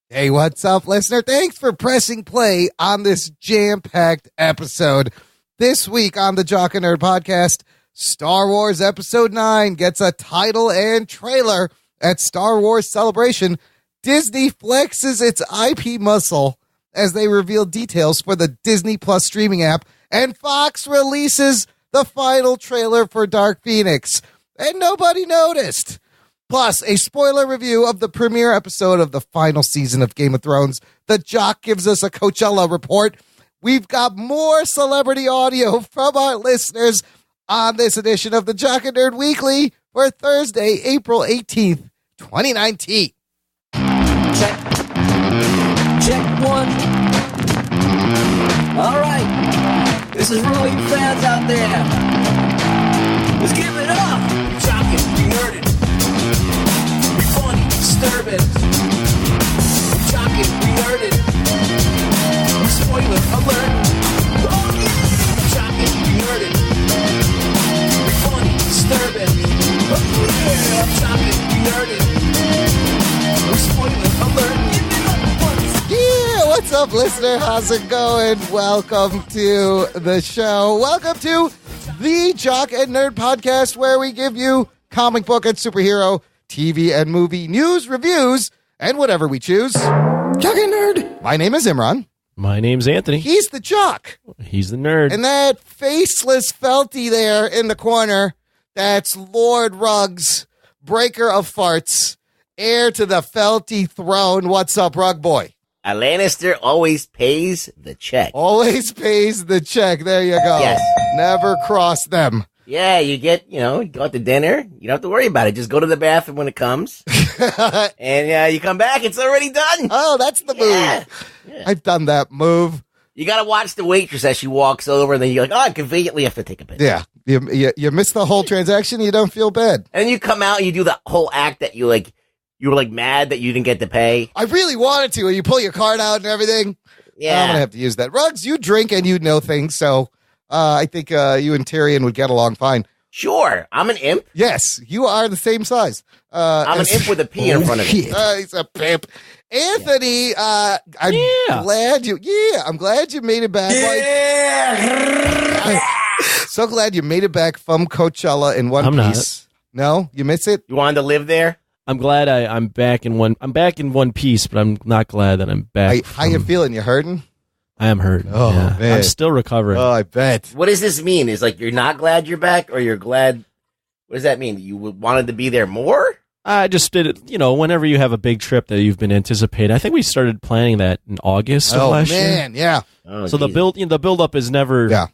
Hey, what's up, listener? Thanks for pressing play on this jam-packed episode. This week on the Jock and Nerd podcast, Star Wars Episode 9 gets a title and trailer. At Star Wars Celebration, Disney flexes its IP muscle as they reveal details for the Disney Plus streaming app, and Fox releases the final trailer for Dark Phoenix, and nobody noticed. Plus, a spoiler review of the premiere episode of the final season of Game of Thrones. The Jock gives us a Coachella report. We've got more celebrity audio from our listeners on this edition of the Jock and Nerd Weekly for Thursday, April 18th, 2019. Check. Check one. All right. This is for all you fans out there. Let's give it up. Jock it, we heard it. We funny, disturbing. Jock it, we heard it. Spoiler alert. Oh yeah. Jock it, we heard it. We funny, disturbing. Oh yeah. Jock it, we heard it. Spoiler alert. Yeah, what's up, listener? How's it going? Welcome to the show. Welcome to the Jock and Nerd podcast, where we give you comic book and superhero, TV and movie news, reviews, and whatever we choose. Jock and Nerd. My name is Imran. My name's Anthony. He's the Jock. He's the nerd. And that faceless felty there in the corner, that's Lord Ruggs, breaker of farts, heir to the felty throne. What's up, Rug Boy? A Lannister always pays the check. Always pays the check. There you go. Yes. Never cross them. Yeah, you go out to dinner. You don't have to worry about it. Just go to the bathroom when it comes. And you come back, it's already done. Oh, that's the move. Yeah. I've done that move. You got to watch the waitress as she walks over, and then you're like, oh, I conveniently have to take a picture. Yeah. You miss the whole transaction, you don't feel bad. And then you come out and you do the whole act that you were mad that you didn't get to pay. I really wanted to, and you pull your card out and everything. Yeah. I'm going to have to use that. Ruggs, you drink and you know things, so I think you and Tyrion would get along fine. Sure. I'm an imp. Yes, you are the same size. I'm an imp with a P in front of me. He's a pimp. Anthony, I'm glad you made it back. So glad you made it back from Coachella in one piece. No, you miss it? You wanted to live there? I'm glad I'm back in one. I'm back in one piece, but I'm not glad that I'm back. How you feeling? You hurting? I am hurting. Oh, yeah. man. I'm still recovering. Oh, I bet. What does this mean? Is you're not glad you're back, or you're glad? What does that mean? You wanted to be there more? I just did it. Whenever you have a big trip that you've been anticipating, I think we started planning that in August of last year. Oh man, yeah. Oh, so the build up is never. Yeah.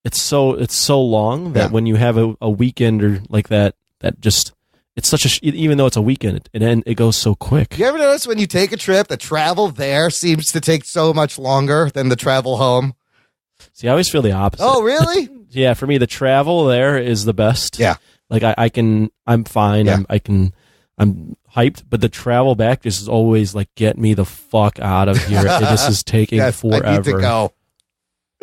It's so long that when you have a weekend or like that just. It's such even though it's a weekend, it goes so quick. You ever notice when you take a trip, the travel there seems to take so much longer than the travel home? See, I always feel the opposite. Oh, really? Yeah, for me, the travel there is the best. Yeah. Like I'm fine. Yeah. I'm hyped, but the travel back just is always get me the fuck out of here. This is taking forever. I need to go.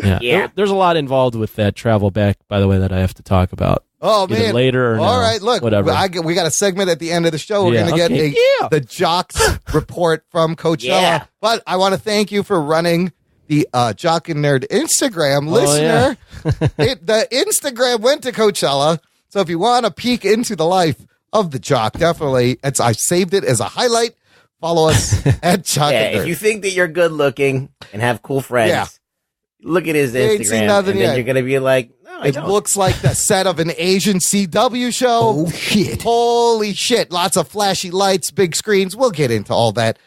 Yeah. There's a lot involved with that travel back, by the way, that I have to talk about. Oh, man. Later or all now, right, look, whatever. We got a segment at the end of the show. We're going to get the Jock's report from Coachella. Yeah. But I want to thank you for running the Jock and Nerd Instagram. Listener, the Instagram went to Coachella. So if you want to peek into the life of the Jock, definitely, I saved it as a highlight. Follow us at Jock and Nerd. If you think that you're good looking and have cool friends, look at his Instagram, and then you're going to be like, no, it looks like the set of an Asian CW show. Oh, shit. Holy shit. Lots of flashy lights, big screens. We'll get into all that.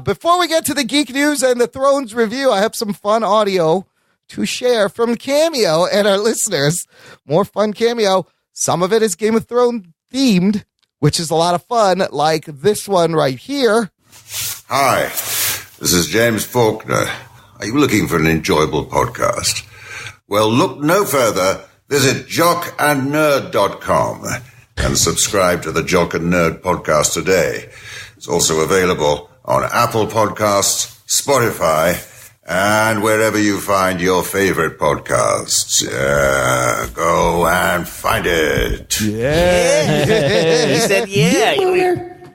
Before we get to the geek news and the Thrones review, I have some fun audio to share from Cameo and our listeners. More fun Cameo. Some of it is Game of Thrones themed, which is a lot of fun, like this one right here. Hi, this is James Faulkner. Are you looking for an enjoyable podcast? Well, look no further. Visit jockandnerd.com and subscribe to the Jock and Nerd podcast today. It's also available on Apple Podcasts, Spotify, and wherever you find your favorite podcasts. Go and find it. Yeah. He said, yeah.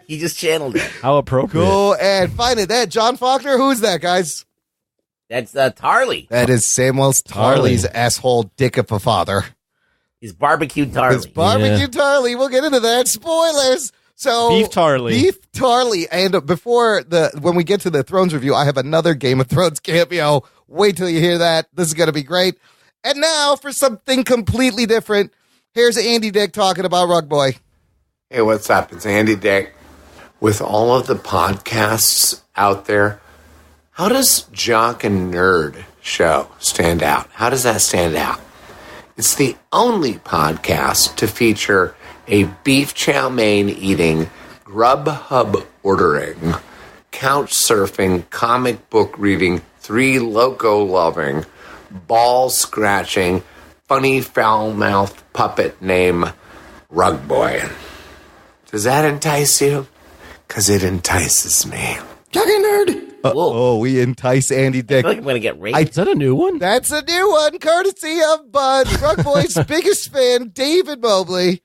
He just channeled it. How appropriate. Go and find it. That John Faulkner. Who's that, guys? That's Tarly. That is Samuel Tarly's asshole dick of a father. He's barbecued Tarly. It's barbecue Tarly. We'll get into that. Spoilers. So Beef Tarly. Beef Tarly. And before when we get to the Thrones review, I have another Game of Thrones cameo. Wait till you hear that. This is going to be great. And now for something completely different. Here's Andy Dick talking about Rug Boy. Hey, what's up? It's Andy Dick. With all of the podcasts out there, how does Jock and Nerd show stand out? How does that stand out? It's the only podcast to feature a beef chow mein eating, Grubhub ordering, couch surfing, comic book reading, Three Loco loving, ball scratching, funny foul mouthed puppet named Rug Boy. Does that entice you? Because it entices me. Jock and Nerd. Oh, we entice Andy I Dick. feel like I'm going to get raped. Is that a new one? That's a new one, courtesy of Rug Boy's biggest fan, David Mobley.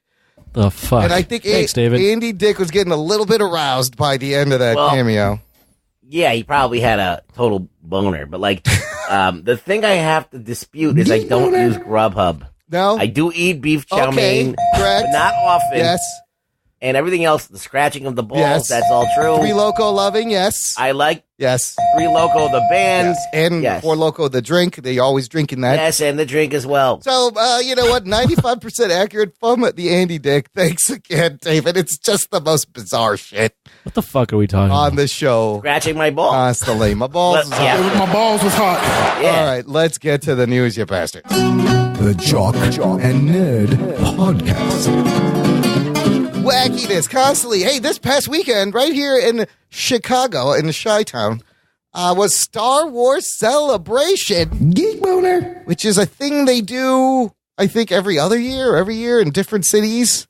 The fuck? And I think Thanks, David. Andy Dick was getting a little bit aroused by the end of that cameo. Yeah, he probably had a total boner. But, like, the thing I have to dispute is I don't use Grubhub. No? I do eat beef chow Okay, mein, correct. but not often. Yes. And everything else, the scratching of the balls, Yes. that's all true. Three Loco loving, yes. I like Yes. Three Loco, the band. Yes. And Yes. Four Loco, the drink. They always drinking that. Yes, and the drink as well. So, you know what? 95% accurate from the Andy Dick. Thanks again, David. It's just the most bizarre shit What the fuck are we talking on about? this show. Scratching my ball. Constantly. My balls. But, yeah. My balls was hot. Yeah. All right, let's get to the news, you bastards. The Jock and Nerd Podcast. Wackiness constantly. Hey, this past weekend, right here in Chicago, in the Chi-Town, was Star Wars Celebration. Geek Boner. Which is a thing they do, I think, every year in different cities.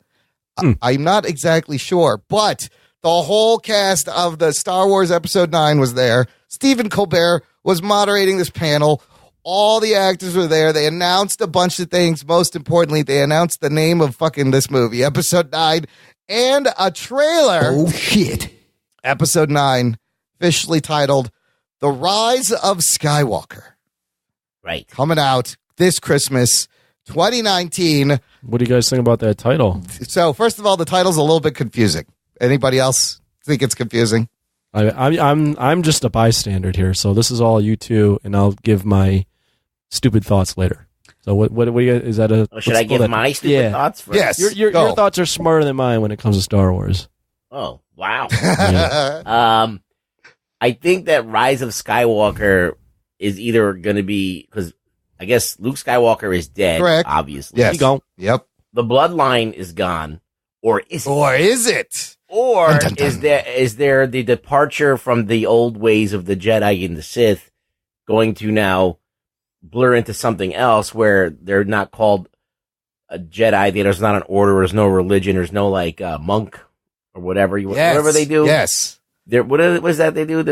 I'm not exactly sure, but the whole cast of the Star Wars Episode 9 was there. Stephen Colbert was moderating this panel. All the actors were there. They announced a bunch of things. Most importantly, they announced the name of fucking this movie, Episode 9, and a trailer. Oh, shit. Episode 9, officially titled The Rise of Skywalker. Right. Coming out this Christmas, 2019. What do you guys think about that title? So, first of all, the title's a little bit confusing. Anybody else think it's confusing? I'm just a bystander here, so this is all you two, and I'll give my stupid thoughts later. So what do you, is that a? Should I give my stupid thoughts first? Yes. Your thoughts are smarter than mine when it comes to Star Wars. Oh, wow. Yeah. I think that Rise of Skywalker is either going to be, because I guess Luke Skywalker is dead, Correct. obviously. Yes. You go. Yep. The bloodline is gone, or is it? Or is it? Or Dun, dun, dun. is there the departure from the old ways of the Jedi and the Sith going to now blur into something else where they're not called a Jedi? There's not an order. There's no religion. There's no like monk or whatever whatever they do. Yes. What is that they do?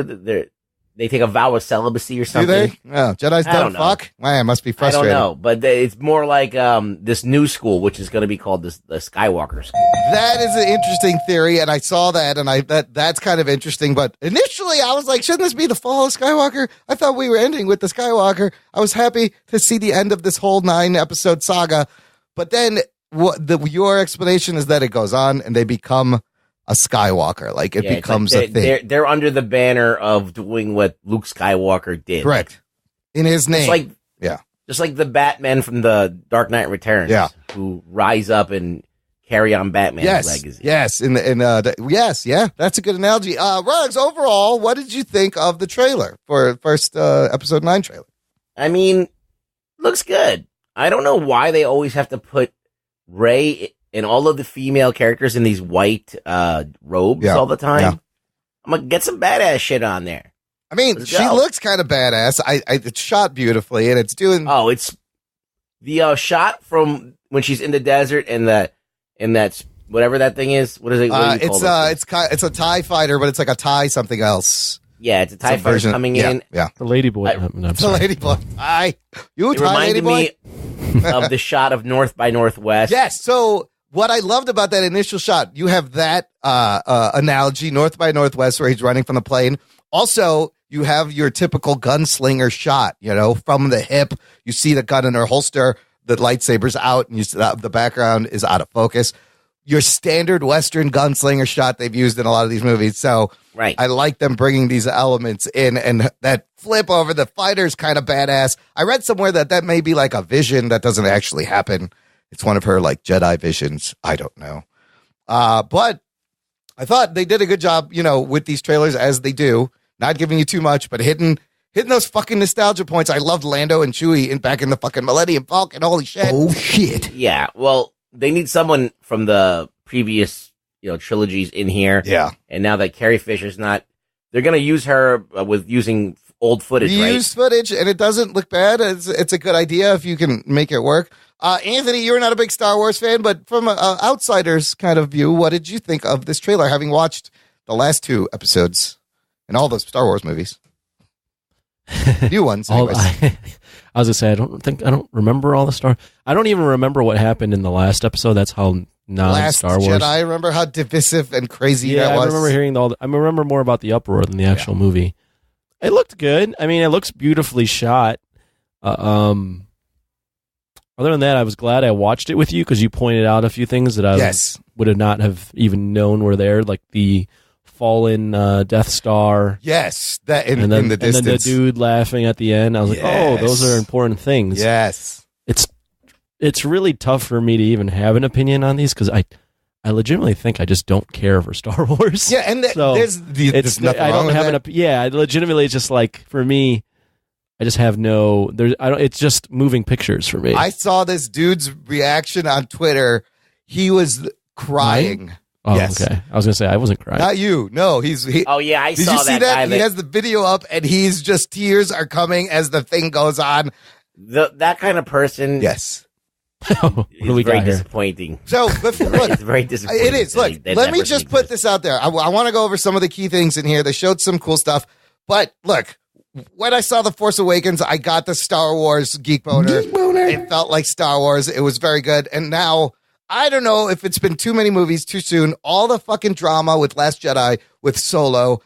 They take a vow of celibacy or Do something. they? Oh, Jedi's I don't don't know. fuck? Man, must be I frustrating. don't know, but it's more like this new school, which is going to be called the Skywalker School. That is an interesting theory, and I saw that, and that's kind of interesting. But initially, I was like, shouldn't this be the fall of Skywalker? I thought we were ending with the Skywalker. I was happy to see the end of this whole 9-episode saga. But then your explanation is that it goes on, and they become a Skywalker. Like, it becomes a thing. They're under the banner of doing what Luke Skywalker did. Correct. In his name. Just like the Batman from the Dark Knight Returns. Yeah. Who rise up and carry on Batman's legacy. Yes. Yeah. That's a good analogy. Ruggs, overall, what did you think of the trailer for first episode 9 trailer? I mean, looks good. I don't know why they always have to put Rey and all of the female characters in these white robes all the time. Yeah. I'm gonna get some badass shit on there. I mean, Let's she go. looks kind of badass. It's shot beautifully, and it's doing. Oh, it's the shot from when she's in the desert and that's whatever that thing is. What is it? What do you call those things? It's a TIE fighter, but it's like a TIE something else. Yeah, it's a TIE fighter coming in. Yeah, The lady boy. I'm it's a sorry. lady boy. You It TIE lady reminded boy. me of the shot of North by Northwest. Yes. So what I loved about that initial shot, you have that analogy, North by Northwest, where he's running from the plane. Also, you have your typical gunslinger shot, from the hip. You see the gun in her holster, the lightsaber's out, and you see the background is out of focus. Your standard Western gunslinger shot they've used in a lot of these movies. So right. I like them bringing these elements in, and that flip over the fighter's kind of badass. I read somewhere that may be like a vision that doesn't actually happen. It's one of her like Jedi visions. I don't know. But I thought they did a good job, with these trailers as they do, not giving you too much, but hitting those fucking nostalgia points. I loved Lando and Chewie back in the fucking Millennium Falcon. Holy shit. Oh, shit. Yeah. Well, they need someone from the previous, trilogies in here. Yeah. And now that Carrie Fisher's not, they're going to use her with using old footage, Reused footage, and it doesn't look bad. It's a good idea if you can make it work. Anthony, you're not a big Star Wars fan, but from an outsider's kind of view, what did you think of this trailer, having watched the last 2 episodes and all those Star Wars movies? New ones, anyways. I was gonna say I don't remember all the Star. I don't even remember what happened in the last episode. That's how non-Star Wars. Jedi. Remember how divisive and crazy that was? I remember hearing I remember more about the uproar than the actual movie. It looked good. I mean, it looks beautifully shot. Other than that, I was glad I watched it with you because you pointed out a few things that I would have not have even known were there, like the fallen Death Star. Yes, that in the distance. And then the dude laughing at the end. I was like, oh, those are important things. Yes. It's really tough for me to even have an opinion on these because I legitimately think I just don't care for Star Wars. Yeah, and there's nothing I wrong don't with have that. I legitimately it's just like for me, I just have no. It's just moving pictures for me. I saw this dude's reaction on Twitter. He was crying. Mine? Oh, yes. Okay. I was gonna say I wasn't crying. Not you. No, Oh yeah, I did saw you see that. that? Guy He has the video up, and he's just tears are coming as the thing goes on. That kind of person. Yes. What do we It's very got here? disappointing. So, look, It's very disappointing. it is. Look, let me just put this out there. I want to go over some of the key things in here. They showed some cool stuff, but look, when I saw The Force Awakens, I got the Star Wars geek boner. It felt like Star Wars. It was very good. And now, I don't know if it's been too many movies too soon. All the fucking drama with Last Jedi, with Solo,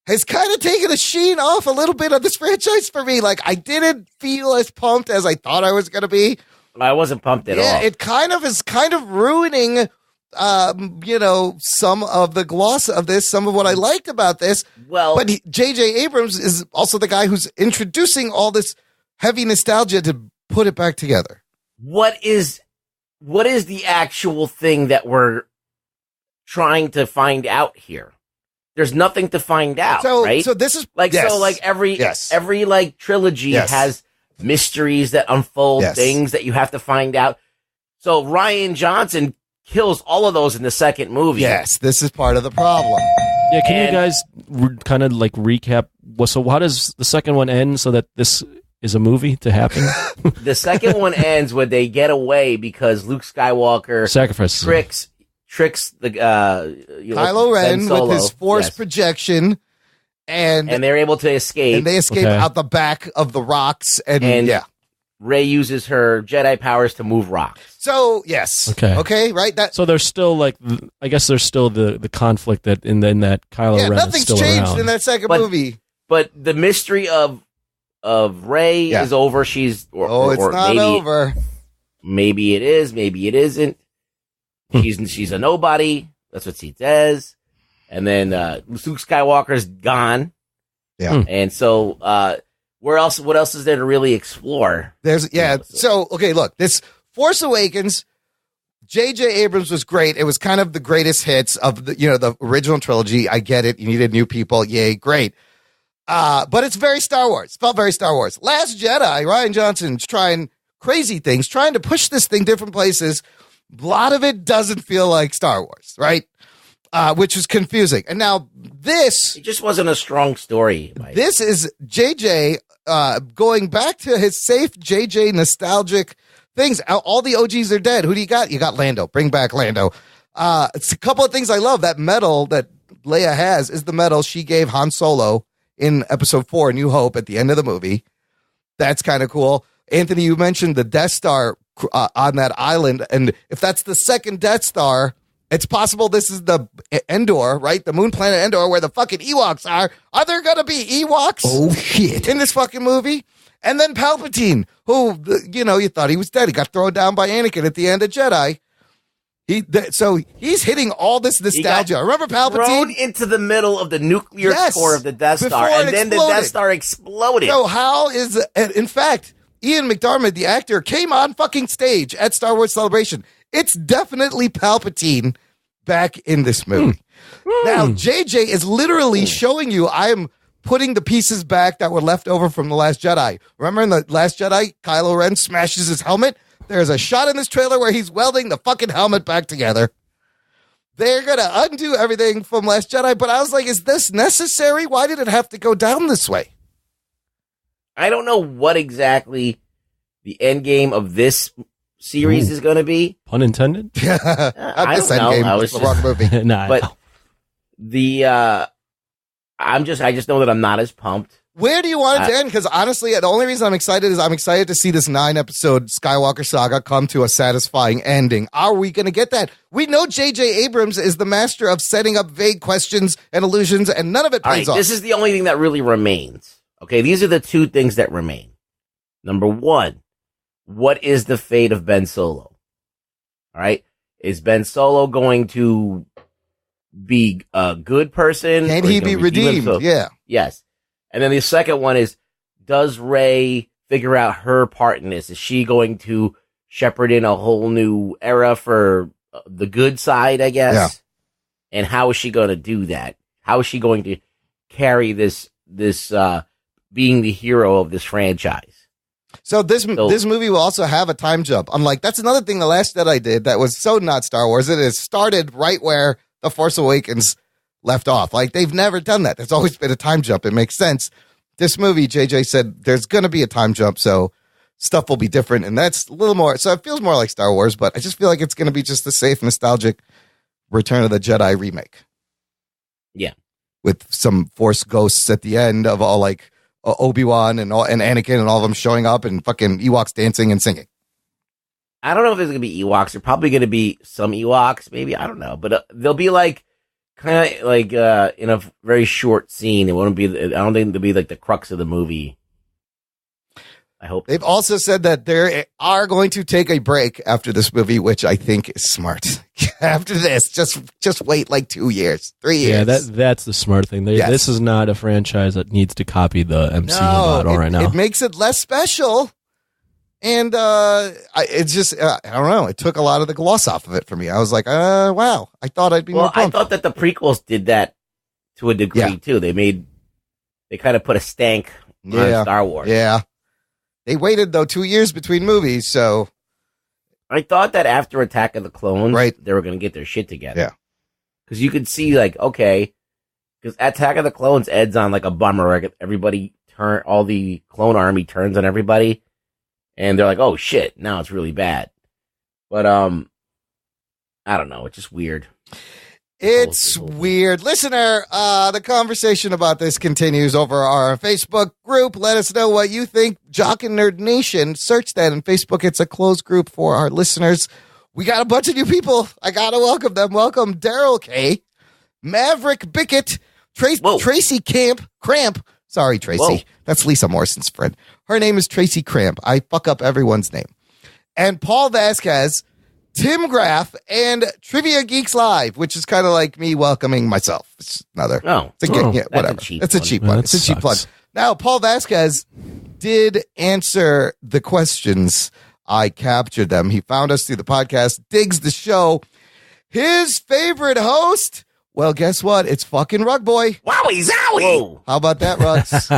has kind of taken the sheen off a little bit of this franchise for me. Like, I didn't feel as pumped as I thought I was going to be. I wasn't pumped at all. Yeah, it kind of is ruining, some of the gloss of this, some of what I liked about this. Well, but J.J. Abrams is also the guy who's introducing all this heavy nostalgia to put it back together. What is the actual thing that we're trying to find out here? There's nothing to find out, right? So this is every like trilogy has mysteries that unfold, things that you have to find out. So Rian Johnson kills all of those in the second movie. Yes, this is part of the problem. Yeah, can you guys kind of like recap? So how does the second one end so that this is a movie to happen? The second one ends when they get away because Luke Skywalker sacrifices tricks the Kylo Ren with his force projection. And they're able to escape. And they escape out the back of the rocks. And Rey uses her Jedi powers to move rocks. So, yes. Okay, right? So there's still like, I guess there's still the conflict that in that Kylo Ren nothing's is still changed around. in that second movie. But the mystery of Rey is over. She's it's not over. Maybe it is. Maybe it isn't. She's a nobody. That's what she says. And then Luke Skywalker's gone. Yeah. And so what else is there to really explore? So, okay, look, this Force Awakens, J.J. Abrams was great. It was kind of the greatest hits of the original trilogy. I get it. You needed new people. Yay, great. But it's very Star Wars. It felt very Star Wars. Last Jedi, Rian Johnson's trying crazy things, trying to push this thing different places. A lot of it doesn't feel like Star Wars, right? Which is confusing. And now it just wasn't a strong story. This is JJ going back to his safe JJ nostalgic things. All the OGs are dead. Who do you got? You got Lando. Bring back Lando. It's a couple of things I love. That medal that Leia has is the medal she gave Han Solo in episode 4, New Hope, at the end of the movie. That's kind of cool. Anthony, you mentioned the Death Star on that island. And if that's the second Death Star, it's possible this is the Endor, right? The moon planet Endor, where the fucking Ewoks are. Are there going to be Ewoks? Oh, shit. In this fucking movie? And then Palpatine, who, you thought he was dead. He got thrown down by Anakin at the end of Jedi. So he's hitting all this nostalgia. Remember Palpatine? Thrown into the middle of the nuclear core of the Death Star, before it and then the exploded. Death Star exploded. So how is, in fact, Ian McDiarmid, the actor, came on fucking stage at Star Wars Celebration. It's definitely Palpatine back in this movie. Now, JJ is literally showing you, I am putting the pieces back that were left over from The Last Jedi. Remember in The Last Jedi, Kylo Ren smashes his helmet? There's a shot in this trailer where he's welding the fucking helmet back together. They're going to undo everything from Last Jedi, but I was like, is this necessary? Why did it have to go down this way? I don't know what exactly the end game of this series is going to be. Pun intended? I don't know. I was the wrong movie. Nah, But I just know that I'm not as pumped. Where do you want it to end? Because honestly, the only reason I'm excited is I'm excited to see this 9-episode Skywalker saga come to a satisfying ending. Are we going to get that? We know J.J. Abrams is the master of setting up vague questions and illusions, and none of it All pays right, off. this is the only thing that really remains. Okay, these are the two things that remain. Number one, what is the fate of Ben Solo? All right, is Ben Solo going to be a good person? Can or he gonna be redeem redeemed? himself? Yeah. Yes. And then the second one is, does Rey figure out her part in this? Is she going to shepherd in a whole new era for the good side, I guess? Yeah. And how is she going to do that? How is she going to carry this being the hero of this franchise? So this movie will also have a time jump. I'm like, that's another thing The Last Jedi did that was so not Star Wars. It has started right where The Force Awakens left off. Like, they've never done that. There's always been a time jump. It makes sense. This movie, JJ said, there's going to be a time jump, so stuff will be different. And that's a little more, so it feels more like Star Wars, but I just feel like it's going to be just a safe, nostalgic Return of the Jedi remake. Yeah. With some Force ghosts at the end of all, like, Obi-Wan and Anakin and all of them showing up and fucking Ewoks dancing and singing. I don't know if there's going to be Ewoks. There's probably going to be some Ewoks, maybe. I don't know. But they'll be like, kind of like in a very short scene. It won't be, I don't think it'll be like the crux of the movie. I hope. They've also said that they are going to take a break after this movie, which I think is smart. After this, just wait like 2 years, 3 years. Yeah, that's the smart thing. Yes. This is not a franchise that needs to copy the MCU model right now. It makes it less special. And it's just, I don't know. It took a lot of the gloss off of it for me. I was like, wow. I thought I'd be more pumped. I thought that the prequels did that to a degree, too. They kind of put a stank on Star Wars. Yeah. They waited, though, 2 years between movies, so. I thought that after Attack of the Clones, right, they were going to get their shit together. Yeah. Because you could see, like, okay, because Attack of the Clones ends on, like, a bummer. Like, all the clone army turns on everybody. And they're like, oh, shit, now it's really bad. But, I don't know. It's just weird. It's weird. Listener, the conversation about this continues over our Facebook group. Let us know what you think. Jock and Nerd Nation. Search that on Facebook. It's a closed group for our listeners. We got a bunch of new people. I got to welcome them. Welcome Daryl K., Maverick Bickett, Tracy Cramp. Sorry, Tracy. Whoa. That's Lisa Morrison's friend. Her name is Tracy Cramp. I fuck up everyone's name. And Paul Vasquez, Tim Graff, and Trivia Geeks Live, which is kind of like me welcoming myself. It's another. Whatever. It's a cheap one. It's a cheap plug. Now, Paul Vasquez did answer the questions. I captured them. He found us through the podcast, digs the show. His favorite host? Well, guess what? It's fucking Rug Boy. Wowie zowie! Whoa. How about that, Rugs?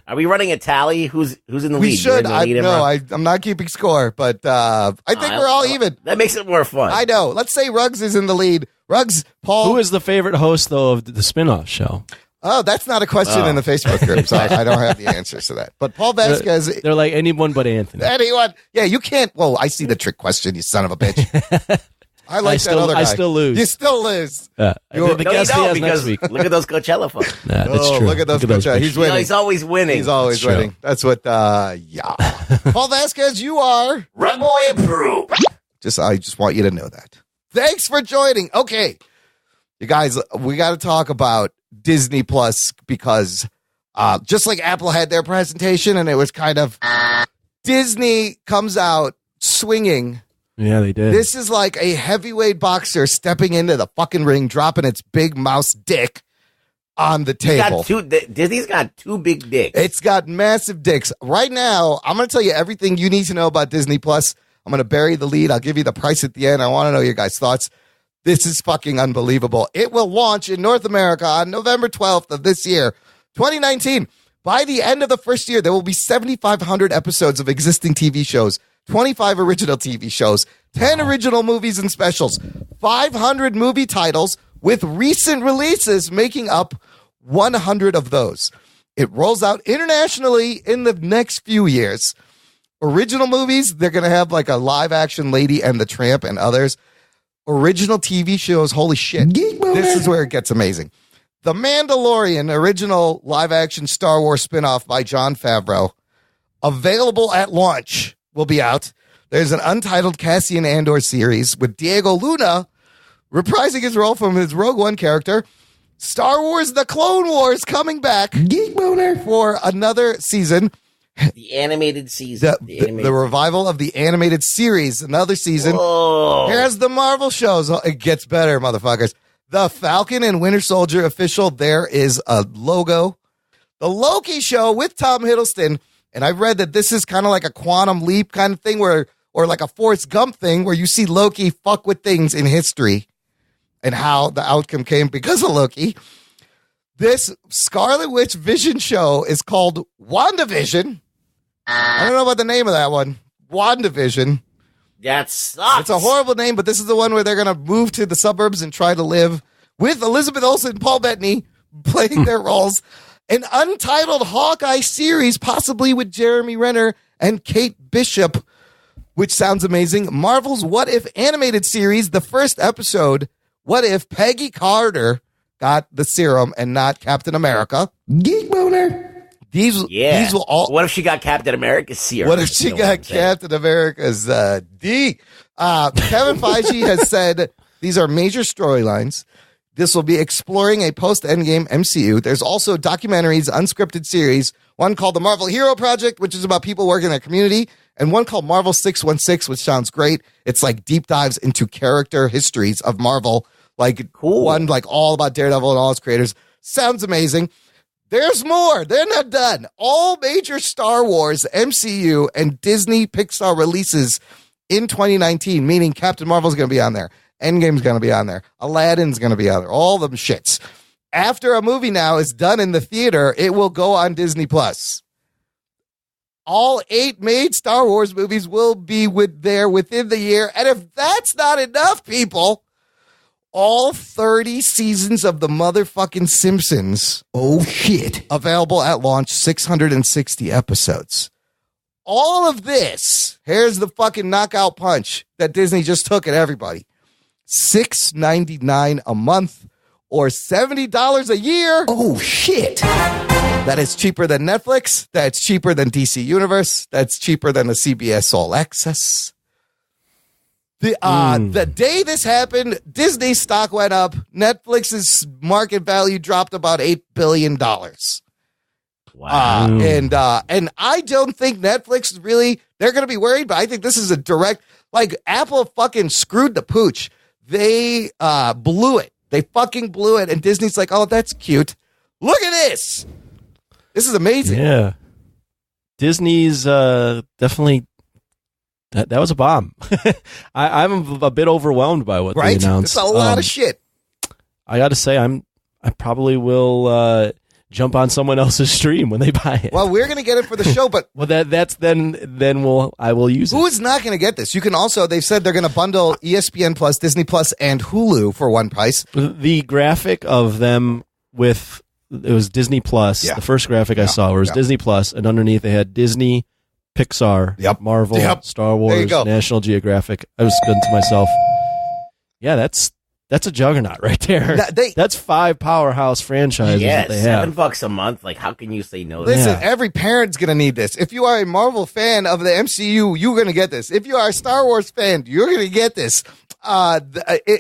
Are we running a tally? Who's in the lead? We should. I'm I'm not keeping score, but I think we're all even. That makes it more fun. I know. Let's say Ruggs is in the lead. Ruggs, Paul. Who is the favorite host, though, of the spin-off show? Oh, that's not a question in the Facebook group, so I don't have the answers to that. But Paul Vasquez. They're like anyone but Anthony. Anyone. Yeah, you can't. Well, I see the trick question, you son of a bitch. I like that other guy. I still lose. You still lose. The guest he has next week. Look at those Coachella folks. Nah, that's true. Look at those Coachella. He's winning. He's always winning. He's always winning. That's what, yeah. Paul Vasquez, you are. Run boy approved. I just want you to know that. Thanks for joining. Okay. You guys, we got to talk about Disney Plus because just like Apple had their presentation and it was kind of Disney comes out swinging. Yeah, they did. This is like a heavyweight boxer stepping into the fucking ring, dropping its big mouse dick on the table. Disney's got two big dicks. It's got massive dicks. Right now, I'm going to tell you everything you need to know about Disney Plus. I'm going to bury the lead. I'll give you the price at the end. I want to know your guys' thoughts. This is fucking unbelievable. It will launch in North America on November 12th of this year, 2019. By the end of the first year, there will be 7,500 episodes of existing TV shows, 25 original TV shows, 10 original movies and specials, 500 movie titles, with recent releases making up 100 of those. It rolls out internationally in the next few years. Original movies, they're going to have like a live action Lady and the Tramp and others. Original TV shows, holy shit. This is where it gets amazing. The Mandalorian, original live action Star Wars spinoff by Jon Favreau, available at launch, will be out. There's an untitled Cassian Andor series with Diego Luna reprising his role from his Rogue One character. Star Wars The Clone Wars coming back for another season. The animated season. The revival of the animated series, another season. Whoa. Here's the Marvel shows. Oh, it gets better, motherfuckers. The Falcon and Winter Soldier official. There is a logo. The Loki show with Tom Hiddleston. And I read that this is kind of like a Quantum Leap kind of thing or like a Forrest Gump thing where you see Loki fuck with things in history and how the outcome came because of Loki. This Scarlet Witch Vision show is called WandaVision. I don't know about the name of that one. WandaVision. That sucks. It's a horrible name, but this is the one where they're going to move to the suburbs and try to live with Elizabeth Olsen and Paul Bettany playing their roles. An untitled Hawkeye series, possibly with Jeremy Renner and Kate Bishop, which sounds amazing. Marvel's What If animated series, the first episode, What If Peggy Carter got the serum and not Captain America? Geek boner. These will all. What if she got Captain America's serum? What if she got Captain America's D? Kevin Feige has said these are major storylines. This will be exploring a post-Endgame MCU. There's also documentaries, unscripted series, one called The Marvel Hero Project, which is about people working in their community, and one called Marvel 616, which sounds great. It's like deep dives into character histories of Marvel, like cool. One like all about Daredevil and all its creators. Sounds amazing. There's more. They're not done. All major Star Wars, MCU, and Disney Pixar releases in 2019, meaning Captain Marvel's going to be on there. Endgame's going to be on there. Aladdin's going to be on there. All them shits. After a movie now is done in the theater, it will go on Disney Plus. All 8 made Star Wars movies will be there within the year. And if that's not enough, people, all 30 seasons of the motherfucking Simpsons. Oh, shit. Available at launch, 660 episodes. All of this, here's the fucking knockout punch that Disney just took at everybody. $6.99 a month or $70 a year. Oh, shit. That is cheaper than Netflix. That's cheaper than DC Universe. That's cheaper than the CBS All Access. The day this happened, Disney's stock went up. Netflix's market value dropped about $8 billion. Wow. And I don't think Netflix really, they're going to be worried, but I think this is a direct, like Apple fucking screwed the pooch. They blew it. They fucking blew it. And Disney's like, oh, that's cute. Look at this. This is amazing. Yeah. Disney's definitely, that was a bomb. I'm a bit overwhelmed by what they announced. It's a lot of shit. I got to say, I probably will jump on someone else's stream when they buy it. Well, we're going to get it for the show, but well, that's then I will use it. Who is not going to get this? You can also, they've said they're going to bundle ESPN Plus, Disney Plus, and Hulu for one price. The graphic of them with, it was Disney Plus. Yeah. The first graphic I saw was Disney Plus, and underneath they had Disney, Pixar, Marvel, Star Wars, National Geographic. I was good to myself. Yeah, that's That's a juggernaut right there. That's 5 powerhouse franchises that they have. $7 a month. Like, how can you say no? Listen, every parent's going to need this. If you are a Marvel fan of the MCU, you're going to get this. If you are a Star Wars fan, you're going to get this.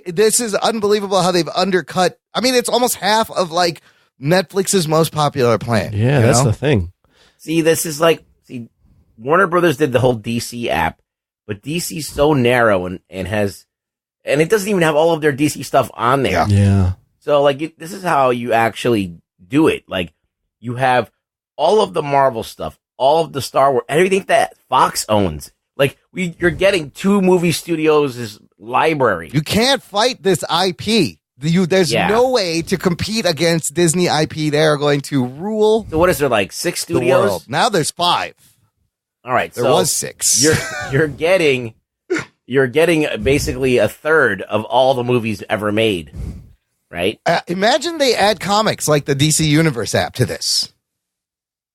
This is unbelievable how they've undercut. I mean, it's almost half of like Netflix's most popular plan. Yeah, that's the thing. See, this is like, Warner Brothers did the whole DC app, but DC's so narrow and it doesn't even have all of their DC stuff on there. Yeah. So, like, this is how you actually do it. Like, you have all of the Marvel stuff, all of the Star Wars, everything that Fox owns. Like, you're getting 2 movie studios' library. You can't fight this IP. There's no way to compete against Disney IP. They are going to rule. So what is there, like 6 studios? The world. Now there's 5. All right, there was 6. You're getting basically a third of all the movies ever made, right? Imagine they add comics like the DC Universe app to this.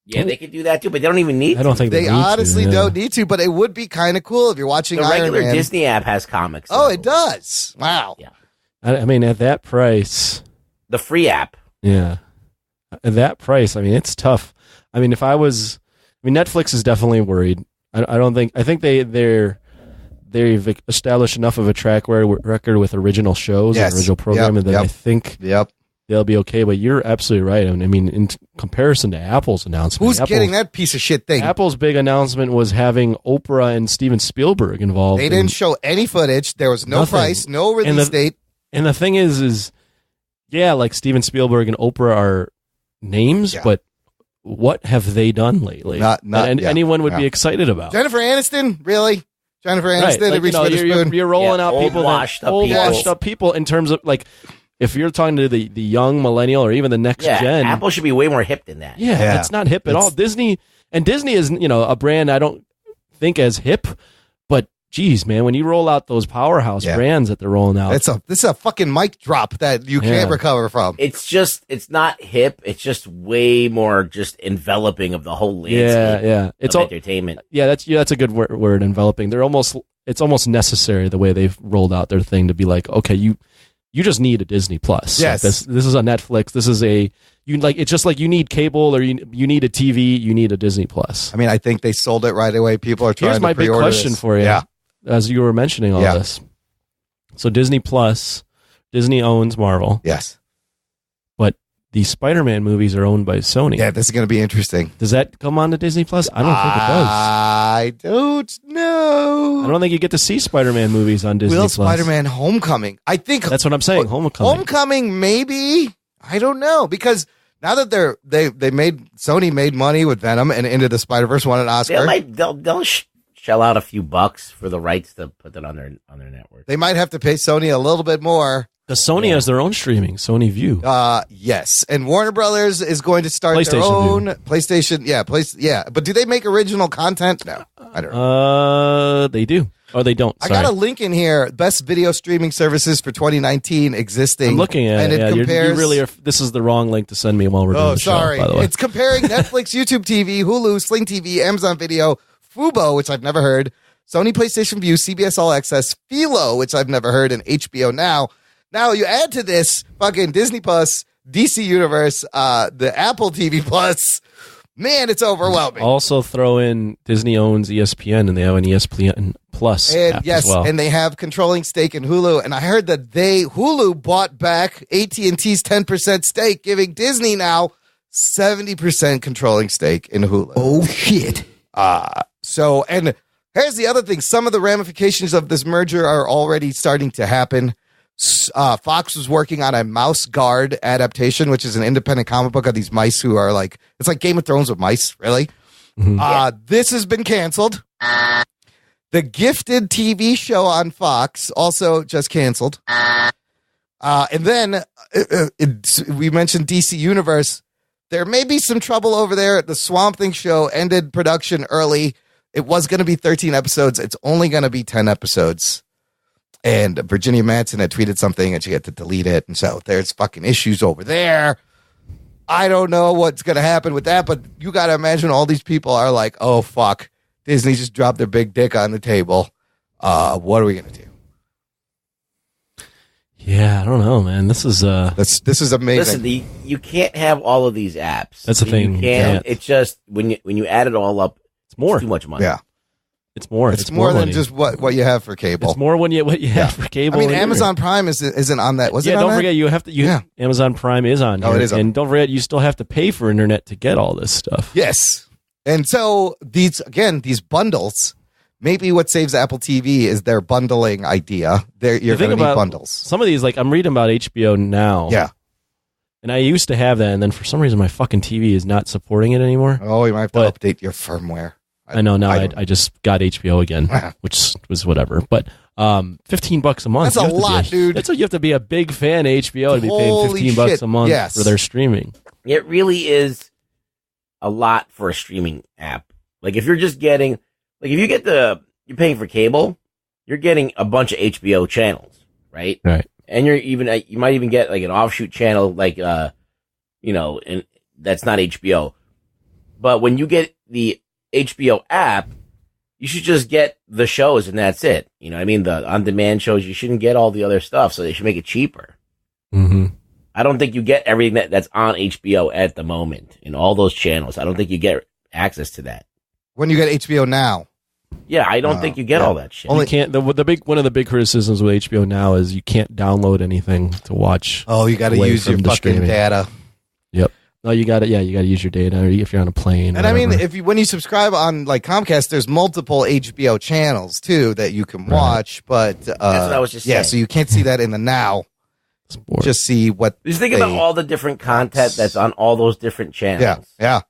Yeah, they could do that too, but they don't even need to. I don't think they honestly don't need to, but it would be kind of cool if you're watching the Iron regular Man. Disney app has comics. Oh, it does. Wow. Yeah. I mean, at that price, the free app. Yeah. At that price, I mean, it's tough. I mean, Netflix is definitely worried. I think they've established enough of a track record with original shows and original programming that I think they'll be okay. But you're absolutely right. I mean, in comparison to Apple's announcement, who's getting that piece of shit thing? Apple's big announcement was having Oprah and Steven Spielberg involved. They didn't show any footage. There was no price, no release date. And the thing is, like Steven Spielberg and Oprah are names, but what have they done lately? Anyone would be excited about. Jennifer Aniston, really? Jennifer Aniston, right. You're rolling out people, washed up people in terms of like, if you're talking to the young millennial or even the next gen, Apple should be way more hip than that. Yeah, it's not hip at all. Disney is a brand I don't think as hip, but geez, man, when you roll out those powerhouse brands that they're rolling out, this is a fucking mic drop that you can't recover from. It's not hip. It's just way more just enveloping of the whole landscape. It's all entertainment. Yeah, that's a good word. Enveloping. It's almost necessary the way they've rolled out their thing to be like, okay, you just need a Disney Plus. Yes, like this is a Netflix. This is it's just like you need cable or you need a TV. You need a Disney Plus. I mean, I think they sold it right away. People are trying Here's to my big question this. for you. Yeah. As you were mentioning all this. So Disney Plus, Disney owns Marvel. Yes. But the Spider-Man movies are owned by Sony. Yeah, this is going to be interesting. Does that come on to Disney Plus? I don't think it does. I don't know. I don't think you get to see Spider-Man movies on Disney Plus. Spider-Man Homecoming? I think that's what I'm saying. Homecoming, maybe. I don't know, because now that Sony made money with Venom and Into the Spider-Verse won an Oscar. They'll shell out a few bucks for the rights to put that on their network. They might have to pay Sony a little bit more. Because Sony has their own streaming, Sony View. Yes, and Warner Brothers is going to start their own PlayStation. Yeah, but do they make original content? No, I don't know. They do. Or they don't. Sorry. I got a link in here. Best video streaming services for 2019 existing. I'm looking at it. And it compares. You really are. This is the wrong link to send me while we're doing the show. By the way, it's comparing Netflix, YouTube TV, Hulu, Sling TV, Amazon Video, Fubo, which I've never heard, Sony PlayStation View, CBS All Access, Philo, which I've never heard, and HBO Now. Now you add to this fucking Disney Plus, DC Universe, the Apple TV Plus. Man, it's overwhelming. Also throw in Disney owns ESPN, and they have an ESPN Plus app as well. And they have controlling stake in Hulu. And I heard that Hulu bought back AT&T's 10% stake, giving Disney now 70% controlling stake in Hulu. Oh, shit. So, and here's the other thing. Some of the ramifications of this merger are already starting to happen. Fox was working on a Mouse Guard adaptation, which is an independent comic book of these mice who are like, it's like Game of Thrones with mice, really. Mm-hmm. This has been canceled. The Gifted TV show on Fox also just canceled. And then we mentioned DC Universe. There may be some trouble over there. The Swamp Thing show ended production early. It was going to be 13 episodes. It's only going to be 10 episodes. And Virginia Madsen had tweeted something and she had to delete it. And so there's fucking issues over there. I don't know what's going to happen with that, but you got to imagine all these people are like, oh, fuck. Disney just dropped their big dick on the table. What are we going to do? Yeah, I don't know, man. This is This is amazing. Listen, you can't have all of these apps. That's the thing. You can't. It's just when you add it all up, it's more. It's too much money. Yeah. It's more. It's more than money. just what you have for cable. It's more what you have for cable. I mean, here. Amazon Prime isn't on that. Was it on don't that? forget you have to. Amazon Prime is on. Oh, here. it is on. And don't forget you still have to pay for internet to get all this stuff. Yes. And so these bundles, maybe what saves Apple TV is their bundling idea. You're going to need bundles. Some of these, like I'm reading about HBO Now. Yeah. And I used to have that, and then for some reason my fucking TV is not supporting it anymore. Oh, you might have to update your firmware. I know now. I just got HBO again, which was whatever. But $15 a month. That's a lot, dude. That's what you have to be a big fan of HBO to be paying Holy $15 shit, a month yes. for their streaming. It really is a lot for a streaming app. Like if you're just getting, like if you get you're paying for cable, you're getting a bunch of HBO channels, right? Right. And you might even get like an offshoot channel, like and that's not HBO. But when you get the HBO app, you should just get the shows and that's it. You know what I mean? The on-demand shows, you shouldn't get all the other stuff, so they should make it cheaper. Mm-hmm. I don't think you get everything that's on HBO at the moment in all those channels. I don't think you get access to that. When you get HBO Now. Yeah, I don't think you get all that shit. You can't. One of the big criticisms with HBO Now is you can't download anything to watch. Oh, you got to use your fucking streaming. data. Yep. No, you got to. Yeah, you got to use your data if you're on a plane. And I mean, when you subscribe on like Comcast, there's multiple HBO channels too that you can watch. But that's what I was just saying. So you can't see that in the Now. Just see what. Just think about all the different content that's on all those different channels. Yeah.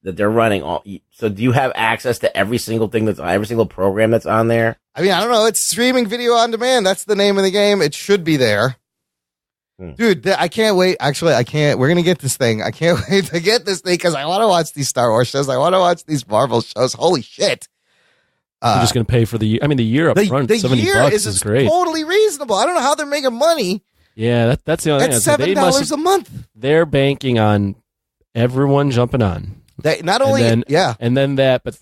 That they're running so do you have access to every single thing that's on every single program that's on there? I mean, I don't know. It's streaming video on demand. That's the name of the game. It should be there. Dude, I can't wait. Actually, I can't. We're going to get this thing. I can't wait to get this thing because I want to watch these Star Wars shows. I want to watch these Marvel shows. Holy shit. You're just going to pay for the year up front. The $70 year is great. Totally reasonable. I don't know how they're making money. Yeah, that's the only thing. That's $7 a month. They're banking on everyone jumping on. They not only and then that, but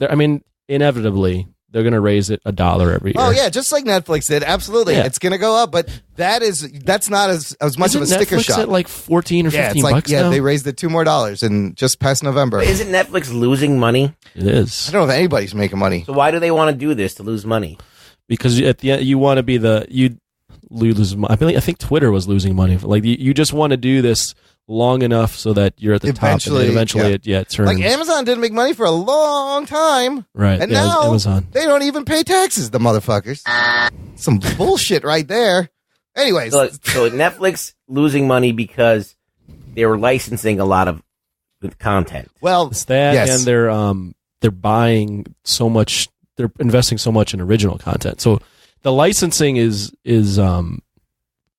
inevitably they're going to raise it $1 every year. Oh yeah, just like Netflix did. Absolutely, it's going to go up, but that's not as much Isn't of a sticker Netflix shock. at like $14 or $15 now? They raised it $2 more in just past November. But isn't Netflix losing money? It is. I don't know if anybody's making money. So why do they want to do this to lose money? Because at the end you want to be you lose. I think Twitter was losing money. Like you just want to do this long enough so that you're at the top, and eventually it turns. Like Amazon didn't make money for a long time, right? And now Amazon. They don't even pay taxes. The motherfuckers, some bullshit right there. Anyways, so Netflix losing money because they were licensing a lot of the content. Well, it's that, and they're buying so much. They're investing so much in original content. So the licensing is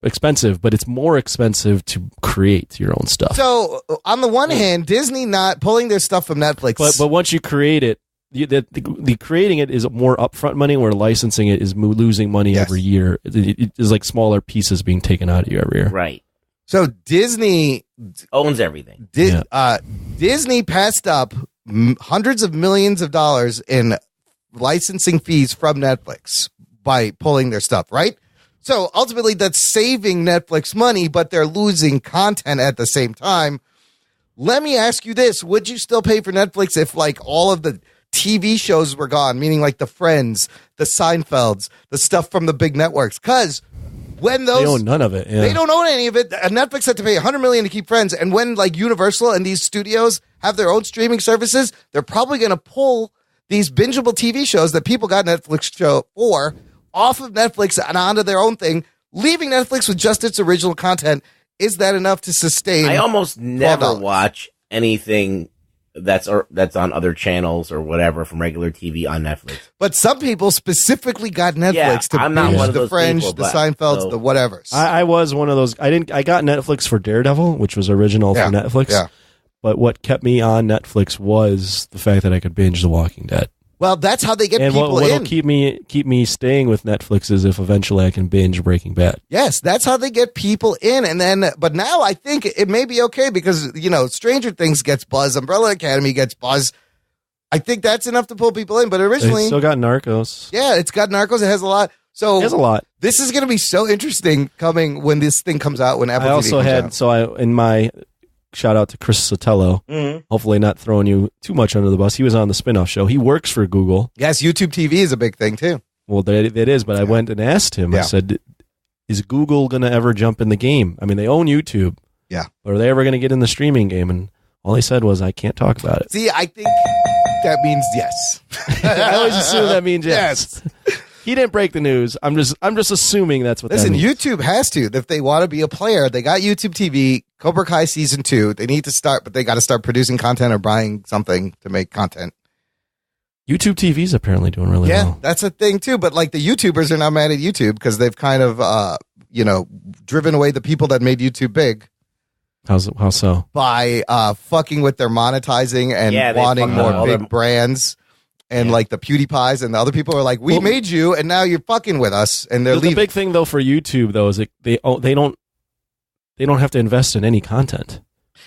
expensive, but it's more expensive to create your own stuff. So on the one hand, Disney not pulling their stuff from Netflix, but once you create it, the creating it is more upfront money, where licensing it is losing money every year. It is like smaller pieces being taken out of you every year. Right. So Disney owns everything. Disney passed up hundreds of millions of dollars in licensing fees from Netflix by pulling their stuff, right? So ultimately that's saving Netflix money, but they're losing content at the same time. Let me ask you this. Would you still pay for Netflix if like all of the TV shows were gone, meaning like the Friends, the Seinfelds, the stuff from the big networks? Because when those... They own none of it. Yeah. They don't own any of it. Netflix had to pay $100 million to keep Friends. And when like Universal and these studios have their own streaming services, they're probably going to pull these bingeable TV shows that people got Netflix show for off of Netflix and onto their own thing, leaving Netflix with just its original content. Is that enough to sustain? I almost never watch anything that's on other channels or whatever from regular TV on Netflix. But some people specifically got Netflix to I'm not binge one of the those Fringe, people, the Seinfelds, the whatevers. I was one of those. I got Netflix for Daredevil, which was original for Netflix. Yeah. But what kept me on Netflix was the fact that I could binge The Walking Dead. Well, that's how they get people in. What'll keep me staying with Netflix is if eventually I can binge Breaking Bad. Yes, that's how they get people in. And then, but now I think it may be okay because, Stranger Things gets buzz, Umbrella Academy gets buzz. I think that's enough to pull people in. But originally, They still got Narcos. Yeah, it's got Narcos. It has a lot. So There's a lot. this is going to be so interesting coming when this thing comes out. When Apple I TV also comes had out. so I in my shout out to Chris Sotelo. Hopefully, not throwing you too much under the bus. He was on the spinoff show. He works for Google. Yes, YouTube TV is a big thing too. Well, that is. But I went and asked him. Yeah. I said, "Is Google going to ever jump in the game? I mean, they own YouTube. Yeah. But are they ever going to get in the streaming game?" And all he said was, "I can't talk about it." See, I think that means yes. I always assume that means yes. He didn't break the news. I'm just assuming that's what. Listen, that means. YouTube has to. If they want to be a player, they got YouTube TV, Cobra Kai season 2. They need to start, but they got to start producing content or buying something to make content. YouTube TV is apparently doing really Yeah, well. that's a thing too. But like the YouTubers are now mad at YouTube because they've kind of, driven away the people that made YouTube big How so? by fucking with their monetizing and Yeah, they wanting fuck more up all big them- brands. And like the PewDiePies and the other people are like, we made you, and now you're fucking with us, and they're The leaving. big thing though for YouTube though is they don't have to invest in any content.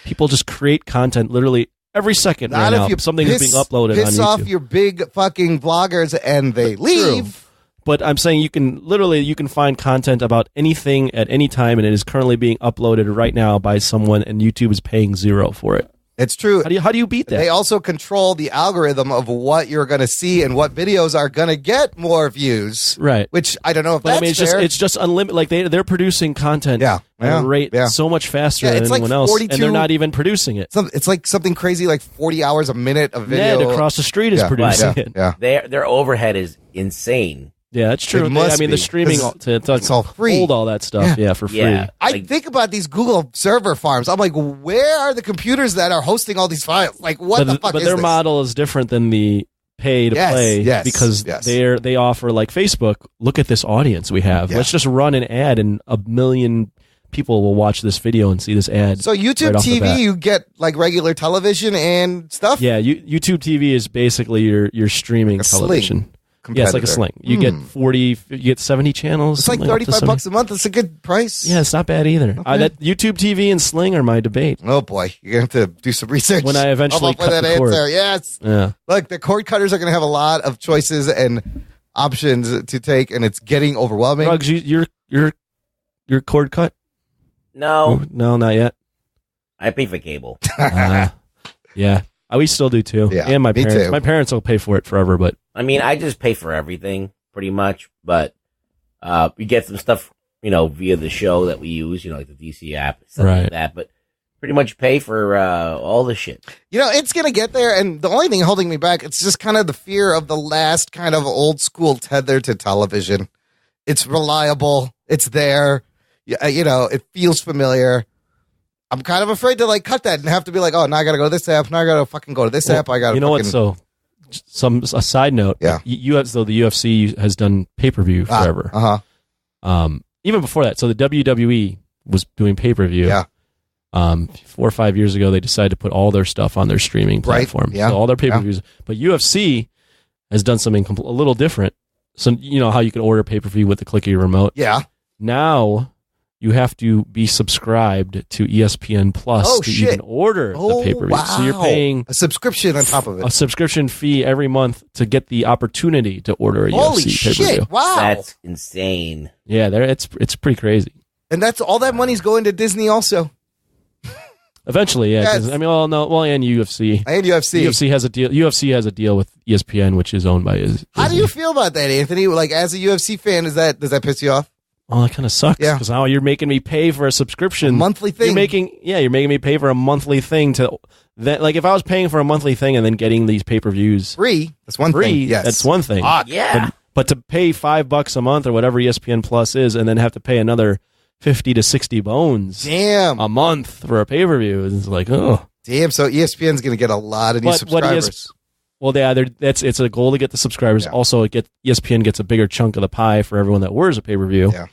People just create content literally every second right now. Something is being uploaded on piss YouTube. off your big fucking vloggers and they leave. True. But I'm saying you can find content about anything at any time, and it is currently being uploaded right now by someone, and YouTube is paying $0 for it. It's true. How do you beat that? They also control the algorithm of what you're going to see and what videos are going to get more views. Right. Which I don't know if But that's I mean, fair. it's just unlimited. Like they're producing content at a rate so much faster Yeah, than it's like anyone else, 42 and they're not even producing it. It's like something crazy, like 40 hours a minute of video. Ned across the street is producing it. Yeah. Their overhead is insane. Yeah, that's true. It must I mean, be, the streaming 'cause to it's all free. hold all that stuff, for free. Yeah. I think about these Google server farms. I'm like, where are the computers that are hosting all these files? Like, what the fuck but is their this? model is different than the pay to play because they offer, like Facebook, look at this audience we have. Let's just run an ad and 1 million people will watch this video and see this ad. So YouTube right off the bat. TV, you get like regular television and stuff? Yeah, YouTube TV is basically your streaming television. Yeah, it's like a Sling. You get 70 channels. It's like $35 a month. It's a good price. Yeah, it's not bad either. Okay. That YouTube TV and Sling are my debate. Oh boy, you're gonna have to do some research when I eventually come up with cut that the cord. answer. Yes. Yeah. Look, the cord cutters are gonna have a lot of choices and options to take, and it's getting overwhelming. Rugs, your cord cut? No, not yet. I pay for cable. Yeah, we still do too. Yeah, and my me parents. too. My parents will pay for it forever, but I mean, I just pay for everything pretty much, but we get some stuff, via the show that we use, like the DC app, stuff like that. But pretty much pay for all the shit. It's going to get there. And the only thing holding me back, it's just kind of the fear of the last kind of old school tether to television. It's reliable. It's there. It feels familiar. I'm kind of afraid to like cut that and have to be like, oh, now I got to go to this app. Now I got to fucking go to this app. I got to You know what? So, a side note. Yeah. the UFC has done pay-per-view forever. Even before that. So the WWE was doing pay-per-view. Yeah. 4 or 5 years ago, they decided to put all their stuff on their streaming platform. Yeah. So all their pay-per-views. But UFC has done something a little different. So you know how you can order pay-per-view with the click of your remote? Yeah. Now you have to be subscribed to ESPN Plus to even order the pay-per-view. Wow. So you're paying a subscription on top of it. A subscription fee every month to get the opportunity to order a Holy UFC shit. pay-per-view. Wow. That's insane. Yeah, it's pretty crazy. And that's all that money's going to Disney also. Eventually, yeah. 'Cause, Yes. I mean, and UFC. And UFC. UFC has a deal. UFC has a deal with ESPN, which is owned by Disney. How do you feel about that, Anthony? Like, as a UFC fan, does that piss you off? Oh, that kind of sucks. Yeah. Because now you're making me pay for a subscription, monthly thing. You're making me pay for a monthly thing to that. Like if I was paying for a monthly thing and then getting these pay-per-views free, that's one thing. Yes, that's one thing. Yeah. But to pay $5 a month or whatever ESPN Plus is, and then have to pay another 50 to 60 bones a month for a pay-per-view, it's like, oh damn. So ESPN's going to get a lot of new subscribers. It's a goal to get the subscribers. Yeah. Also, ESPN gets a bigger chunk of the pie for everyone that wears a pay-per-view. Yeah.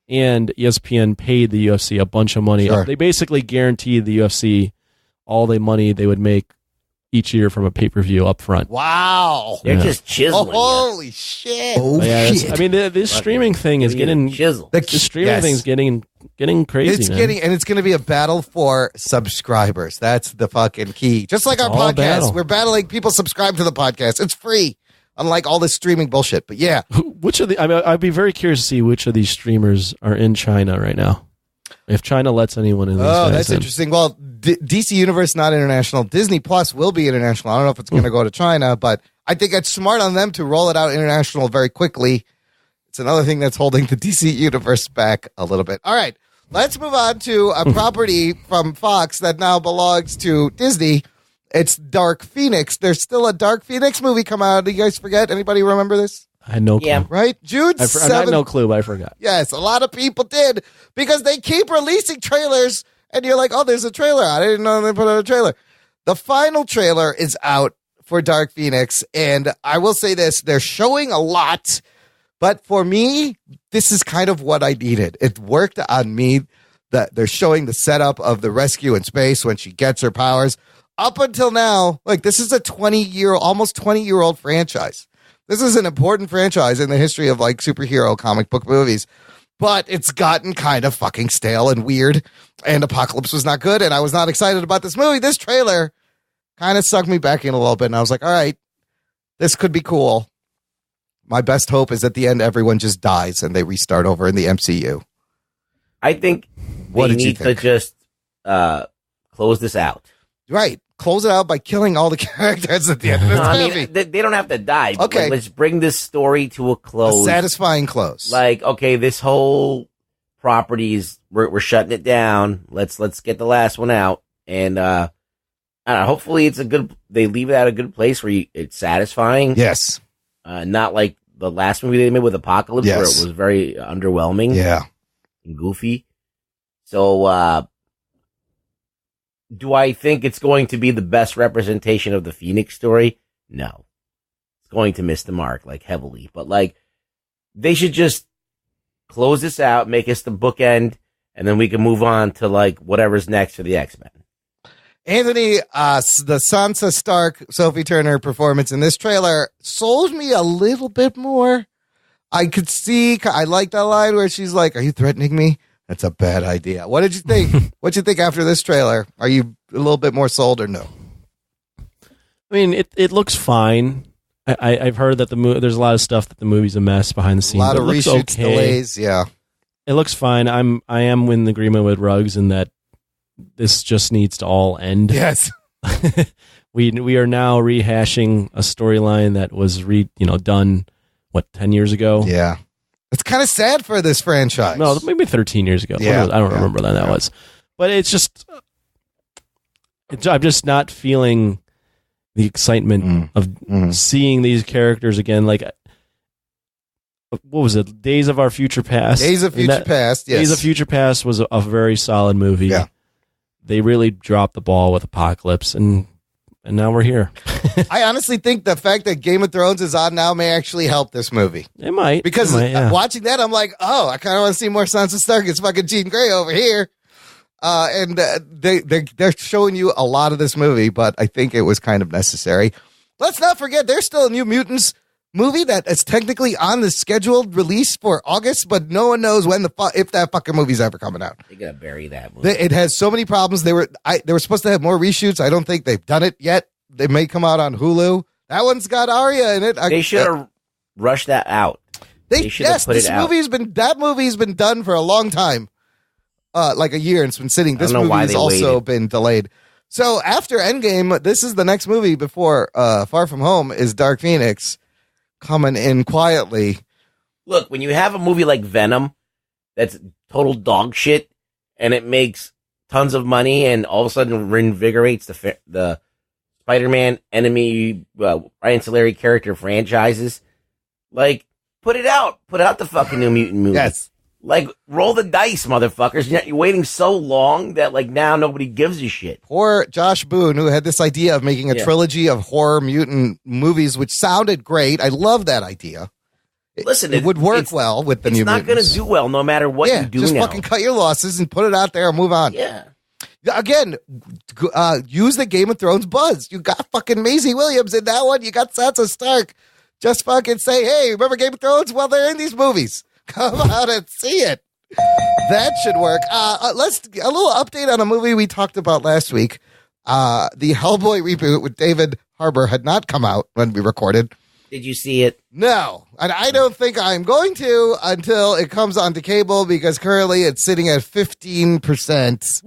And ESPN paid the UFC a bunch of money. Sure. They basically guaranteed the UFC all the money they would make each year from a pay-per-view up front. Wow. They're just chiseling. Holy shit. Oh, I mean, this streaming thing is getting chisel. the streaming thing's getting crazy. It's getting, and it's going to be a battle for subscribers. That's the fucking key. Just like our all a podcast, battle. we're battling people subscribe to the podcast. It's free. unlike all this streaming bullshit. But yeah. Which of the? I mean, I'd be very curious to see which of these streamers are in China right now. If China lets anyone in. Oh, that's interesting. Well, DC Universe not international. Disney Plus will be international. I don't know if it's going to go to China, but I think it's smart on them to roll it out international very quickly. It's another thing that's holding the DC Universe back a little bit. All right, let's move on to a property from Fox that now belongs to Disney. It's Dark Phoenix. There's still a Dark Phoenix movie come out. Do you guys forget? Anybody remember this? I had no clue. Yeah. Right? June 7th. I had no clue, but I forgot. Yes, a lot of people did because they keep releasing trailers and you're like, oh, there's a trailer out. I didn't know they put out a trailer. The final trailer is out for Dark Phoenix, and I will say this, they're showing a lot, but for me, this is kind of what I needed. It worked on me that they're showing the setup of the rescue in space when she gets her powers. Up until now, like this is a almost 20-year-old franchise. This is an important franchise in the history of like superhero comic book movies, but it's gotten kind of fucking stale and weird, and Apocalypse was not good, and I was not excited about this movie. This trailer kind of sucked me back in a little bit, and I was like, all right, this could be cool. My best hope is at the end, everyone just dies and they restart over in the MCU. I think What they did you need to think? just close this out. Right. Close it out by killing all the characters at the end of this No, I movie. mean, they don't have to die. But Okay. like, let's bring this story to a close. A satisfying close. Like, okay, this whole properties, we're shutting it down. Let's get the last one out. And, I don't know, hopefully they leave it at a good place where it's satisfying. Yes. Not like the last movie they made with Apocalypse, where it Yes. was very underwhelming Yeah. and goofy. So, do I think it's going to be the best representation of the Phoenix story? No. It's going to miss the mark, like, heavily. But, like, they should just close this out, make us the bookend, and then we can move on to, like, whatever's next for the X-Men. Anthony, the Sansa Stark, Sophie Turner performance in this trailer sold me a little bit more. I could see, I like that line where she's like, are you threatening me? That's a bad idea. What did you think? What'd you think after this trailer? Are you a little bit more sold or no? I mean, it looks fine. I've heard that there's a lot of stuff that the movie's a mess behind the A scenes. lot of It looks reshoots, okay. delays. Yeah. It looks fine. I am in agreement with Ruggs in that this just needs to all end. Yes. We are now rehashing a storyline that was done 10 years ago. Yeah. It's kind of sad for this franchise. No, maybe 13 years ago. Yeah. I don't remember when that was. But it's just I'm just not feeling the excitement of seeing these characters again. Like, what was it? Days of Our Future Past. Days of Future Past, yes. Days of Future Past was a very solid movie. Yeah. They really dropped the ball with Apocalypse, and now we're here. I honestly think the fact that Game of Thrones is on now may actually help this movie. It might. Because yeah. watching that, I'm like, oh, I kind of want to see more Sansa Stark. It's fucking Jean Grey over here. And they're showing you a lot of this movie, but I think it was kind of necessary. Let's not forget, there's still a New Mutants movie that is technically on the scheduled release for August, but no one knows when if that fucking movie's ever coming out. They're going to bury that movie. It has so many problems. They were supposed to have more reshoots. I don't think they've done it yet. They may come out on Hulu. That one's got Arya in it. They should have rushed that out. They should have put it out. That movie's been done for a long time. Like a year, and it's been sitting. This movie has also been delayed. So after Endgame, this is the next movie before Far From Home is Dark Phoenix coming in quietly. Look, when you have a movie like Venom that's total dog shit and it makes tons of money and all of a sudden reinvigorates the Spider-Man enemy ancillary character franchises, like, put it out. Put out the fucking New Mutant movie. Yes. Like, roll the dice, motherfuckers. You're waiting so long that, like, now nobody gives a shit. Poor Josh Boone, who had this idea of making a trilogy of horror mutant movies, which sounded great. I love that idea. Listen, it would work well with the New Mutants. It's not going to do well no matter what you do just now. fucking cut your losses and put it out there and move on. Yeah. Again, use the Game of Thrones buzz. You got fucking Maisie Williams in that one. You got Sansa Stark. Just fucking say, hey, remember Game of Thrones? Well, they're in these movies. Come out and see it. That should work. A little update on a movie we talked about last week. The Hellboy reboot with David Harbour had not come out when we recorded. Did you see it? No, and I don't think I'm going to until it comes onto cable because currently it's sitting at 15%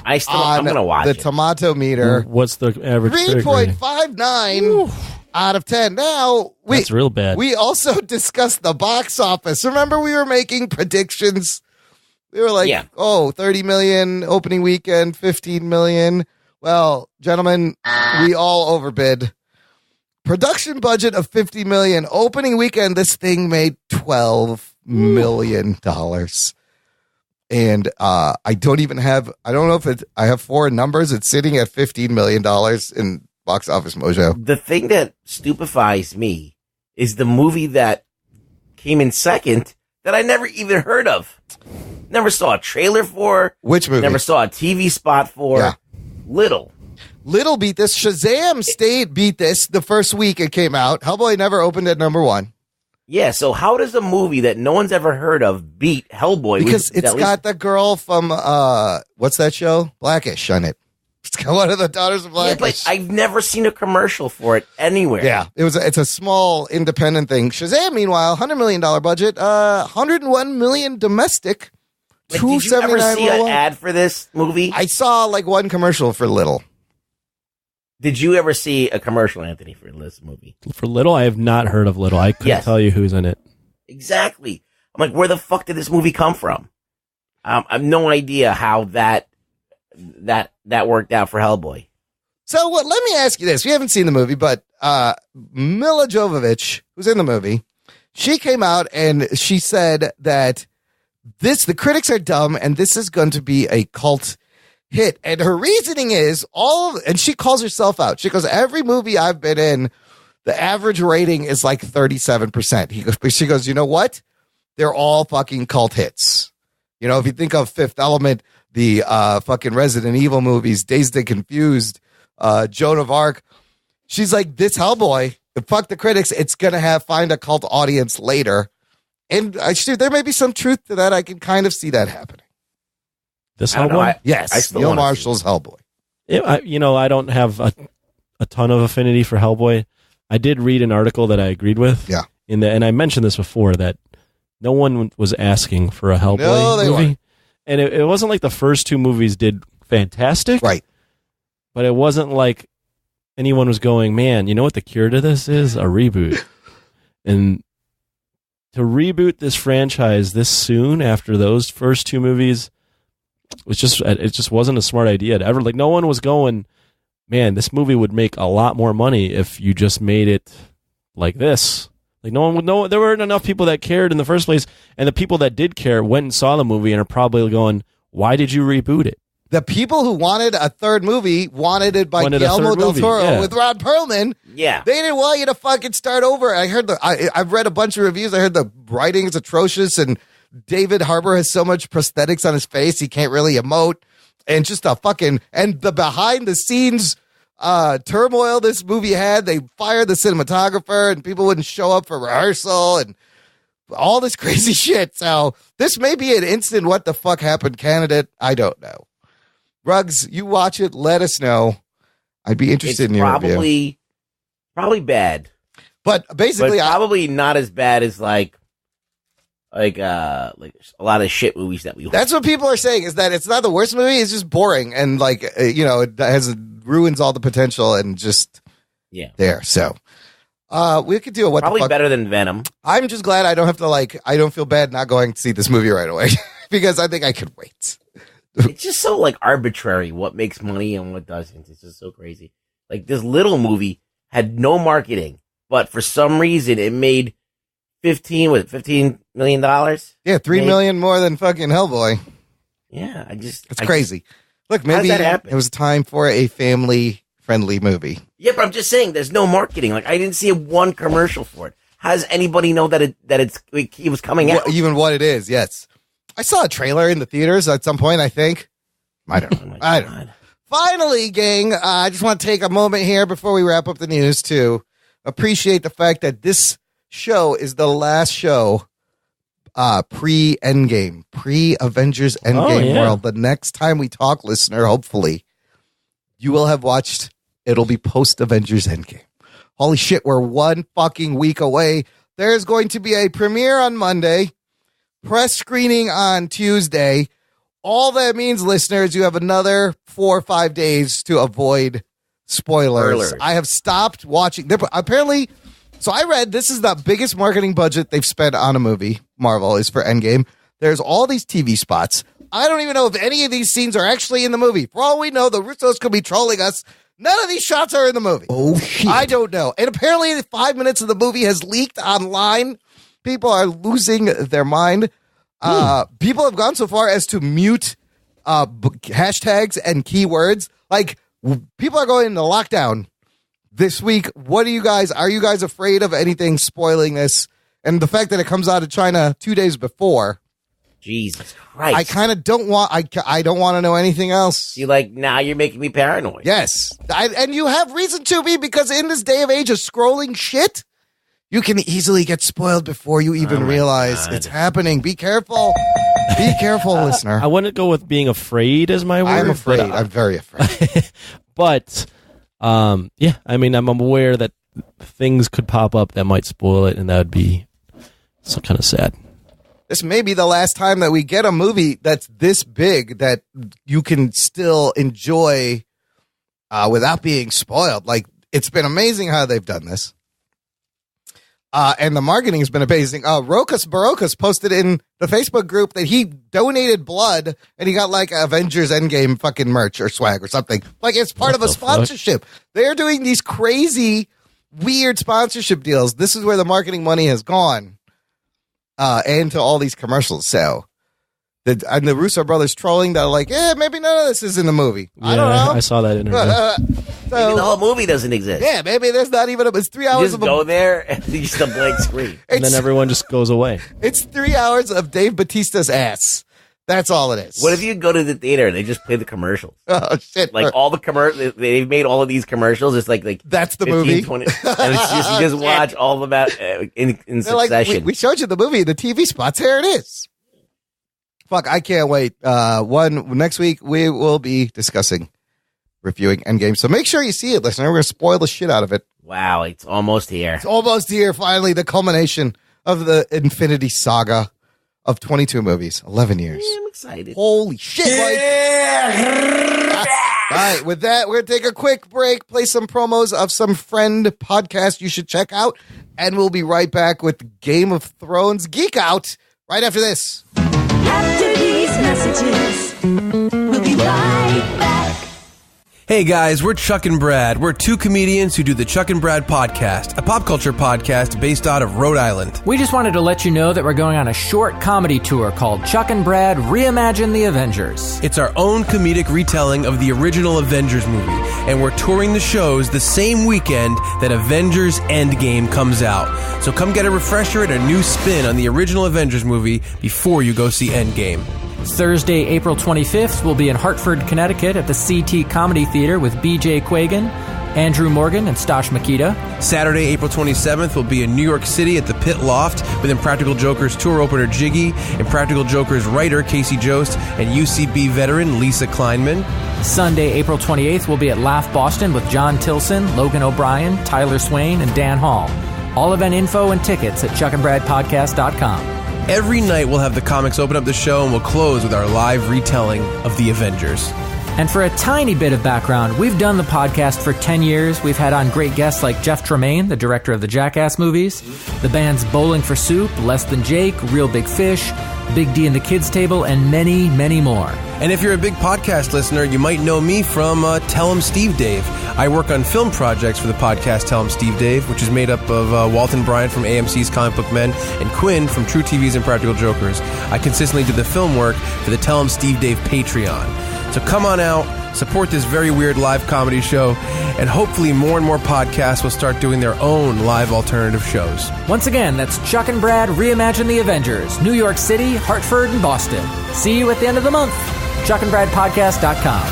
I'm going to watch the it. tomato meter. What's the average critic rating? 3.59 out of 10. Now, That's real bad. we also discussed the box office. Remember we were making predictions? We were like, 30 million opening weekend, 15 million. Well, gentlemen, we all overbid. Production budget of 50 million. Opening weekend, this thing made $12 million. And I don't know if I have four numbers. It's sitting at $15 million in Box Office Mojo. The thing that stupefies me is the movie that came in second that I never even heard of. Never saw a trailer for. Which movie? Never saw a TV spot for. Yeah. Little beat this. Shazam beat this the first week it came out. Hellboy never opened at number one. Yeah, so how does a movie that no one's ever heard of beat Hellboy? Because it's got the girl from, what's that show? Blackish on it. It's got one of the daughters of Yeah, Blackish. but I've never seen a commercial for it anywhere. Yeah, it's a small independent thing. Shazam, meanwhile, $100 million budget, $101 million domestic, Like, did you ever see an ad for this movie? I saw like one commercial for Little. Did you ever see a commercial, Anthony, for this movie? For Little, I have not heard of Little. I couldn't tell you who's in it. Exactly. I'm like, where the fuck did this movie come from? I have no idea how that worked out for Hellboy. So let me ask you this. We haven't seen the movie, but Mila Jovovich, who's in the movie, she came out and she said that the critics are dumb and this is going to be a cult hit. And her reasoning is and she calls herself out. She goes, every movie I've been in, the average rating is like 37%. She goes, you know what? They're all fucking cult hits. You know, if you think of Fifth Element, the fucking Resident Evil movies, Dazed and Confused, Joan of Arc, she's like, this Hellboy, fuck the critics, it's going to find a cult audience later. And there may be some truth to that. I can kind of see that happening. This Hellboy? Yes, Neil Marshall's Hellboy. I don't have a ton of affinity for Hellboy. I did read an article that I agreed with. Yeah. And I mentioned this before, that no one was asking for a Hellboy movie. Weren't. And it wasn't like the first two movies did fantastic. Right. But it wasn't like anyone was going, man, you know what the cure to this is? A reboot. And to reboot this franchise this soon after those first two movies, it just wasn't a smart idea to ever. Like, no one was going, man, this movie would make a lot more money if you just made it like this. Like, no one would know. There weren't enough people that cared in the first place, and the people that did care went and saw the movie and are probably going, why did you reboot it? The people who wanted a third movie wanted it by Guillermo del Toro with Ron Perlman. Yeah. They didn't want you to fucking start over. I've read a bunch of reviews. I heard the writing is atrocious, and David Harbour has so much prosthetics on his face he can't really emote, and just and the behind the scenes turmoil this movie had. They fired the cinematographer and people wouldn't show up for rehearsal and all this crazy shit. So this may be an instant what the fuck happened candidate. I don't know. Ruggs, you watch it, let us know. I'd be interested in your review. Probably bad. But basically probably not as bad as like a lot of shit movies that we watch. That's what people are saying, is that it's not the worst movie, it's just boring and it ruins all the potential and just there. So we could do probably better than Venom. I'm just glad I don't have to I don't feel bad not going to see this movie right away because I think I could wait. It's just so arbitrary what makes money and what doesn't. It's just so crazy. Like, this Little movie had no marketing, but for some reason it made $15 million? Yeah, $3 million more than fucking Hellboy. Yeah, it's crazy. Look, maybe it was time for a family-friendly movie. Yeah, but I'm just saying, there's no marketing. Like, I didn't see one commercial for it. How does anybody know that it was coming out? Even what it is? Yes, I saw a trailer in the theaters at some point. I think. I don't know. I don't know. Finally, gang, I just want to take a moment here before we wrap up the news to appreciate the fact that this show is the last show pre-Endgame, pre-Avengers Endgame world. The next time we talk, listener, hopefully, you will have watched, it'll be post-Avengers Endgame. Holy shit, we're 1 fucking week away. There's going to be a premiere on Monday, press screening on Tuesday. All that means, listeners, you have another 4 or 5 days to avoid spoilers. I have stopped watching. Apparently, so I read this is the biggest marketing budget they've spent on a movie. Marvel is for Endgame. There's all these TV spots. I don't even know if any of these scenes are actually in the movie. For all we know, the Russos could be trolling us. None of these shots are in the movie. Oh, shit. I don't know. And apparently 5 minutes of the movie has leaked online. People are losing their mind. People have gone so far as to mute hashtags and keywords. Like, people are going into lockdown this week. What are you guys afraid of anything spoiling this? And the fact that it comes out of China 2 days before. Jesus Christ. I kind of don't want, I don't want to know anything else. Now you're making me paranoid. Yes. And you have reason to be, because in this day of age of scrolling shit, you can easily get spoiled before you even realize it's happening. Be careful. Be careful, listener. I wouldn't go with being afraid as my word. I'm afraid. I'm very afraid. But, yeah, I mean, I'm aware that things could pop up that might spoil it, and that would be so kind of sad. This may be the last time that we get a movie that's this big that you can still enjoy without being spoiled. Like, it's been amazing how they've done this. And the marketing has been amazing. Rokas Barokas posted in the Facebook group that he donated blood and he got like Avengers Endgame fucking merch or swag or something. Like, it's part of a sponsorship. They're doing these crazy, weird sponsorship deals. This is where the marketing money has gone. And to all these commercials. So, the Russo brothers trolling, they're like, maybe none of this is in the movie. Yeah, I don't know. I saw that interview. Maybe the whole movie doesn't exist. Yeah, maybe there's not even it's 3 You hours just of go there and it's just a blank screen. And then everyone just goes away. It's 3 hours of Dave Bautista's ass. That's all it is. What if you go to the theater and they just play the commercials? Oh, shit. Like all the commercials, they've made all of these commercials. It's like that's the 15, movie. 20, and it's just, you just watch all of that in succession. Like, we showed you the movie, the TV spots. Here it is. Fuck, I can't wait. Next week we will be discussing reviewing Endgame. So make sure you see it, listener. We're going to spoil the shit out of it. Wow, it's almost here. It's almost here, finally, the culmination of the Infinity Saga of 22 movies, 11 years. Yeah, I'm excited. Holy shit, Mike. All right, with that, we're going to take a quick break, play some promos of some friend podcast you should check out, and we'll be right back with Game of Thrones Geek Out right after this. After these messages, we'll be right back. Hey guys, we're Chuck and Brad. We're two comedians who do the Chuck and Brad podcast, a pop culture podcast based out of Rhode Island. We just wanted to let you know that we're going on a short comedy tour called Chuck and Brad Reimagine the Avengers. It's our own comedic retelling of the original Avengers movie, and we're touring the shows the same weekend that Avengers Endgame comes out. So come get a refresher and a new spin on the original Avengers movie before you go see Endgame. Thursday, April 25th, we'll be in Hartford, Connecticut at the CT Comedy Theater with B.J. Quagan, Andrew Morgan, and Stosh Makita. Saturday, April 27th, we'll be in New York City at the Pit Loft with Impractical Jokers tour opener Jiggy, Impractical Jokers writer Casey Jost, and UCB veteran Lisa Kleinman. Sunday, April 28th, we'll be at Laugh Boston with John Tilson, Logan O'Brien, Tyler Swain, and Dan Hall. All event info and tickets at chuckandbradpodcast.com. Every night we'll have the comics open up the show and we'll close with our live retelling of The Avengers. And for a tiny bit of background, we've done the podcast for 10 years. We've had on great guests like Jeff Tremaine, the director of the Jackass movies, the bands Bowling for Soup, Less Than Jake, Real Big Fish, Big D and the Kids Table, and many, many more. And if you're a big podcast listener, you might know me from Tell 'em Steve Dave. I work on film projects for the podcast Tell 'em Steve Dave, which is made up of Walton Bryant from AMC's Comic Book Men and Quinn from True TV's Impractical Jokers. I consistently do the film work for the Tell 'em Steve Dave Patreon. So come on out, support this very weird live comedy show, and hopefully more and more podcasts will start doing their own live alternative shows. Once again, that's Chuck and Brad Reimagine the Avengers, New York City, Hartford, and Boston. See you at the end of the month. chuckandbradpodcast.com.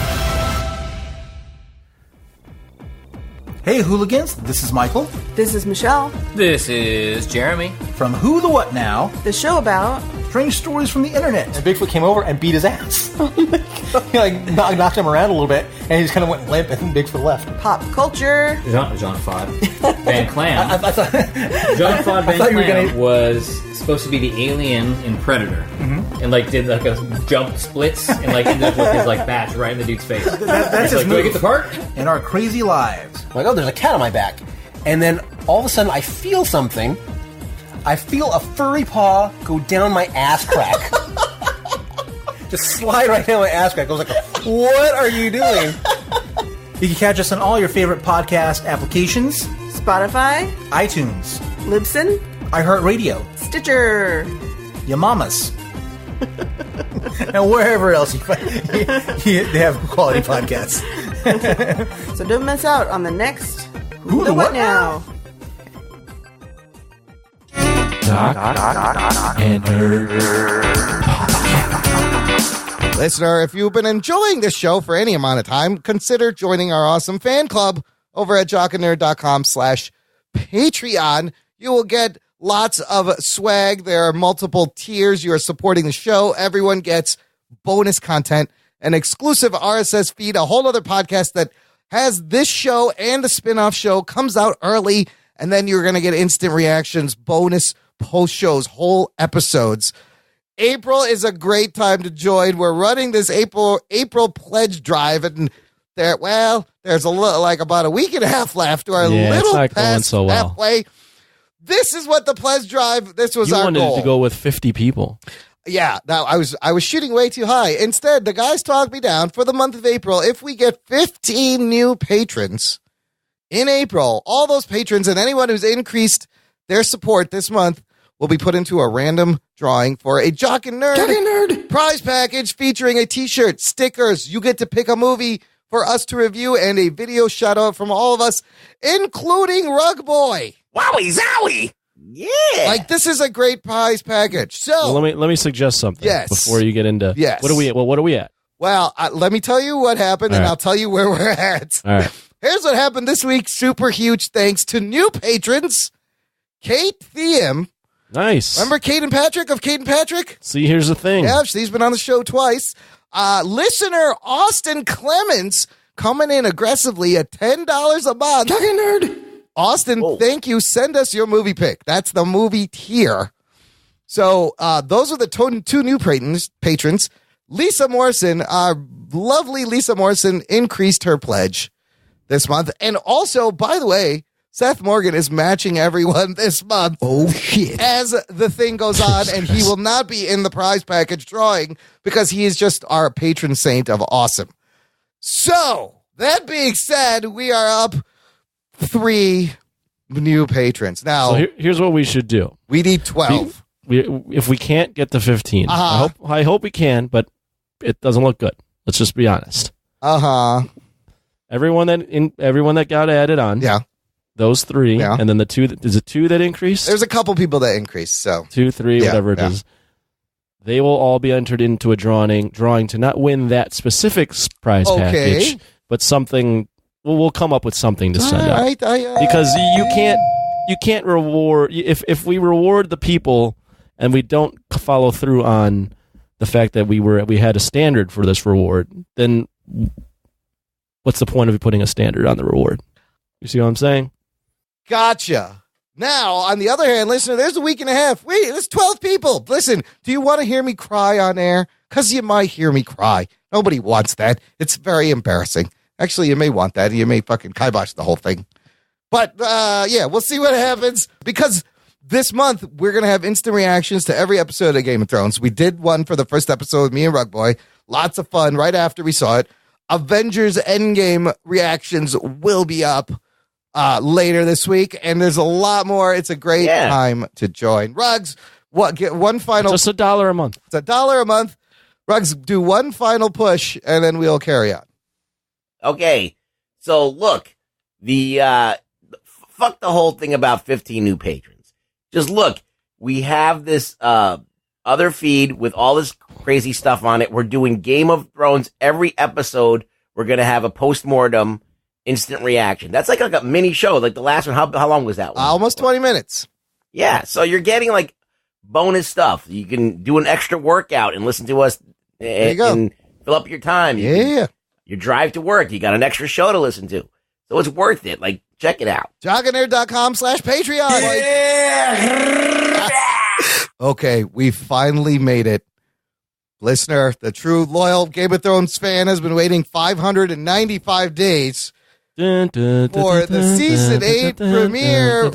Hey hooligans, this is Michael. This is Michelle. This is Jeremy. From Who the What Now? The show about strange stories from the internet. And Bigfoot came over and beat his ass. He knocked him around a little bit, and he just kind of went limp, and Bigfoot left. Pop culture. Jean-Claude Van Clam. I thought Jean-Claude Van Clam was supposed to be the alien in Predator, and did a jump splits, and ended up with his bat right in the dude's face. That's his do I move. get the part? In our crazy lives. I'm like, oh, there's a cat on my back. And then all of a sudden I feel something. I feel a furry paw go down my ass crack. Just slide right down my ass crack. I was like, what are you doing? You can catch us on all your favorite podcast applications. Spotify. iTunes. Libsyn. iHeartRadio. Stitcher. Your mamas. And wherever else you find they have quality podcasts. So don't miss out on the next Who the What Now? Jock and Listener, if you've been enjoying this show for any amount of time, consider joining our awesome fan club over at jockandnerd.com/Patreon. You will get lots of swag. There are multiple tiers. You are supporting the show. Everyone gets bonus content, an exclusive RSS feed, a whole other podcast that has this show and the spin-off show comes out early, and then you're going to get instant reactions, bonus post shows, whole episodes. April is a great time to join. We're running this April pledge drive, and there's a little, about a week and a half left. We're it's not going past so well. halfway. This is what the pledge drive. This was You our wanted goal. to go with 50 people. Yeah, now I was shooting way too high. Instead, the guys talked me down for the month of April. If we get 15 new patrons in April, all those patrons and anyone who's increased their support this month will be put into a random drawing for a Jock and Nerd prize package featuring a t-shirt, stickers. You get to pick a movie for us to review and a video shout out from all of us, including Rug Boy. Wowie zowie! Yeah. This is a great prize package. So Well, let me suggest something before you get into Yes. What are we at? Well, let me tell you what happened, All and right. I'll tell you where we're at. All right. Here's what happened this week. Super huge thanks to new patrons. Kate Thiem. Nice. Remember Kate and Patrick of Kate and Patrick? See, here's the thing. Yeah, she's been on the show twice. Listener Austin Clemens coming in aggressively at $10 a month. Jock and Nerd. Austin, thank you. Send us your movie pick. That's the movie tier. So those are the two new patrons. Lisa Morrison, our lovely Lisa Morrison, increased her pledge this month. And also, by the way, Seth Morgan is matching everyone this month. Oh, shit. As the thing goes on, and he will not be in the prize package drawing because he is just our patron saint of awesome. So, that being said, we are up 3 new patrons. Now, So here's what we should do. we need 12. If we can't get to 15, Uh-huh. I hope we can, but it doesn't look good. Let's just be honest. Everyone that got added on. Yeah. Those 3, Yeah. and then the 2. Is it 2 that increased? There's a couple people that increased, so 2, 3, Yeah, whatever it yeah. is. They will all be entered into a drawing to not win that specific prize Okay. package, but something. We'll come up with something to send out. Alright, Because you can't reward if we reward the people and we don't follow through on the fact that we had a standard for this reward, then what's the point of putting a standard on the reward? You see what I'm saying? Gotcha. Now, on the other hand, listener, there's a week and a half. Wait, there's 12 people. Listen, do you want to hear me cry on air? Because you might hear me cry. Nobody wants that. It's very embarrassing. Actually, you may want that. You may fucking kibosh the whole thing. But, yeah, we'll see what happens. Because this month, we're going to have instant reactions to every episode of Game of Thrones. We did one for the first episode with me and Rug Boy. Lots of fun right after we saw it. Avengers Endgame reactions will be up later this week, and there's a lot more. It's a great time to join. Rugs, get one final. Just $1 a month. It's $1 a month. Rugs, do one final push, and then we'll carry on. Okay, so look, fuck the whole thing about 15 new patrons. Just look, we have this other feed with all this crazy stuff on it. We're doing Game of Thrones every episode. We're gonna have a postmortem instant reaction. That's like a mini show, like the last one. How long was that one? Almost 20 minutes. Yeah, so you're getting like bonus stuff. You can do an extra workout and listen to us and fill up your time. Yeah. Your drive to work. You got an extra show to listen to. So it's worth it. Like, check it out. JockandNerd.com/Patreon. Okay, we finally made it. Listener, the true loyal Game of Thrones fan has been waiting 595 days for the season 8 premiere.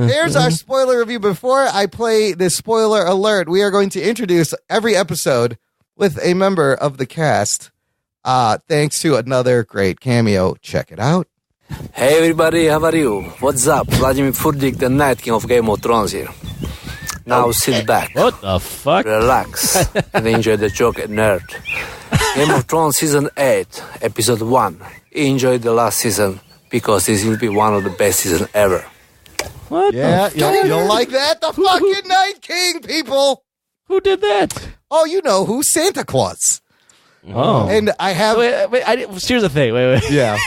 Here's our spoiler review. Before I play this spoiler alert, we are going to introduce every episode with a member of the cast, thanks to another great cameo. Check it out. Hey everybody, how are you? What's up? Vladimir Furdik, the Night King of Game of Thrones here. Now sit back. What the fuck? Relax and enjoy the Jock and Nerd. Game of Thrones Season 8, Episode 1. Enjoy the last season because this will be one of the best seasons ever. What? Yeah, you'll like that? The fucking Night King, people. Who did that? Oh, you know who? Santa Claus. Oh. And I have... Wait, here's the thing. Wait. Yeah.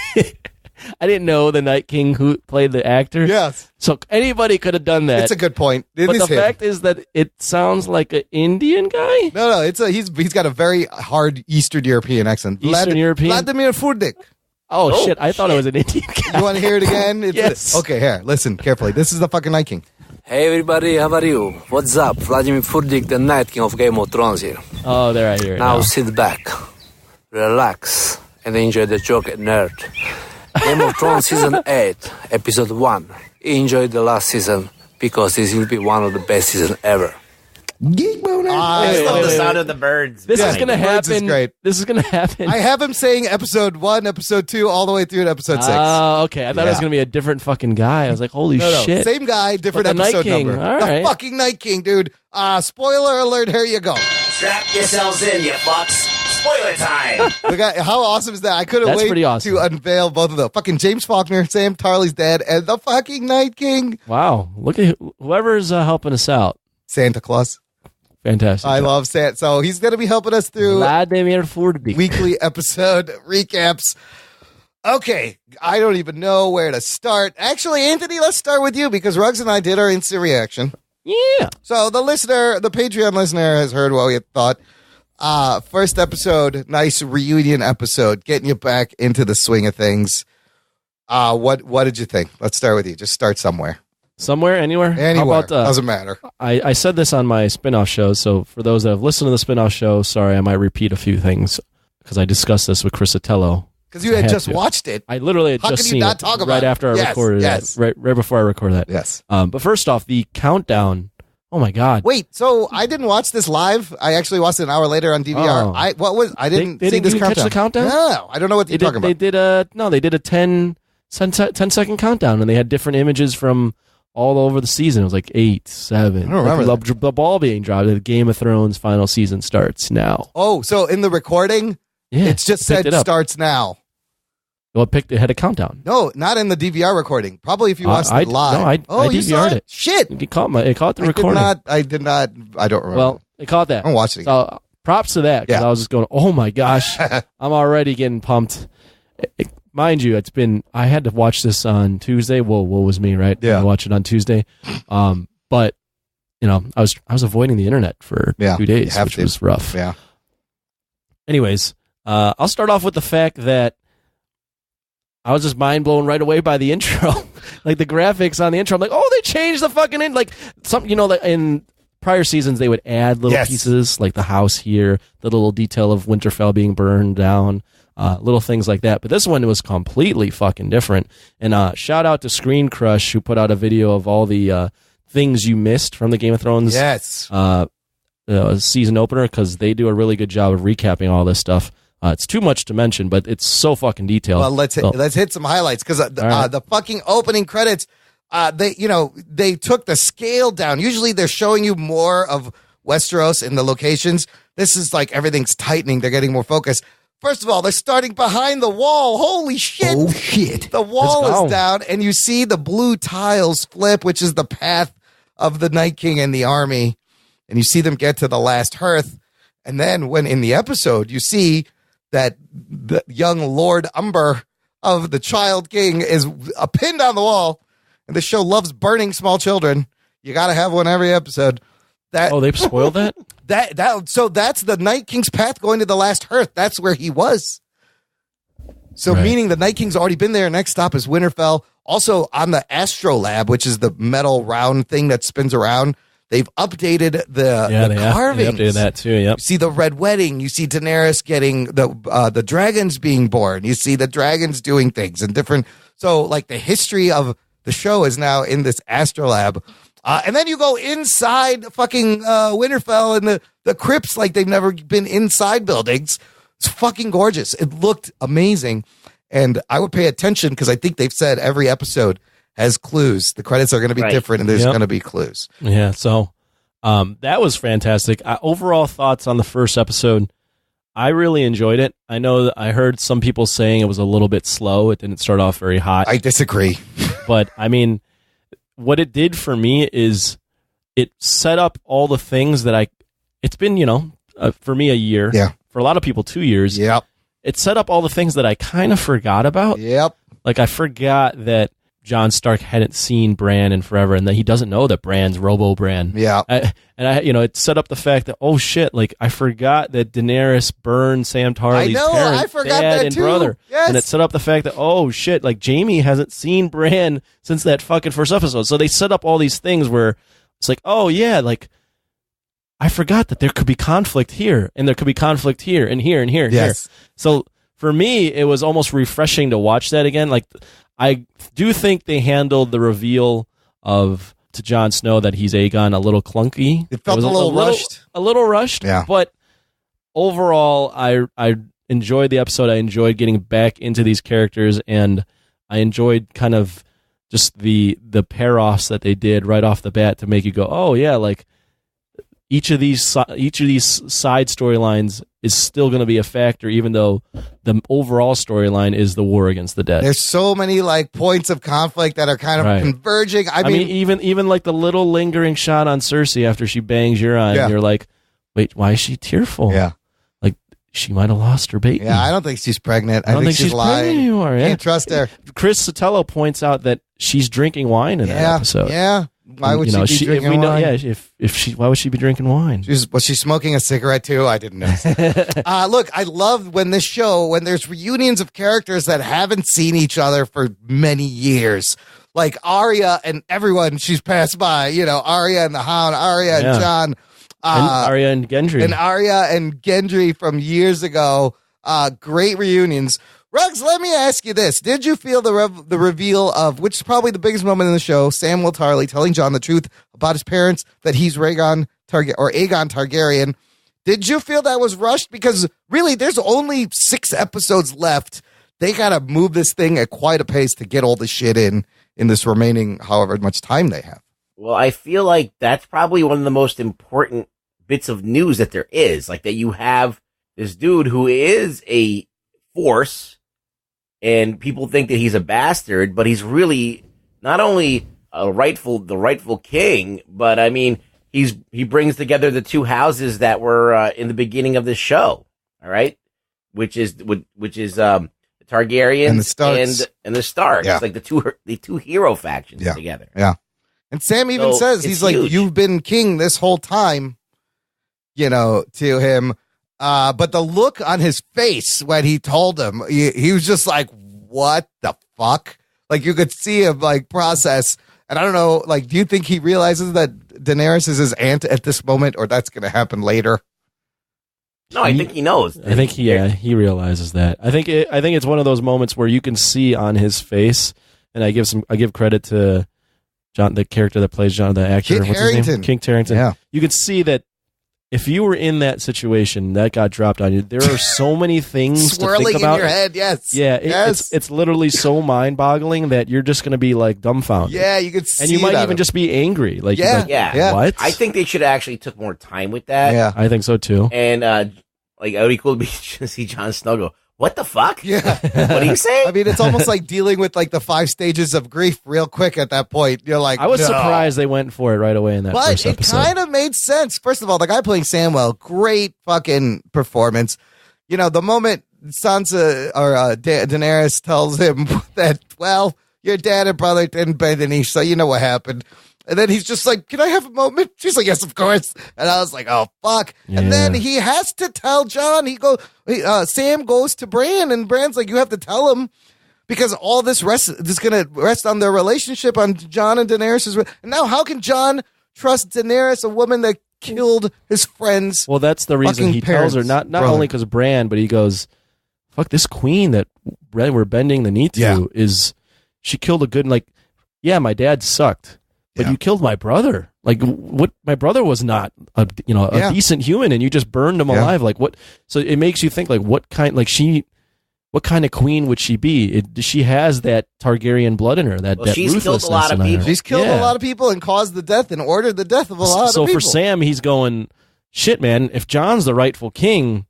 I didn't know the Night King who played the actor. Yes. So anybody could have done that. It's a good point. But the fact is that it sounds like an Indian guy? No, he's got a very hard Eastern European accent. European? Vladimir Furdik. Oh, shit. I thought it was an Indian guy. You want to hear it again? Yes. Okay, here. Listen carefully. This is the fucking Night King. Hey everybody, how are you? What's up? Vladimir Furdik, the Night King of Game of Thrones here. Oh, there I hear it. Now sit back, relax, and enjoy the Jock and Nerd. Game of Thrones Season 8, Episode 1. Enjoy the last season because this will be one of the best seasons ever. Geek boner. I love the sound of the birds. This is going to happen. Is great. This is going to happen. I have him saying episode 1, episode 2, all the way through to episode 6. Oh, okay. I thought it was going to be a different fucking guy. I was like, holy shit. Same guy, different But the episode Night King. number. All the right. fucking Night King, dude. Spoiler alert, here you go. Strap yourselves in, you fucks. Spoiler time. Look at, how awesome is that? I couldn't That's wait pretty awesome. to unveil both of them. Fucking James Faulkner, Sam Tarley's dad, and the fucking Night King. Wow. Look at whoever's helping us out. Santa Claus. Fantastic. I love Santa. So he's going to be helping us through Vladimir Furdik. weekly episode recaps. Okay, I don't even know where to start. Actually, Anthony, let's start with you because Ruggs and I did our instant reaction. Yeah. So the Patreon listener has heard what we had thought. First episode, nice reunion episode, getting you back into the swing of things. What did you think? Let's start with you. Just start somewhere. Somewhere, anywhere? Anywhere. How about, doesn't matter. I said this on my spin-off show, so for those that have listened to the spin-off show, sorry, I might repeat a few things because I discussed this with Chris Otello. Because you had just watched it. I literally had How just can you seen not it talk about right it? after I Yes, recorded yes. it. Right before I recorded that. Yes. But first off, the countdown. Oh my God. Wait, so I didn't watch this live. I actually watched it an hour later on DVR. Oh. I didn't see didn't this you countdown. catch the countdown? No, I don't know what you're talking about. They did a 10 second countdown, and they had different images from all over the season. It was like 8, 7. I don't remember the ball being dropped. The Game of Thrones final season starts now. Oh, so in the recording, it's just picked said it up. starts now. Well, it had a countdown. No, not in the DVR recording. Probably if you watched it live. No, I you saw DVR'd it. Shit. It caught the recording. I did not. I don't remember. Well, it caught that. I'm watching. So props to that because I was just going, oh my gosh, I'm already getting pumped. Mind you, I had to watch this on Tuesday. Well, what was me, right? Yeah. I watched it on Tuesday. But I was avoiding the internet for 2 days, which was rough. Yeah. Anyways, I'll start off with the fact that I was just mind blown right away by the intro. Like the graphics on the intro. I'm like, oh, they changed the fucking like like in prior seasons they would add little pieces like the house here, the little detail of Winterfell being burned down, little things like that. But this one was completely fucking different. And shout out to Screen Crush who put out a video of all the things you missed from the Game of Thrones season opener because they do a really good job of recapping all this stuff. It's too much to mention, but it's so fucking detailed. Well, let's hit some highlights because the fucking opening credits. They took the scale down. Usually they're showing you more of Westeros in the locations. This is like everything's tightening. They're getting more focused. First of all, they're starting behind the wall. Holy shit! Oh shit! The wall is down, and you see the blue tiles flip, which is the path of the Night King and the army, and you see them get to the last hearth. And then when in the episode you see that the young Lord Umber of the Child King is pinned on the wall, and the show loves burning small children. You got to have one every episode. That Oh, they've spoiled that? So that's the Night King's path going to the last hearth. That's where he was. So Right. meaning the Night King's already been there. Next stop is Winterfell. Also on the Astrolab, which is the metal round thing that spins around, they've updated the carvings. They updated that too. Yep. You see the Red Wedding. You see Daenerys getting the dragons being born. You see the dragons doing things and different. So like the history of the show is now in this Astrolab. And then you go inside fucking Winterfell and the crypts like they've never been inside buildings. It's fucking gorgeous. It looked amazing. And I would pay attention because I think they've said every episode has clues. The credits are going to be different and there's going to be clues. Yeah. So that was fantastic. Overall thoughts on the first episode. I really enjoyed it. I know that I heard some people saying it was a little bit slow. It didn't start off very hot. I disagree. But I mean, what it did for me is it set up all the things that it's been, for me a year. Yeah. For a lot of people, 2 years. Yep. It set up all the things that I kind of forgot about. Yep. Like I forgot that Jon Stark hadn't seen Bran in forever and that he doesn't know that Bran's Robo Bran. Yeah. It set up the fact that, oh shit, like I forgot that Daenerys burned Sam Tarly's parents, I forgot dad that and too. brother. Yes. And it set up the fact that, oh shit, like Jaime hasn't seen Bran since that fucking first episode. So they set up all these things where it's like, oh yeah, like I forgot that there could be conflict here and there could be conflict here and here and here and Yes. here. So for me, it was almost refreshing to watch that again. Like I do think they handled the reveal to Jon Snow that he's Aegon a little clunky. It felt was a little rushed. A little rushed. Yeah. But overall, I enjoyed the episode. I enjoyed getting back into these characters, and I enjoyed kind of just the pair-offs that they did right off the bat to make you go, oh yeah, like each of these side storylines is still going to be a factor, even though the overall storyline is the war against the dead. There's so many like points of conflict that are kind of converging. I mean, even like the little lingering shot on Cersei after she bangs Euron, you're like, wait, why is she tearful? Yeah. Like she might have lost her baby. Yeah, I don't think she's pregnant. I don't think she's lying. pregnant anymore. Yeah. Can't trust her. Chris Sotelo points out that she's drinking wine in that episode. Yeah. Why would she be drinking wine? Why would she be drinking wine? Was she smoking a cigarette too? I didn't know. Look, I love when there's reunions of characters that haven't seen each other for many years. Like Arya and everyone she's passed by, Arya and the Hound, Arya and Jon. And Arya and Gendry. And Arya and Gendry from years ago. Great reunions. Ruggs, let me ask you this. Did you feel the reveal of, which is probably the biggest moment in the show, Samwell Tarly telling Jon the truth about his parents, that he's Aegon Targaryen. Did you feel that was rushed? Because really, there's only 6 episodes left. They got to move this thing at quite a pace to get all the shit in this remaining however much time they have. Well, I feel like that's probably one of the most important bits of news that there is. Like that you have this dude who is a force, and people think that he's a bastard, but he's really not only the rightful king, but I mean, he brings together the two houses that were in the beginning of the show. All right, which is the Targaryens and the Starks. and the Starks. Yeah. It's like the two hero factions together. Yeah. And Sam even says, he's like, huge. you've been king this whole time, to him. But the look on his face when he told him, he was just like, what the fuck? Like you could see him like process. And I don't know, like, do you think he realizes that Daenerys is his aunt at this moment, or that's going to happen later? No, I think he knows. I think he realizes that. I think it's one of those moments where you can see on his face, and I give credit to John, the character that plays John, the actor, Kit Harington. King Harington. Yeah. You can see that if you were in that situation that got dropped on you, there are so many things swirling to think about in your head. Yes. Yeah, it's literally so mind-boggling that you're just going to be like dumbfounded. Yeah, you could see and you might that. even just be angry. Like, Yeah. What? I think they should have actually took more time with that. Yeah. I think so too. And like it would be cool to see Jon Snow go, what the fuck? Yeah. What are you saying? I mean, it's almost like dealing with like the 5 stages of grief real quick at that point. You're like, I was no. surprised they went for it right away in that But first it episode. kind of made sense. First of all, the guy playing Samwell, great fucking performance. The moment Sansa or Daenerys tells him that, well, your dad and brother didn't bend the knee, so you know what happened. And then he's just like, can I have a moment? She's like, yes, of course. And I was like, oh, fuck. Yeah. And then he has to tell John. Sam goes to Bran, and Bran's like, you have to tell him because all this is going to rest on their relationship, on John and Daenerys. And now how can John trust Daenerys, a woman that killed his friends? Well, that's the reason he tells her, not only because Bran, but he goes, fuck, this queen that we're bending the knee to she killed a good, like, yeah, my dad sucked. But you killed my brother. Like, what? My brother was not a decent human, and you just burned him alive. Like, what? So it makes you think, like, what kind of queen would she be? She has that Targaryen blood in her. She's killed a lot of people. She's killed a lot of people and caused the death and ordered the death of a lot of people. So for Sam, he's going, shit, man. If John's the rightful king,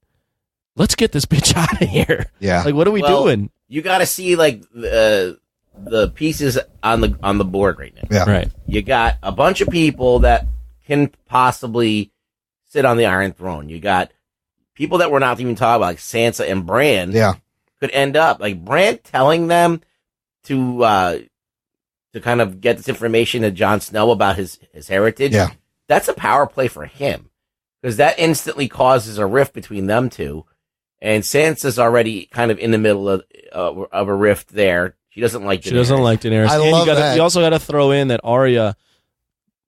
let's get this bitch out of here. Yeah. Like, what are we doing? You got to see like the pieces on the board right now. Yeah. Right. You got a bunch of people that can possibly sit on the Iron Throne. You got people that we're not even talking about, like Sansa and Bran. Yeah. Could end up like Bran telling them to kind of get this information to Jon Snow about his heritage. Yeah. That's a power play for him because that instantly causes a rift between them two. And Sansa's already kind of in the middle of a rift there. She doesn't like Daenerys. She doesn't like Daenerys. I love that. You also got to throw in that Arya,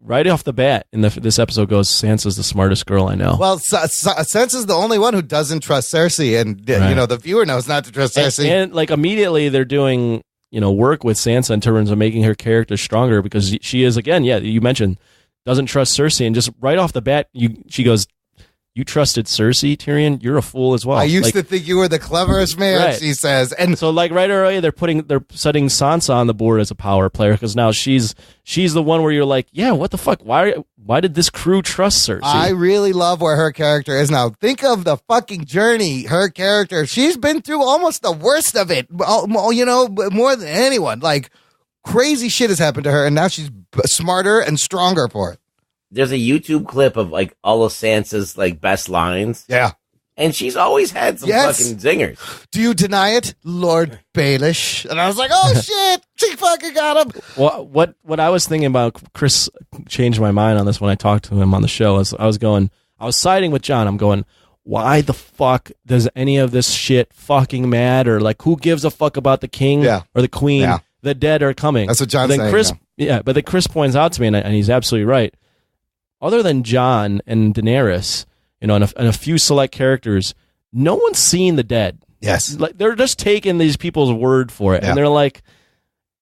right off the bat in this episode, goes, Sansa's the smartest girl I know. Well, Sansa's the only one who doesn't trust Cersei, and the viewer knows not to trust Cersei. And like immediately they're doing work with Sansa in terms of making her character stronger because she is, again, you mentioned, doesn't trust Cersei, and just right off the bat she goes, you trusted Cersei, Tyrion? You're a fool as well. I used to think you were the cleverest man, right. She says. And so like right away they're setting Sansa on the board as a power player because now she's the one where you're like, yeah, what the fuck? Why did this crew trust Cersei? I really love where her character is now. Think of the fucking journey her character. She's been through almost the worst of it, more than anyone. Like, crazy shit has happened to her, and now she's smarter and stronger for it. There's a YouTube clip of like all of Sansa's like best lines. Yeah. And she's always had some fucking zingers. Do you deny it, Lord Baelish? And I was like, oh shit, she fucking got him. Well, what I was thinking about, Chris changed my mind on this when I talked to him on the show. I was siding with John. I'm going, why the fuck does any of this shit fucking matter? Like, who gives a fuck about the king or the queen? Yeah. The dead are coming. That's what John's saying. Chris, but then Chris points out to me, and he's absolutely right. Other than Jon and Daenerys, and a few select characters, no one's seen the dead. Yes. Like, they're just taking these people's word for it. Yeah. And they're like,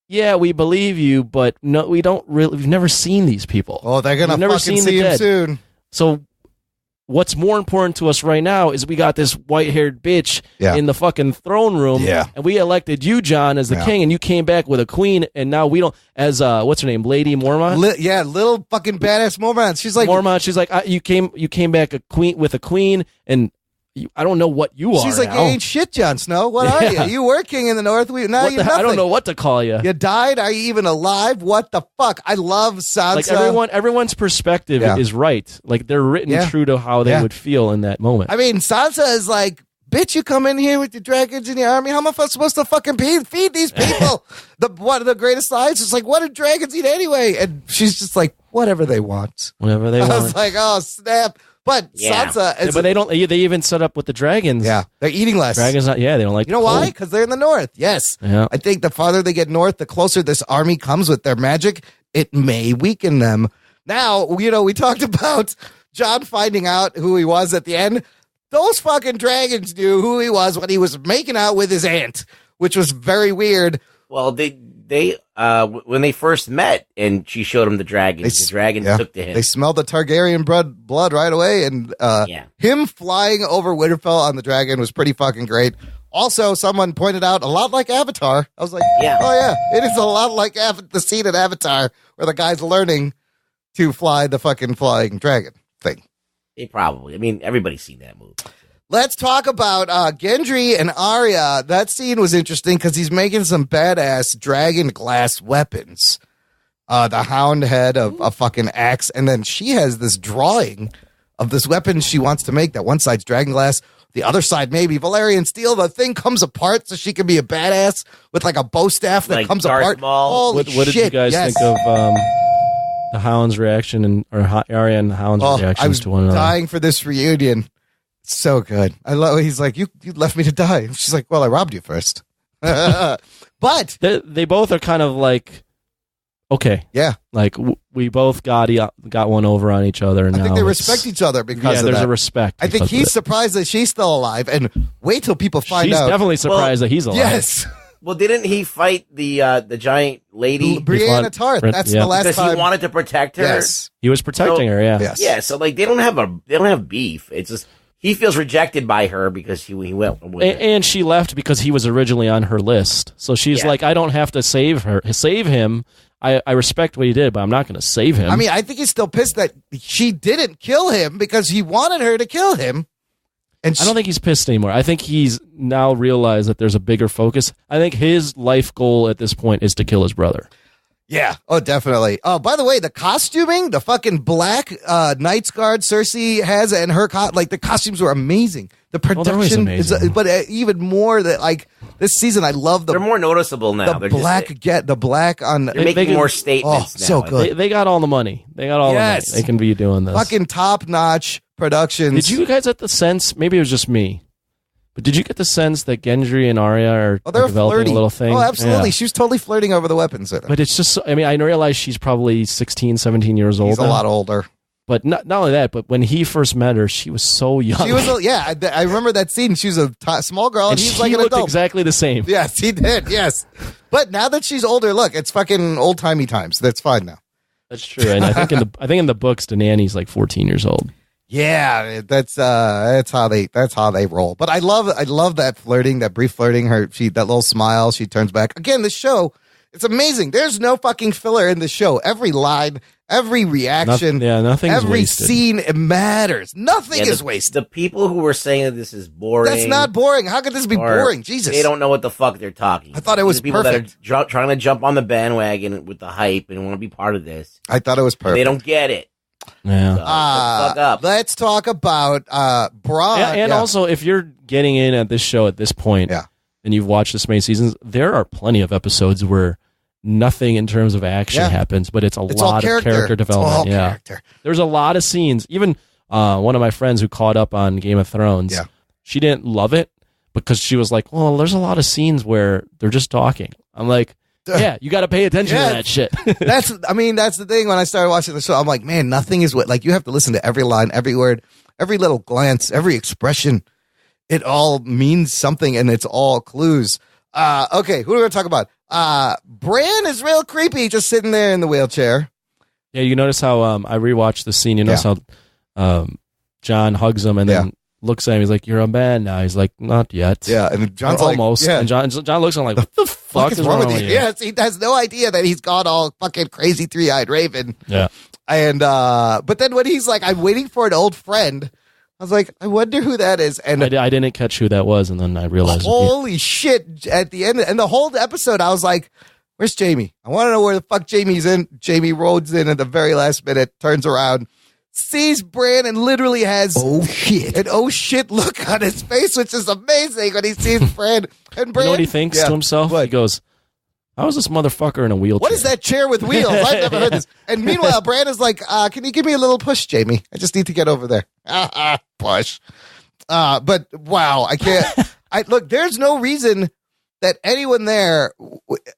yeah, we believe you, but no, we've never seen these people. Oh, they're going to fucking see him soon. So what's more important to us right now is we got this white-haired bitch in the fucking throne room, and we elected you, Jon, as the king, and you came back with a queen, and now we don't, as, what's her name, Lady Mormont? Little fucking badass Mormont. She's like... Mormont, she's like, you came back with a queen, and I don't know what you are. She's like, now. You ain't shit, Jon Snow. What are you? You were king in the north. Now you're nothing. I don't know what to call you. You died? Are you even alive? What the fuck? I love Sansa. Like everyone's perspective is right. Like, they're written true to how they would feel in that moment. I mean, Sansa is like, bitch, you come in here with your dragons in your army. How am I supposed to fucking feed these people? One of the greatest lines is like, what do dragons eat anyway? And she's just like, whatever they want. Whatever they want. I was like, oh, snap. But Sansa is... but they don't. They even set up with the dragons. Yeah, they're eating less. Dragons, they don't like. You know why? Because they're in the north. Yes. Yeah. I think the farther they get north, the closer this army comes with their magic. It may weaken them. Now, we talked about Jon finding out who he was at the end. Those fucking dragons knew who he was when he was making out with his aunt, which was very weird. Well, they when they first met and she showed him the dragons, the dragons took to him. They smelled the Targaryen blood right away, and him flying over Winterfell on the dragon was pretty fucking great. Also, someone pointed out a lot like Avatar. I was like, oh yeah, it is a lot like the scene in Avatar where the guy's learning to fly the fucking flying dragon thing. Everybody's seen that movie. Let's talk about Gendry and Arya. That scene was interesting because he's making some badass dragon glass weapons. The hound head of a fucking axe, and then she has this drawing of this weapon she wants to make. That one side's dragon glass, The other side, maybe Valerian Steel. The thing comes apart so she can be a badass with like a bow staff that Like comes Darth apart. Maul. Holy What did you shit, guys yes. think of the Hound's reaction or Arya and the Hound's reactions I was to one another? dying for this reunion. So good. I love. He's like, you left me to die. She's like, well, I robbed you first. But they both are kind of like, okay, yeah, like we both got one over on each other. And I think now they it's- respect each other because yeah, of there's that. a respect. I think because of he's it. surprised that she's still alive, and wait till people find She's out. definitely surprised that he's alive. Yes, Well, didn't he fight the giant lady? Brianna Tarth. That's the last because time he wanted to protect her. Yes, he was protecting her. Yeah, yes. Yeah. So like they don't have beef. It's just he feels rejected by her because he went with her. And she left because he was originally on her list. So she's like, I don't have to save him. I respect what he did, but I'm not going to save him. I mean, I think he's still pissed that she didn't kill him because he wanted her to kill him. And I don't think he's pissed anymore. I think he's now realized that there's a bigger focus. I think his life goal at this point is to kill his brother. Yeah. Oh, definitely. Oh, by the way, the costuming, the fucking black Knight's Guard Cersei has, and her the costumes were amazing. The they're always production amazing. is, but even more that like this season, I love They're more noticeable now. the They're black the black on. They're making more statements now. So good. They got all the money. They got all the money. Yes. They can be doing this. Fucking top notch productions. Did you guys get the sense? Maybe it was just me, but did you get the sense that Gendry and Arya are Oh, they're developing flirting. a little thing? Oh, absolutely. Yeah. She was totally flirting over the weapons with him. But it's just, I mean, I realize she's probably 16, 17 years old. He's a lot older. But not only that, but when he first met her, she was so young. She was, I remember that scene. She was a small girl, and, and he's she like an looked adult. exactly the same. Yes, he did. Yes, but now that she's older, look, it's fucking old timey times. That's fine now. That's true. And I think in the books, Danany's like 14 years old. Yeah, that's how they roll. But I love that flirting, that brief flirting. That little smile. She turns back again. The show, it's amazing. There's no fucking filler in the show. Every line, every reaction, nothing's every wasted. scene, it matters. Nothing is wasted. The people who were saying that this is boring. That's not boring. How could this be or boring? Jesus, They don't know what the fuck they're talking. I thought it was These people perfect. that are trying to jump on the bandwagon with the hype and want to be part of this. I thought it was perfect. They don't get it. Yeah. So, shut the fuck up. Let's talk about Braun. Yeah, and also, if you're getting in at this show at this point, and you've watched this many seasons, there are plenty of episodes where nothing in terms of action happens, but it's a lot of character development. It's all character. There's a lot of scenes. Even one of my friends who caught up on Game of Thrones, she didn't love it because she was like, well, there's a lot of scenes where they're just talking. I'm like, yeah, you got to pay attention to that shit. That's the thing. When I started watching the show, I'm like, man, nothing is what, like, you have to listen to every line, every word, every little glance, every expression. It all means something, and it's all clues. Okay, who are we going to talk about? Bran is real creepy, just sitting there in the wheelchair. Yeah, you notice how I rewatched the scene. You notice how John hugs him and then looks at him. He's like, "You're a man now." He's like, "Not yet." Yeah, and John's Or like, almost. yeah. And John looks at him like, "What the fuck is wrong with you?" Yes, he has no idea that he's gone all fucking crazy, three-eyed raven. Yeah. And but then when he's like, "I'm waiting for an old friend," I was like, "I wonder who that is." And I didn't catch who that was, and then I realized. holy shit! At the end, and the whole episode, I was like, "Where's Jamie? I want to know where the fuck Jamie's in." Jamie Rhodes in at the very last minute, turns around, sees Bran, and literally has an oh shit look on his face, which is amazing when he sees Bran. And Bran, You know what he thinks to himself? He goes, "How is this motherfucker in a wheelchair?" What is that chair with wheels? I've never heard this. And meanwhile, Bran is like, "Can you give me a little push, Jamie? I just need to get over there." Push. But wow, I can't. Look. There's no reason that anyone there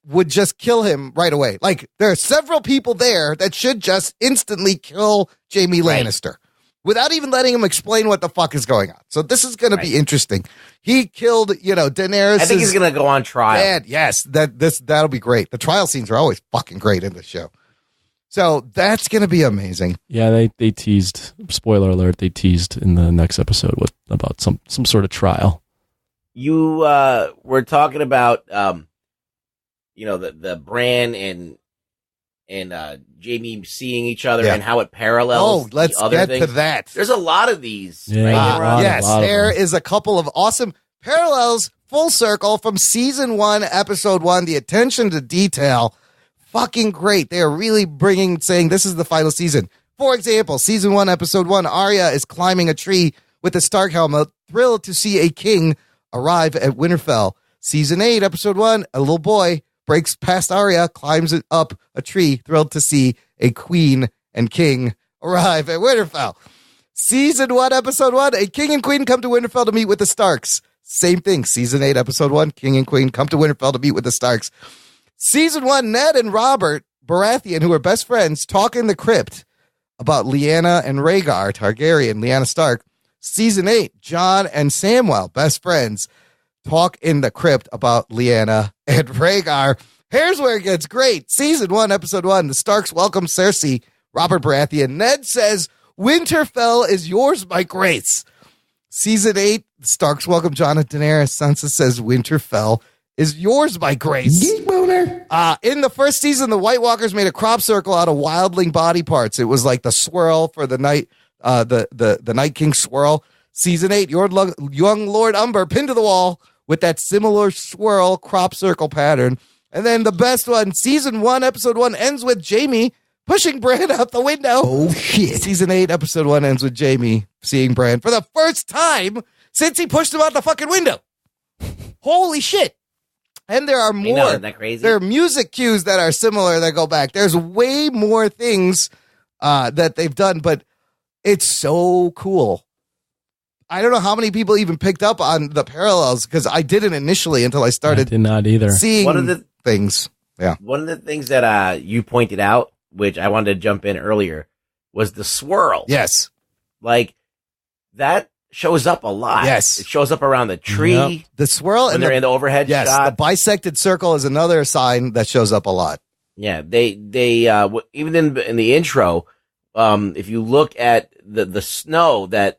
would just kill him right away. Like, there are several people there that should just instantly kill Jamie Lannister without even letting him explain what the fuck is going on. So this is going to be interesting. He killed, Daenerys. I think he's going to go on trial. Dad. Yes, that'll be great. The trial scenes are always fucking great in the show. So that's going to be amazing. Yeah, they teased. Spoiler alert! They teased in the next episode about some sort of trial. You were talking about the Bran and Jamie seeing each other and how it parallels. Oh, let's the other get things. to that. There's a lot of these. Yeah, right, Ron? Yes, there is a couple of awesome parallels, full circle from season 1, episode 1. The attention to detail, fucking great. They are really saying this is the final season. For example, season 1, episode 1, Arya is climbing a tree with the Stark helmet, thrilled to see a king arrive at Winterfell. Season 8, Episode 1, a little boy breaks past Arya, climbs up a tree, thrilled to see a queen and king arrive at Winterfell. Season 1, Episode 1, a king and queen come to Winterfell to meet with the Starks. Same thing. Season 8, Episode 1, king and queen come to Winterfell to meet with the Starks. Season 1, Ned and Robert Baratheon, who are best friends, talk in the crypt about Lyanna and Rhaegar Targaryen, Lyanna Stark. Season 8, Jon and Samwell, best friends, talk in the crypt about Lyanna and Rhaegar. Here's where it gets great. Season 1, Episode 1, the Starks welcome Cersei, Robert Baratheon. Ned says, Winterfell is yours by grace. Season 8, the Starks welcome Jon and Daenerys. Sansa says, Winterfell is yours by grace. Geek boner. In the first season, the White Walkers made a crop circle out of wildling body parts. It was like the swirl for the night, the Night King swirl. Season 8, young Lord Umber pinned to the wall with that similar swirl crop circle pattern. And then the best one, Season 1, Episode 1 ends with Jaime pushing Bran out the window. Oh, shit. Season 8, Episode 1 ends with Jaime seeing Bran for the first time since he pushed him out the fucking window. Holy shit. And there are more. Isn't that crazy? There are music cues that are similar that go back. There's way more things that they've done, but it's so cool. I don't know how many people even picked up on the parallels because I didn't initially until I started I did not either. seeing One of the things. Yeah. One of the things that you pointed out, which I wanted to jump in earlier, was the swirl. Yes. Like, that shows up a lot. Yes. It shows up around the tree. Yep. The swirl when and they're in the overhead yes, shot. the bisected circle is another sign that shows up a lot. Yeah, they even in the intro, if you look at the snow that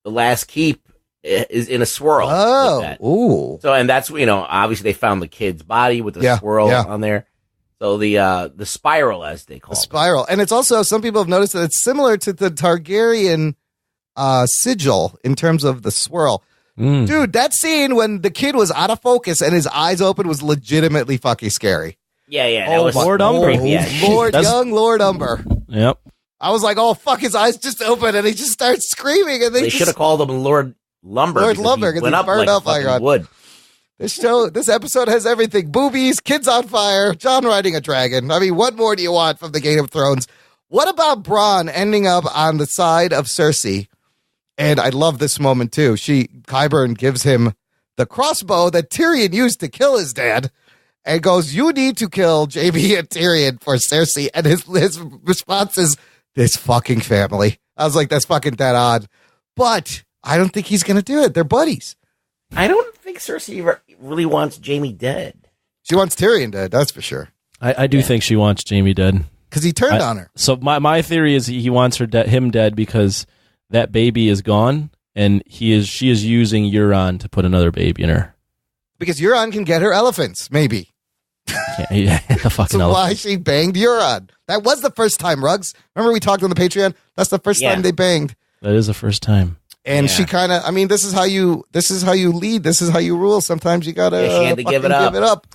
the last keep is in a swirl. Oh, like that. Ooh. So, and that's, obviously they found the kid's body with the swirl on there. So the spiral, as they call it. Spiral. And it's also, some people have noticed that it's similar to the Targaryen sigil in terms of the swirl. Dude, that scene when the kid was out of focus and his eyes open was legitimately fucking scary. Yeah. That was Lord Umber. Young Lord Umber. Yep. I was like, oh, fuck, his eyes just open and he just starts screaming. And they should have called him Lord Lumber. Lord Lumber, because he went up burned like up like fucking wood. This episode has everything. Boobies, kids on fire, Jon riding a dragon. I mean, what more do you want from the Game of Thrones? What about Bronn ending up on the side of Cersei? And I love this moment too. Qyburn gives him the crossbow that Tyrion used to kill his dad and goes, you need to kill Jaime and Tyrion for Cersei. And his response is, this fucking family. I was like, that's fucking that odd. But I don't think he's going to do it. They're buddies. I don't think Cersei really wants Jaime dead. She wants Tyrion dead, that's for sure. I do think she wants Jaime dead. Because he turned on her. So my theory is he wants him dead because that baby is gone, and she is using Euron to put another baby in her. Because Euron can get her elephants, maybe. Yeah, fucking so why she banged Euron? That was the first time, Ruggs. Remember we talked on the Patreon? That's the first time they banged. That is the first time. And she kind of, this is how you lead. This is how you rule. Sometimes you gotta she had to give it up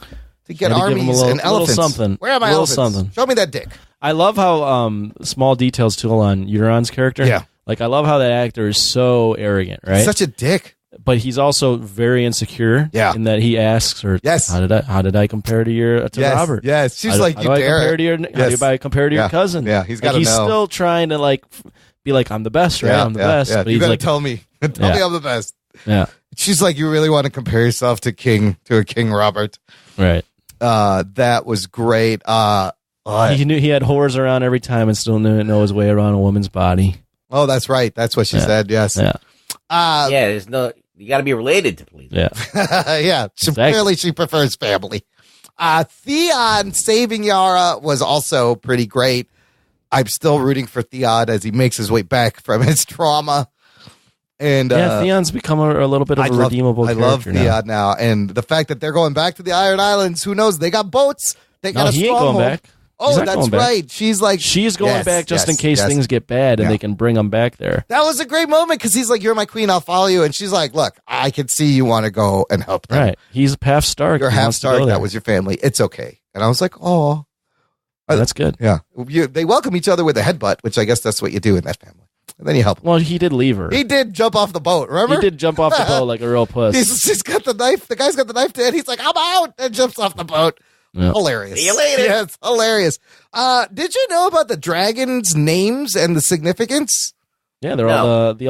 to get armies and elephants. Something. Where are my elephants? Something. Show me that dick. I love how small details too on Euron's character. Yeah. Like I love how that actor is so arrogant, right? Such a dick. But he's also very insecure. Yeah. In that he asks her, yes, how did I compare to Robert? Yes. She's like, how do I compare to your cousin? Yeah. He's got to know. He's still trying to be like, I'm the best, right? I'm the best. Yeah. But you he's gotta tell me. Tell me I'm the best. Yeah. She's like, you really want to compare yourself to a King Robert. Right. That was great. He knew he had whores around every time and still didn't know his way around a woman's body. Oh, that's right. That's what she said. Yes. Yeah. There's no. You got to be related to please. Yeah. Yeah. Clearly, she prefers family. Theon saving Yara was also pretty great. I'm still rooting for Theon as he makes his way back from his trauma. And Theon's become a little bit of a redeemable character. I love Theon now. And the fact that they're going back to the Iron Islands, who knows? They got boats. They got a he stronghold. ain't going back. Oh, that's right. She's like, she's going back just in case things get bad and they can bring them back there. That was a great moment because he's like, you're my queen, I'll follow you. And she's like, look, I can see you want to go and help them. Right. He's half Stark. You're half Stark. That was your family. It's okay. And I was like, oh. That's good. Yeah. They welcome each other with a headbutt, which I guess that's what you do in that family. And then you help him. Well, he did leave her. He did jump off the boat, remember? He did jump off the boat like a real puss. He's got the knife. The guy's got the knife to it. He's like, I'm out, and jumps off the boat. Yeah. Hilarious. See you later. Yeah, it's hilarious. Did you know about the dragons' names and the significance? Yeah, they're all the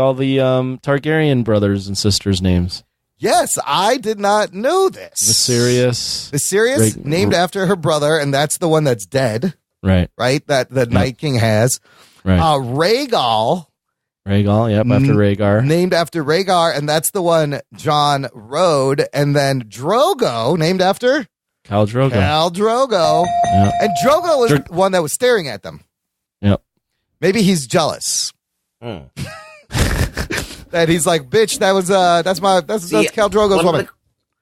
Targaryen brothers and sisters' names. Yes, I did not know this. Viserys, named after her brother, and that's the one that's dead. Right. That the Night King has. Right. Rhaegal, after Rhaegar. named after Rhaegar, and that's the one Jon rode. And then Drogo, named after Khal Drogo. Yep. And Drogo was the one that was staring at them. Yep. Maybe he's jealous. That he's like, bitch, that's Khal Drogo's woman.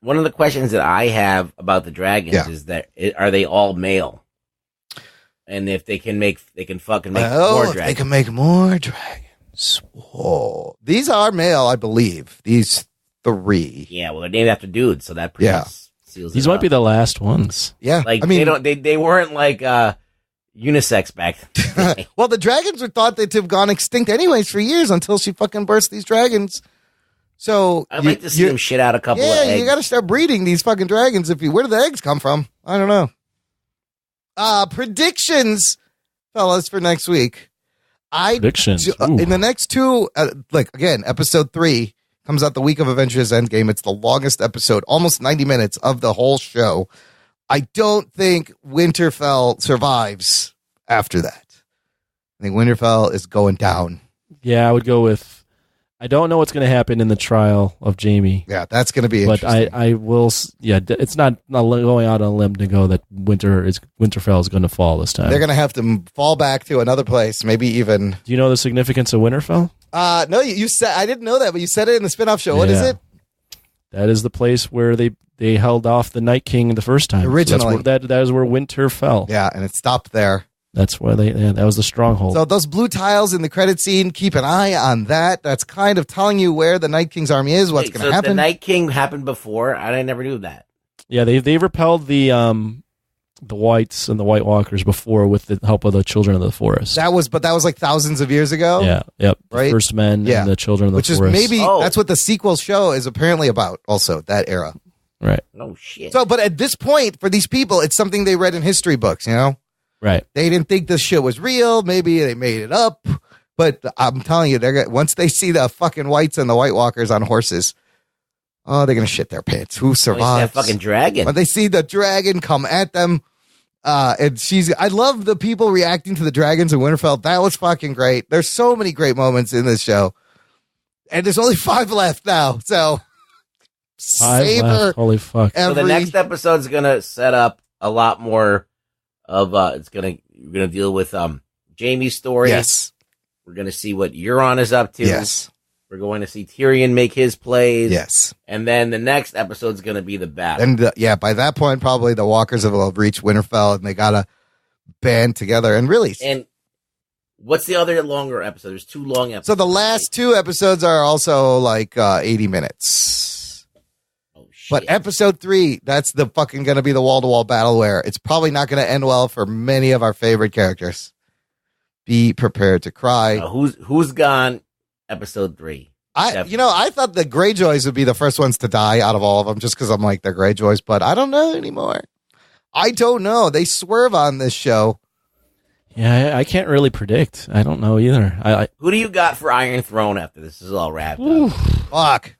One of the questions that I have about the dragons is that are they all male? And if they can fucking make more dragons. They can make more dragons. Whoa. These are male, I believe. These 3. Yeah, well, they're named after dudes, so that pretty much seals These it might up. be the last ones. Yeah. Like, I mean, they weren't like unisex back then. well, the dragons were thought they'd have gone extinct anyways for years until she fucking burst these dragons. So I'd like to see them shit out a couple of eggs. Yeah, you got to start breeding these fucking dragons. Where do the eggs come from? I don't know. Predictions, fellas, for next week. Predictions. In the next 2, again, episode 3 comes out the week of Avengers Endgame. It's the longest episode, almost 90 minutes of the whole show. I don't think Winterfell survives after that. I think Winterfell is going down. Yeah, I would go with. I don't know what's going to happen in the trial of Jaime. Yeah, that's going to be but interesting. I will. Yeah, it's not going out on a limb to go that Winterfell is going to fall this time. They're going to have to fall back to another place, maybe even. Do you know the significance of Winterfell? No, you said I didn't know that, but you said it in the spinoff show. What is it? That is the place where they held off the Night King the first time. Originally. So that is where Winter fell. Yeah, and it stopped there. That's where that was the stronghold. So those blue tiles in the credit scene, keep an eye on that. That's kind of telling you where the Night King's army is, what's going to happen. The Night King happened before? I never knew that. Yeah, they repelled the Whites and the White Walkers before with the help of the Children of the Forest. That was like thousands of years ago. Yeah, yep. Right? The first men and the Children of the Forest. Which is maybe that's what the sequel show is apparently about. Also, that era. Right. Oh shit. So, but at this point, for these people, it's something they read in history books. You know. Right. They didn't think this shit was real. Maybe they made it up. But I'm telling you, once they see the fucking Whites and the White Walkers on horses, they're gonna shit their pants. Who survives? That fucking dragon. When they see the dragon come at them, and I love the people reacting to the dragons in Winterfell. That was fucking great. There's so many great moments in this show, and there's only 5 left now. So 5 left. Holy fuck! So the next episode's gonna set up a lot more of. We're gonna deal with Jaime's story. Yes. We're gonna see what Euron is up to. Yes. We're going to see Tyrion make his plays. Yes. And then the next episode's gonna be the battle. And by that point, probably the Walkers will have reached Winterfell, and they gotta band together and really. And what's the other longer episode? There's 2 long episodes. So the last 2 episodes are also like 80 minutes. But episode 3, that's the fucking going to be the wall-to-wall battle where it's probably not going to end well for many of our favorite characters. Be prepared to cry. Who's gone? Episode 3. I thought the Greyjoys would be the first ones to die out of all of them, just because I'm like they're Greyjoys, but I don't know anymore. I don't know. They swerve on this show. Yeah, I can't really predict. I don't know either. Who do you got for Iron Throne after this is all wrapped up? Fuck.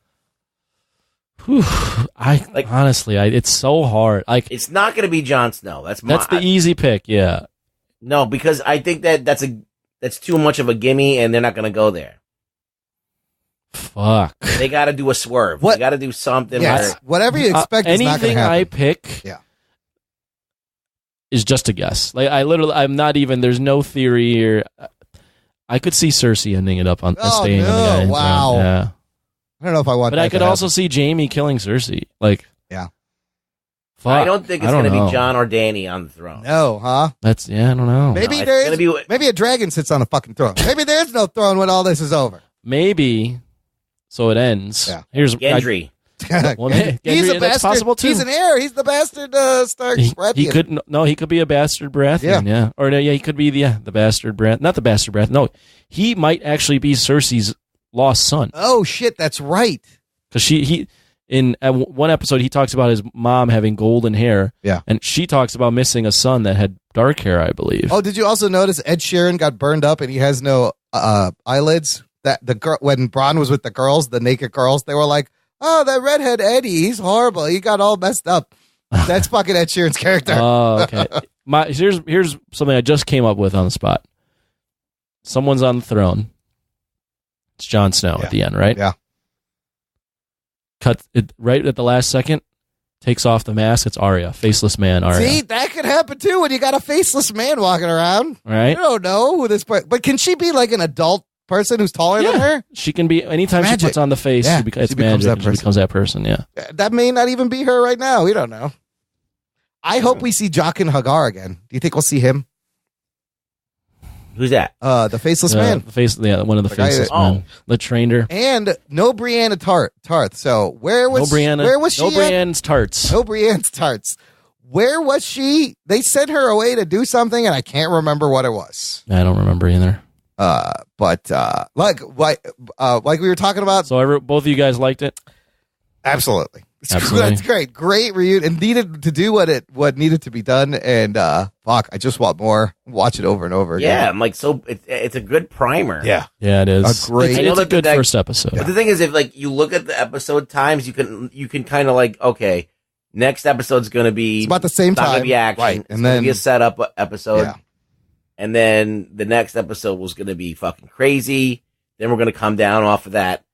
Honestly, it's so hard. It's not going to be Jon Snow. That's the easy pick. Yeah. No, because I think that's too much of a gimme, and they're not going to go there. Fuck. They got to do a swerve. They got to do something. Yes. Whatever you expect is not going to happen. Anything I pick, is just a guess. Like I'm not even. There's no theory here. I could see Cersei ending it up on staying on the guy. Wow. Yeah. I don't know if I want. But I could also see Jaime killing Cersei. Yeah. Fuck. I don't think it's going to be Jon or Dany on the throne. No, huh? I don't know. Maybe maybe a dragon sits on a fucking throne. Maybe there's no throne when all this is over. Maybe. So it ends. Yeah. Here's Gendry. Well, hey, He's a that's bastard. possible too. He's an heir. He's the bastard Stark Baratheon. He could he could be a bastard Baratheon, yeah. Or no, yeah, he could be the bastard Baratheon. Not the bastard Baratheon. No, he might actually be Cersei's lost son. Oh shit, that's right. Because in one episode he talks about his mom having golden hair. Yeah, and she talks about missing a son that had dark hair, I believe. Oh, did you also notice Ed Sheeran got burned up and he has no eyelids? That the girl when Bronn was with the girls, the naked girls, they were like, "Oh, that redhead Eddie, he's horrible. He got all messed up." That's fucking Ed Sheeran's character. Oh, okay. Here's something I just came up with on the spot. Someone's on the throne. It's Jon Snow at the end, right? Yeah. Cut it right at the last second. Takes off the mask. It's Arya, faceless man. Arya. See, that could happen too when you got a faceless man walking around. Right. You don't know who this, but can she be like an adult person who's taller than her? She can be anytime she puts on the face. Yeah, she becomes that magic. She becomes that person. Yeah. That may not even be her right now. We don't know. I hope we see Jock and Hagar again. Do you think we'll see him? Who's that? The faceless man. One of the faceless men. The trained her. And no Brianna Tarth. So where was Where was she? No Brienne's tarts. No Brienne's tarts. Where was she? They sent her away to do something, and I can't remember what it was. I don't remember either. But like we were talking about. So both of you guys liked it? Absolutely. Absolutely. That's great. Great reunion. And needed to do what needed to be done. And fuck, I just want more. Watch it over and over again. Yeah, I'm like, so it's a good primer. Yeah. Yeah, it is. A great. It's a good first episode. But the thing is, if like you look at the episode times, you can kind of like, okay, next episode's going to be It's about the same not time. gonna be action. Right. It's And gonna then be a setup episode. Yeah. And then the next episode was going to be fucking crazy. Then we're going to come down off of that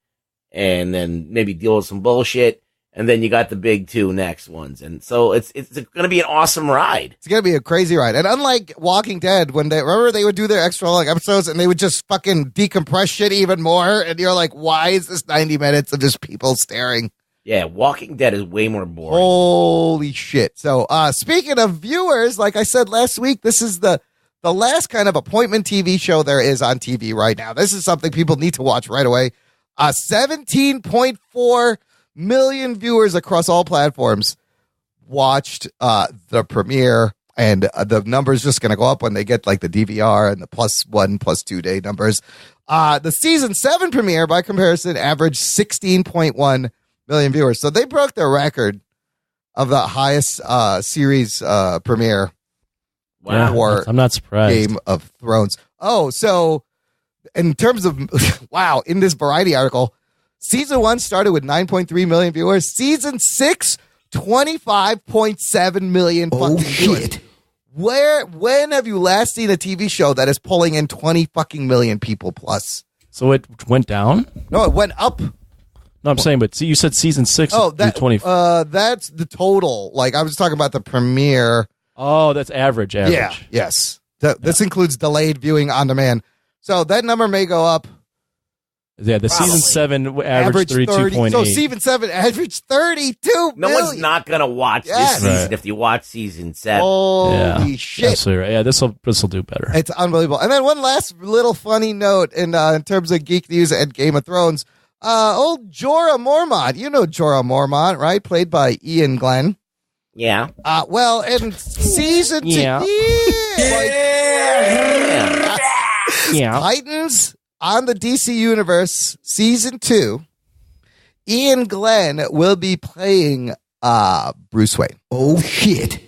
and then maybe deal with some bullshit. And then you got the big two next ones. And so it's going to be an awesome ride. It's going to be a crazy ride. And unlike Walking Dead, when they would do their extra long episodes and they would just fucking decompress shit even more. And you're like, why is this 90 minutes of just people staring? Yeah, Walking Dead is way more boring. Holy shit. So speaking of viewers, like I said last week, this is the last kind of appointment TV show there is on TV right now. This is something people need to watch right away. 17.4 million viewers across all platforms watched the premiere, and the number's just going to go up when they get like the DVR and the +1, +2 day numbers. The season 7 premiere, by comparison, averaged 16.1 million viewers. So they broke their record of the highest series premiere. Wow, for I'm not surprised. Game of Thrones. Oh, so in terms of wow, in this Variety article, season 1 started with 9.3 million viewers. Season 6, 25.7 million fucking viewers. When have you last seen a TV show that is pulling in 20 fucking million people plus? So it went down? No, it went up. No, I'm saying, but see, you said season 6. Oh, that 20. That's the total. Like I was talking about the premiere. Oh, that's average. Yeah. Yes. This includes delayed viewing on demand. So that number may go up. Yeah, the season 7 averaged 32.8. So season 7 averaged 32 No million. one's not going to watch this season if you watch season 7. Holy shit. Absolutely right. Yeah, this will do better. It's unbelievable. And then one last little funny note in terms of geek news and Game of Thrones. Old Jorah Mormont. You know Jorah Mormont, right? Played by Ian Glenn. Yeah. Well, in season 2. Yeah. Titans on the DC Universe season 2. Ian Glenn will be playing Bruce Wayne. Oh shit.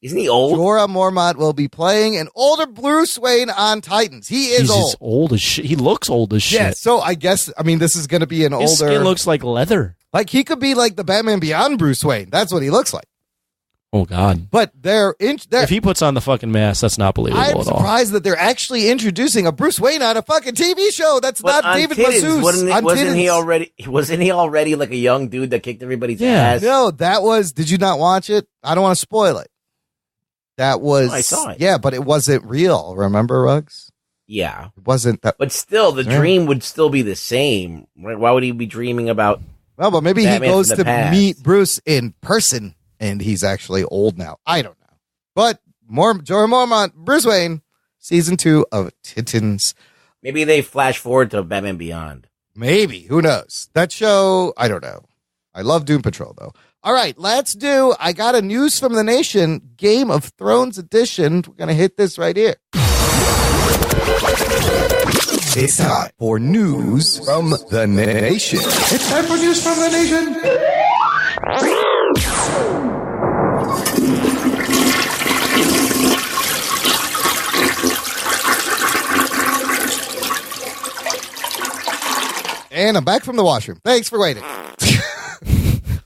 Isn't he old? Jorah Mormont will be playing an older Bruce Wayne on Titans. He is He's old. just old as shit. He looks old as shit. Yeah, so I guess, this is going to be an His older. skin looks like leather. Like he could be like the Batman Beyond Bruce Wayne. That's what he looks like. Oh, God. But if he puts on the fucking mask, that's not believable I'm at all. surprised that they're actually introducing a Bruce Wayne on a fucking TV show. That's But not David Titans, Mazouz. Wasn't he already like a young dude that kicked everybody's ass? No, that was. Did you not watch it? I don't want to spoil it. That was. I saw it. Yeah, but it wasn't real. Remember, Ruggs? Yeah. It wasn't that. But still, the dream would still be the same. Right? Why would he be dreaming about? Well, but maybe Batman he goes from the to past? meet Bruce in person, and he's actually old now. I don't know. But Jorah Mormont, Bruce Wayne, season 2 of Titans. Maybe they flash forward to Batman Beyond. Maybe. Who knows? That show, I don't know. I love Doom Patrol, though. All right, let's do, I got a News from the Nation, Game of Thrones edition. We're going to hit this right here. It's time for News from the Nation. It's time for News from the Nation. And I'm back from the washroom. Thanks for waiting.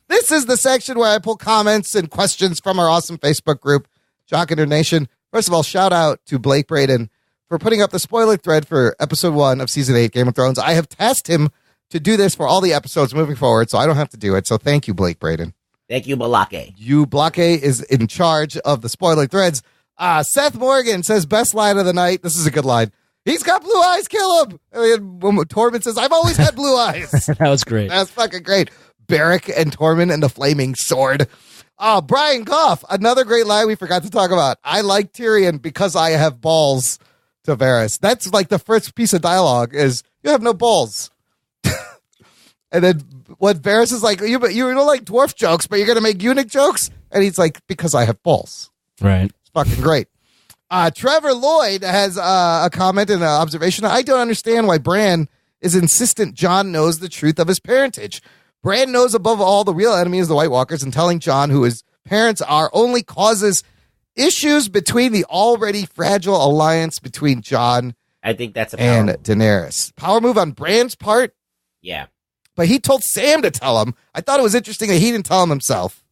This is the section where I pull comments and questions from our awesome Facebook group, Jock and Nerd Nation. First of all, shout out to Blake Braden for putting up the spoiler thread for episode 1 of season 8, Game of Thrones. I have tasked him to do this for all the episodes moving forward, so I don't have to do it. So thank you, Blake Braden. Thank you, Balake. You Blake is in charge of the spoiler threads. Seth Morgan says, best line of the night. This is a good line. He's got blue eyes, kill him. And Tormund says, I've always had blue eyes. That was great. That's fucking great. Barrack and Tormund and the flaming sword. Brian Goff, another great line we forgot to talk about. I like Tyrion because I have balls, to Varys. That's like the first piece of dialogue is, you have no balls. And then what Varys is like, you don't like dwarf jokes, but you're going to make eunuch jokes? And he's like, because I have balls. Right. It's fucking great. Trevor Lloyd has a comment and an observation. I don't understand why Bran is insistent Jon knows the truth of his parentage. Bran knows above all the real enemy is the White Walkers, and telling Jon who his parents are only causes issues between the already fragile alliance between Jon I think that's a power and move. Daenerys. Power move on Bran's part, Yeah, but he told Sam to tell him. I thought it was interesting that he didn't tell him himself.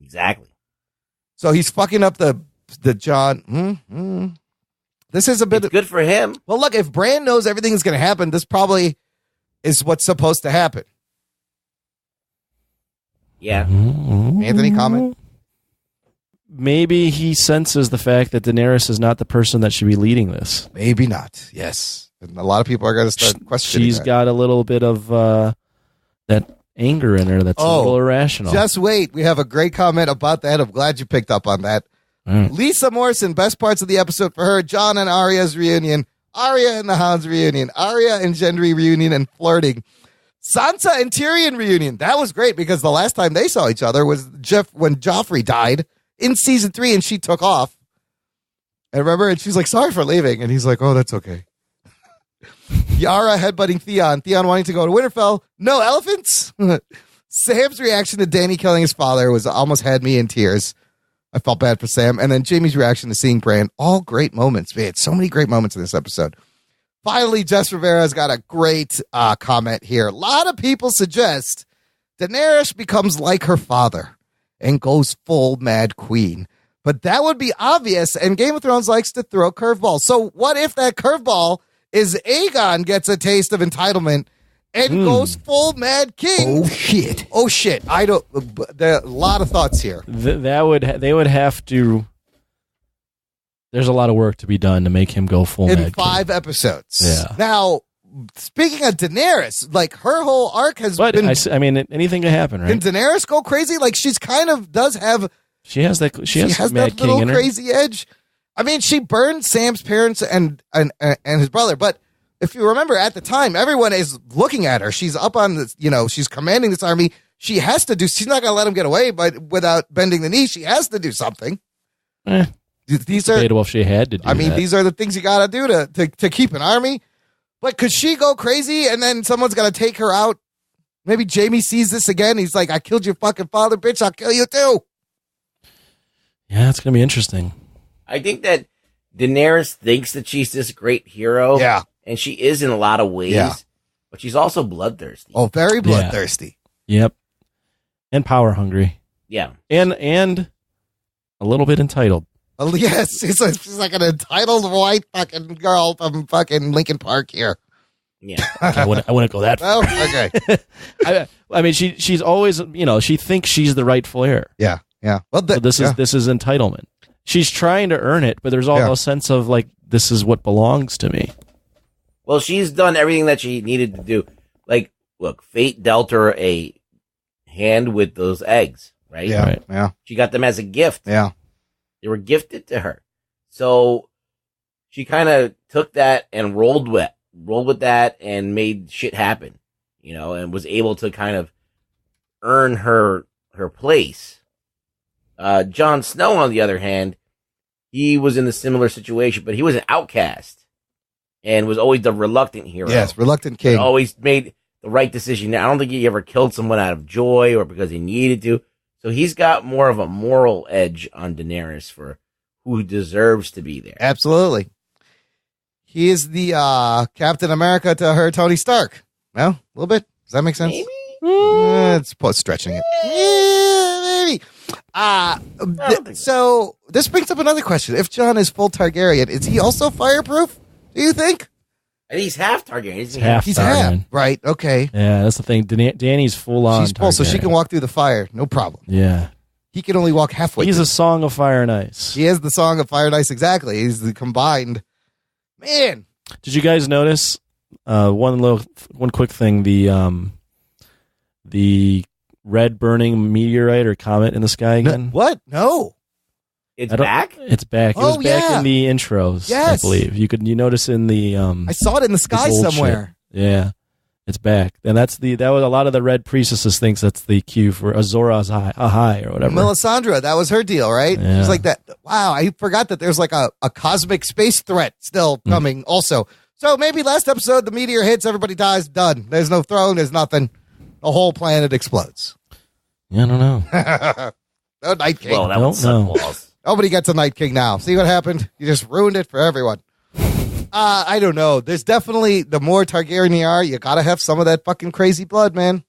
exactly. So he's fucking up the Jon. This is a bit It's good for him. Well, look, if Bran knows everything is going to happen, this probably is what's supposed to happen. Yeah. Anthony, comment? Maybe he senses the fact that Daenerys is not the person that should be leading this. Maybe not. Yes. And a lot of people are going to start questioning She's that. got a little bit of that anger in her that's a little irrational. Just wait. We have a great comment about that. I'm glad you picked up on that. Lisa Morrison, best parts of the episode for her, Jon and Arya's reunion, Arya and the Hounds reunion, Arya and Gendry reunion and flirting, Sansa and Tyrion reunion. That was great because the last time they saw each other was when Joffrey died in season 3 and she took off. And remember, and she's like, sorry for leaving. And he's like, oh, that's okay. Yara headbutting Theon. Theon wanting to go to Winterfell. No elephants. Sam's reaction to Dany killing his father almost had me in tears. I felt bad for Sam. And then Jamie's reaction to seeing Bran. All great moments. Man, so many great moments in this episode. Finally, Jess Rivera's got a great comment here. A lot of people suggest Daenerys becomes like her father and goes full Mad Queen. But that would be obvious, and Game of Thrones likes to throw curveballs. So what if that curveball is Aegon gets a taste of entitlement and goes full Mad King? Oh, shit. I don't... There are a lot of thoughts here. They would have to... There's a lot of work to be done to make him go full in Mad 5 episodes. Yeah. Now, speaking of Daenerys, like her whole arc has been... I mean, anything can happen, right? Can Daenerys go crazy? Like she's kind of does have... She has Mad that King little in her. crazy edge. I mean, she burned Sam's parents and his brother, but if you remember at the time, everyone is looking at her. She's up on this, she's commanding this army. She has to do, she's not going to let him get away, but without bending the knee, she has to do something. These are debatable if she had to do that. these are the things you got to do to keep an army. But could she go crazy and then someone's got to take her out? Maybe Jamie sees this again. He's like, I killed your fucking father, bitch. I'll kill you too. Yeah, it's going to be interesting. I think that Daenerys thinks that she's this great hero. Yeah. And she is in a lot of ways. Yeah. But she's also bloodthirsty. Oh, very bloodthirsty. Yep. And power hungry. Yeah. And a little bit entitled. Oh, yes. She's like an entitled white fucking girl from fucking Lincoln Park here. Yeah. Okay, I wouldn't go that far. Oh, okay. I mean, she's always, she thinks she's the rightful heir. Yeah. Yeah. Well, this is entitlement. She's trying to earn it, but there's all a sense of like, this is what belongs to me. Well, she's done everything that she needed to do. Like, look, fate dealt her a hand with those eggs, right? Yeah. Right. Yeah. She got them as a gift. Yeah. They were gifted to her. So she kind of took that and rolled with that and made shit happen, and was able to kind of earn her place. Jon Snow, on the other hand, he was in a similar situation, but he was an outcast and was always the reluctant hero. Yes, reluctant king. But always made the right decision. I don't think he ever killed someone out of joy or because he needed to. So he's got more of a moral edge on Daenerys for who deserves to be there. Absolutely. He is the Captain America to her Tony Stark. Well, a little bit. Does that make sense? Maybe. It's stretching it. Yeah, maybe. So this brings up another question. If Jon is full Targaryen, is he also fireproof? Do you think? And he's half Targaryen. Isn't he? He's half. Right. Okay. Yeah, that's the thing. Danny's full on. She's full, so she can walk through the fire. No problem. Yeah. He can only walk halfway. He's a Song of Fire and Ice. He is the Song of Fire and Ice. Exactly. He's the combined. Man. Did you guys notice one quick thing? The red burning meteorite or comet in the sky again? What? No. It's back? It's back. It was back in the intros, Yes. I believe. You notice in the I saw it in the sky somewhere. Ship. Yeah. It's back. And that was a lot of the Red Priestesses thinks that's the cue for Azor Ahai or whatever. Melisandre, that was her deal, right? Yeah. It was like that. Wow, I forgot that there's like a cosmic space threat still coming also. So maybe last episode, the meteor hits, everybody dies, done. There's no throne, there's nothing. The whole planet explodes. Yeah, I don't know. No Night King. Well, that was know. Nobody gets a Night King now. See what happened? You just ruined it for everyone. I don't know. There's definitely, the more Targaryen you are, you gotta have some of that fucking crazy blood, man.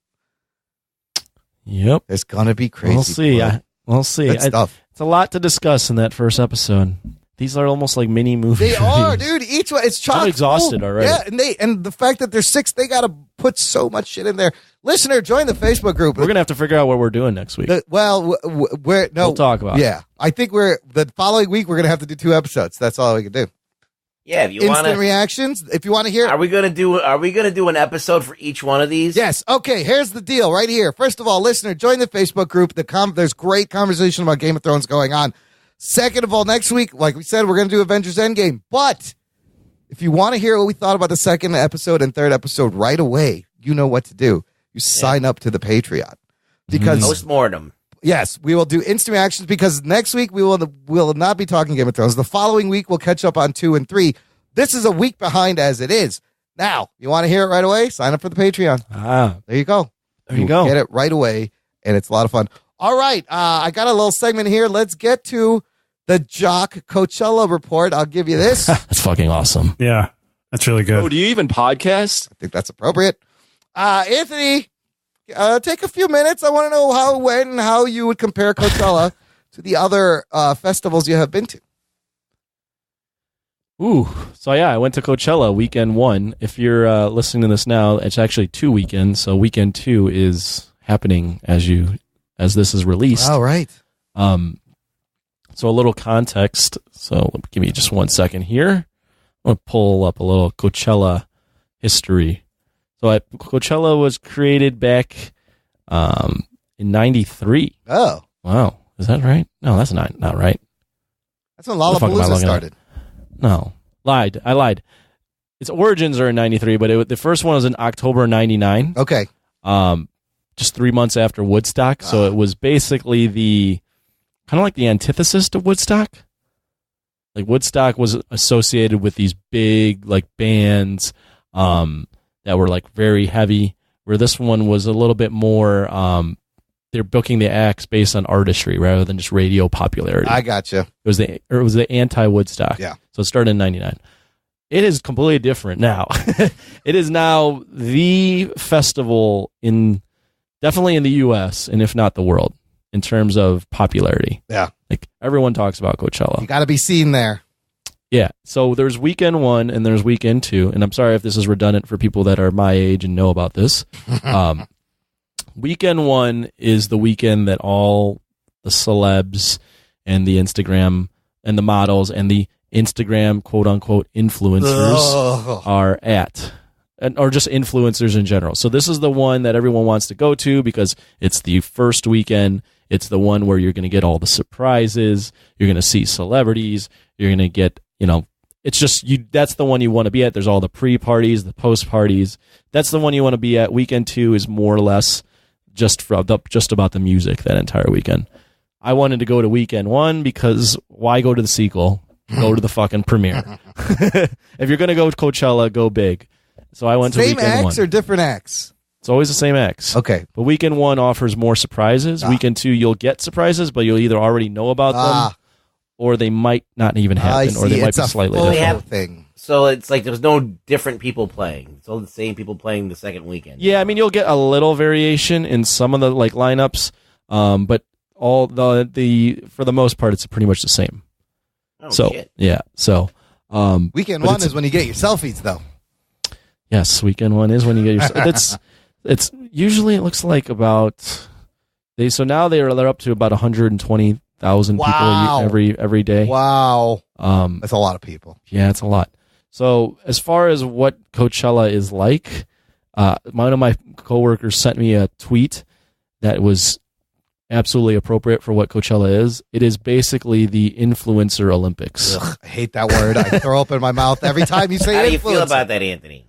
Yep. There's gonna be crazy We'll see. blood. We'll see. Good stuff. It's a lot to discuss in that first episode. These are almost like mini movies. They are, dude. Each one, it's chock I'm exhausted full. already. Yeah, and the fact that there's 6, they gotta put so much shit in there. Listener, join the Facebook group. We're gonna have to figure out what we're doing next week. We'll talk about it. Yeah, I think the following week we're gonna have to do 2 episodes. That's all we can do. Yeah, if you Instant want reactions. If you want to hear, Are we gonna do an episode for each one of these? Yes. Okay. Here's the deal right here. First of all, listener, join the Facebook group. There's great conversation about Game of Thrones going on. Second of all, next week, like we said, we're going to do Avengers Endgame. But if you want to hear what we thought about the second episode and third episode right away, you know what to do. You sign up to the Patreon. Because Postmortem. Yes, we will do instant reactions because next week we will not be talking Game of Thrones. The following week we'll catch up on 2 and 3. This is a week behind as it is. Now, you want to hear it right away? Sign up for the Patreon. There you go. There you go. Get it right away, and it's a lot of fun. All right, I got a little segment here. Let's get to the Jock Coachella report. I'll give you this. That's fucking awesome. Yeah, that's really good. Oh, do you even podcast? I think that's appropriate. Anthony, take a few minutes. I want to know how it went and how you would compare Coachella to the other festivals you have been to. Ooh, so yeah, I went to Coachella weekend 1. If you're listening to this now, it's actually 2 weekends. So weekend 2 is happening as this is released. All right. So a little context. So give me just 1 second here. I'm gonna pull up a little Coachella history. So Coachella was created back in '93. Oh, wow, is that right? No, that's not right. That's when Lollapalooza started. No, I lied. Its origins are in '93, but the first one was in October '99. Okay. Just 3 months after Woodstock. So it was basically the kind of like the antithesis to Woodstock. Like Woodstock was associated with these big like bands that were like very heavy, where this one was a little bit more. They're booking the acts based on artistry rather than just radio popularity. I gotcha. It was the anti-Woodstock. Yeah. So it started in '99. It is completely different now. It is now the festival definitely in the U.S. and if not the world in terms of popularity. Yeah. Like everyone talks about Coachella. You got to be seen there. Yeah. So there's weekend 1 and there's weekend 2. And I'm sorry if this is redundant for people that are my age and know about this. Weekend 1 is the weekend that all the celebs and the Instagram and the models and the Instagram quote unquote influencers are at. Or just influencers in general. So this is the one that everyone wants to go to because it's the first weekend. It's the one where you're going to get all the surprises. You're going to see celebrities. You're going to get, it's just that's the one you want to be at. There's all the pre-parties, the post-parties. That's the one you want to be at. Weekend 2 is more or less just about the music that entire weekend. I wanted to go to weekend one because why go to the sequel? Go to the fucking premiere. If you're going to go to Coachella, go big. So I went to weekend one. Same acts or different acts? It's always the same acts. Okay. But weekend one offers more surprises. Weekend two, you'll get surprises, but you'll either already know about them or they might not even happen, or they might be slightly different. Thing. So it's like there's no different people playing. It's all the same people playing the second weekend. Yeah, I mean, you'll get a little variation in some of the like lineups, but all the for the most part, it's pretty much the same. Oh, so shit. yeah, so weekend one is when you get your selfies, though. Yes, weekend one is when you get your. It's usually it looks like about they're up to about 120,000 people every day. Wow, that's a lot of people. Yeah, it's a lot. So as far as what Coachella is like, one of my coworkers sent me a tweet that was absolutely appropriate for what Coachella is. It is basically the influencer Olympics. Ugh, I hate that word. I throw up in my mouth every time you say How do you influencer. feel about that, Anthony?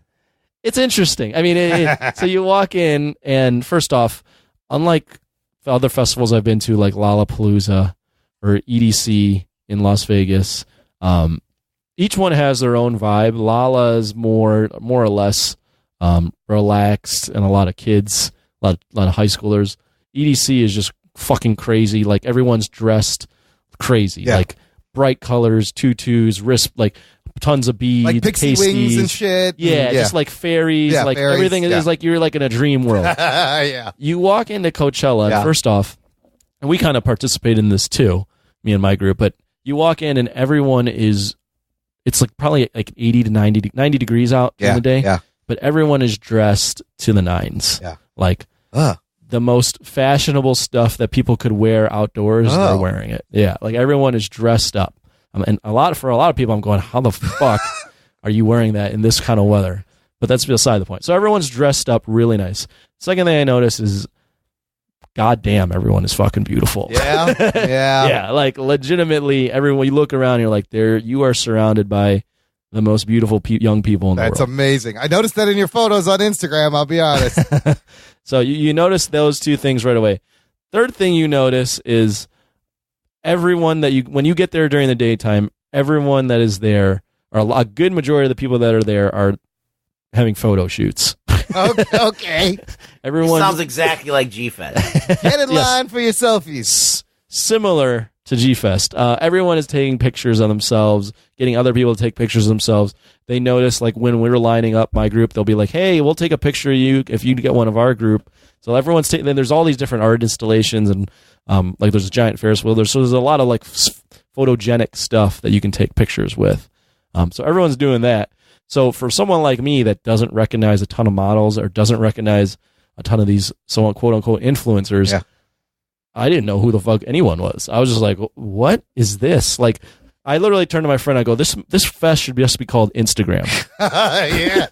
It's interesting. I mean, so you walk in, and first off, unlike other festivals I've been to, like Lollapalooza or EDC in Las Vegas, each one has their own vibe. Lolla is more or less relaxed, and a lot of kids, a lot of high schoolers. EDC is just fucking crazy. Like everyone's dressed crazy, like bright colors, tutus, wrist, like tons of beads, like pixie pasties. wings and shit. Yeah, just like fairies, like fairies, everything is like you're like in a dream world. Yeah. You walk into Coachella, and first off, and we kind of participate in this too, me and my group, but you walk in and everyone is, it's like probably like 80 to 90 degrees out in the day, but everyone is dressed to the nines. Yeah. Like the most fashionable stuff that people could wear outdoors, they're wearing it. Yeah, like everyone is dressed up. And for a lot of people, I'm going, how the fuck are you wearing that in this kind of weather? But that's beside the point. So everyone's dressed up really nice. Second thing I notice is, goddamn, everyone is fucking beautiful. Yeah, yeah. Yeah, like legitimately, everyone, you look around, you're like, you are surrounded by the most beautiful young people in the world. That's amazing. I noticed that in your photos on Instagram, I'll be honest. So you notice those two things right away. Third thing you notice is everyone when you get there during the daytime, everyone that is there, or a good majority of the people that are there, are having photo shoots. Okay. Everyone sounds exactly like G-Fest. Get in line for your selfies. Similar to G-Fest. Everyone is taking pictures of themselves, getting other people to take pictures of themselves. They notice, like, when we're lining up my group, they'll be like, hey, we'll take a picture of you if you get one of our group. So everyone's taking, then there's all these different art installations, and like there's a giant Ferris wheel. There's a lot of like photogenic stuff that you can take pictures with. So everyone's doing that. So for someone like me that doesn't recognize a ton of models or doesn't recognize a ton of these quote unquote influencers, I didn't know who the fuck anyone was. I was just like, what is this? Like, I literally turned to my friend. I go, this fest should just be called Instagram. Yeah.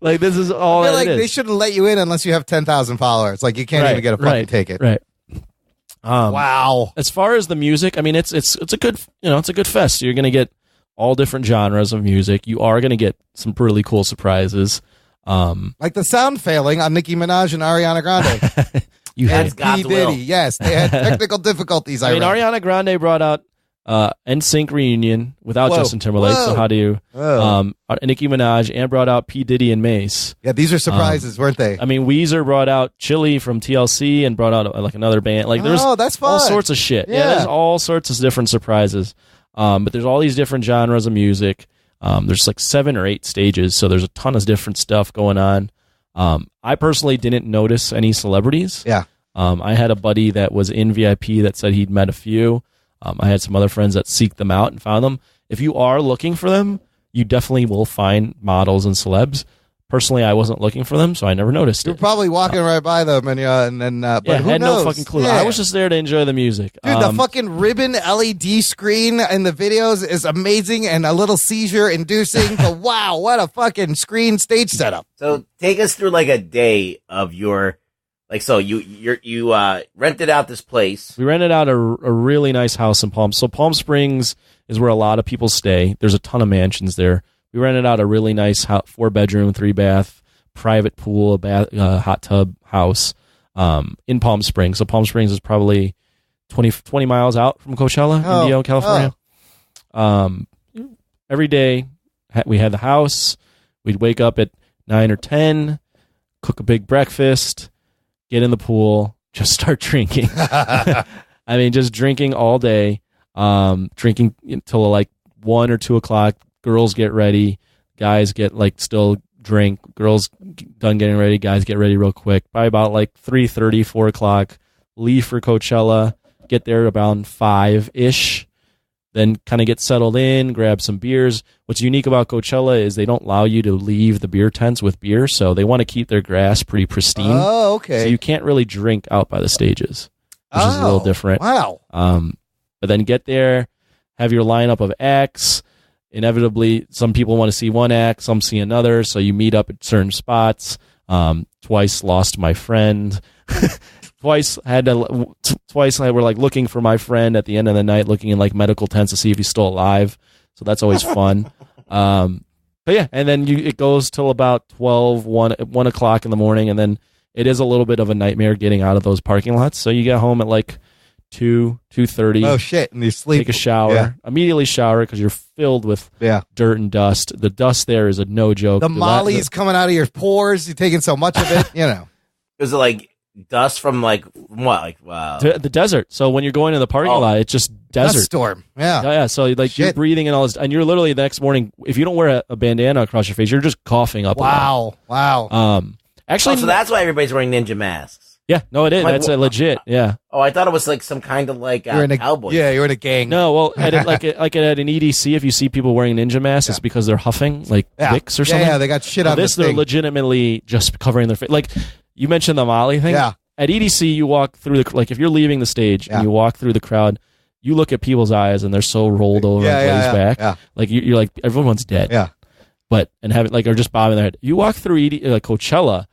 Like, this is all I feel it like is. they shouldn't let you in unless you have 10,000 followers. Like, you can't even get a fucking ticket. Right. Wow. As far as the music, I mean, it's a good, it's a good fest. You're going to get all different genres of music. You are going to get some really cool surprises. Like the sound failing on Nicki Minaj and Ariana Grande. You had P. Diddy. Yes, they had technical difficulties. I mean, Ariana Grande brought out NSYNC Reunion without Justin Timberlake. So how do you? Nicki Minaj, and brought out P. Diddy and Mace. Yeah, these are surprises, weren't they? I mean, Weezer brought out Chili from TLC and brought out like another band. Like there's that's fun. all sorts of shit. Yeah, there's all sorts of different surprises. But there's all these different genres of music. There's like 7 or 8 stages, so there's a ton of different stuff going on. I personally didn't notice any celebrities. Yeah. I had a buddy that was in VIP that said he'd met a few. I had some other friends that seeked them out and found them. If you are looking for them, you definitely will find models and celebs. Personally, I wasn't looking for them, so I never noticed You're it. probably walking right by them, and then but Yeah, who had knows? no fucking clue. Yeah. I was just there to enjoy the music. Dude, the fucking ribbon LED screen in the videos is amazing and a little seizure inducing. But wow, what a fucking screen stage setup. So take us through like a day of your, like, so you rented out this place. We rented out a really nice house in Palm. So Palm Springs is where a lot of people stay. There's a ton of mansions there. We rented out a really nice 4-bedroom, 3-bath, private pool, hot tub house. in Palm Springs. So Palm Springs is probably 20 miles out from Coachella, Indio, California. Every day we had the house. We'd wake up at 9 or 10, cook a big breakfast, get in the pool, just start drinking. I mean, just drinking all day, drinking until like 1 or 2 o'clock. Girls get ready. Guys get still drink. Girls done getting ready. Guys get ready real quick. By about 3:30, 4 o'clock, leave for Coachella. Get there about 5-ish. Then kind of get settled in, grab some beers. What's unique about Coachella is they don't allow you to leave the beer tents with beer, so they want to keep their grass pretty pristine. Oh, okay. So you can't really drink out by the stages, which is a little different. Wow. But then get there, have your lineup of acts. Inevitably, some people want to see one act, some see another, so you meet up at certain spots. Twice lost my friend. Twice I were looking for my friend at the end of the night, looking in medical tents to see if he's still alive. So that's always fun. But yeah, and then it goes till about 1 o'clock in the morning, and then it is a little bit of a nightmare getting out of those parking lots. So you get home at 2:30. Oh shit! And you sleep. Take a shower. Immediately shower because you're filled with dirt and dust. The dust there is a no joke. The molly's coming out of your pores. You're taking so much of it. Is it dust from what? Wow. The desert. So when you're going to the parking lot, it's just desert. Dust storm. Yeah. Yeah. So you're breathing in all this, and you're literally the next morning. If you don't wear a bandana across your face, you're just coughing up. Wow. Actually, so that's why everybody's wearing ninja masks. Yeah, no, it is. That's legit. Yeah. Oh, I thought it was some kind of you're in a cowboy. Yeah, you're in a gang. No, well, at an EDC, if you see people wearing ninja masks, it's because they're huffing Vicks or something. Yeah, they got shit on this. They're legitimately just covering their face. You mentioned the Molly thing. Yeah. At EDC, you walk through if you're leaving the stage and you walk through the crowd, you look at people's eyes and they're so rolled over and glazed back. Yeah. You're like, everyone's dead. Yeah. But or just bobbing their head. You walk through Coachella.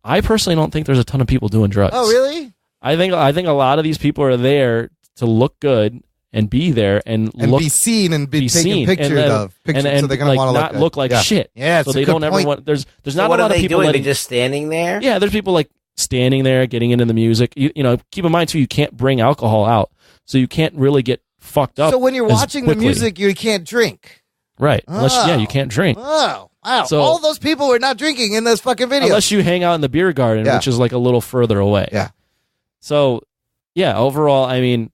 I personally don't think there's a ton of people doing drugs. Oh, really? I think a lot of these people are there to look good and be there and be seen and be taken pictures of. So they're gonna want to not look like shit. Yeah, so they don't ever want. There's not what a lot are of they people. Doing? They're just standing there. Yeah, there's people standing there, getting into the music. You know, keep in mind too, you can't bring alcohol out, so you can't really get fucked up. So when you're watching the music, you can't drink. Right. Unless you can't drink. Oh, wow. So, all those people were not drinking in this fucking video. Unless you hang out in the beer garden, which is a little further away. Yeah. So, yeah, overall, I mean,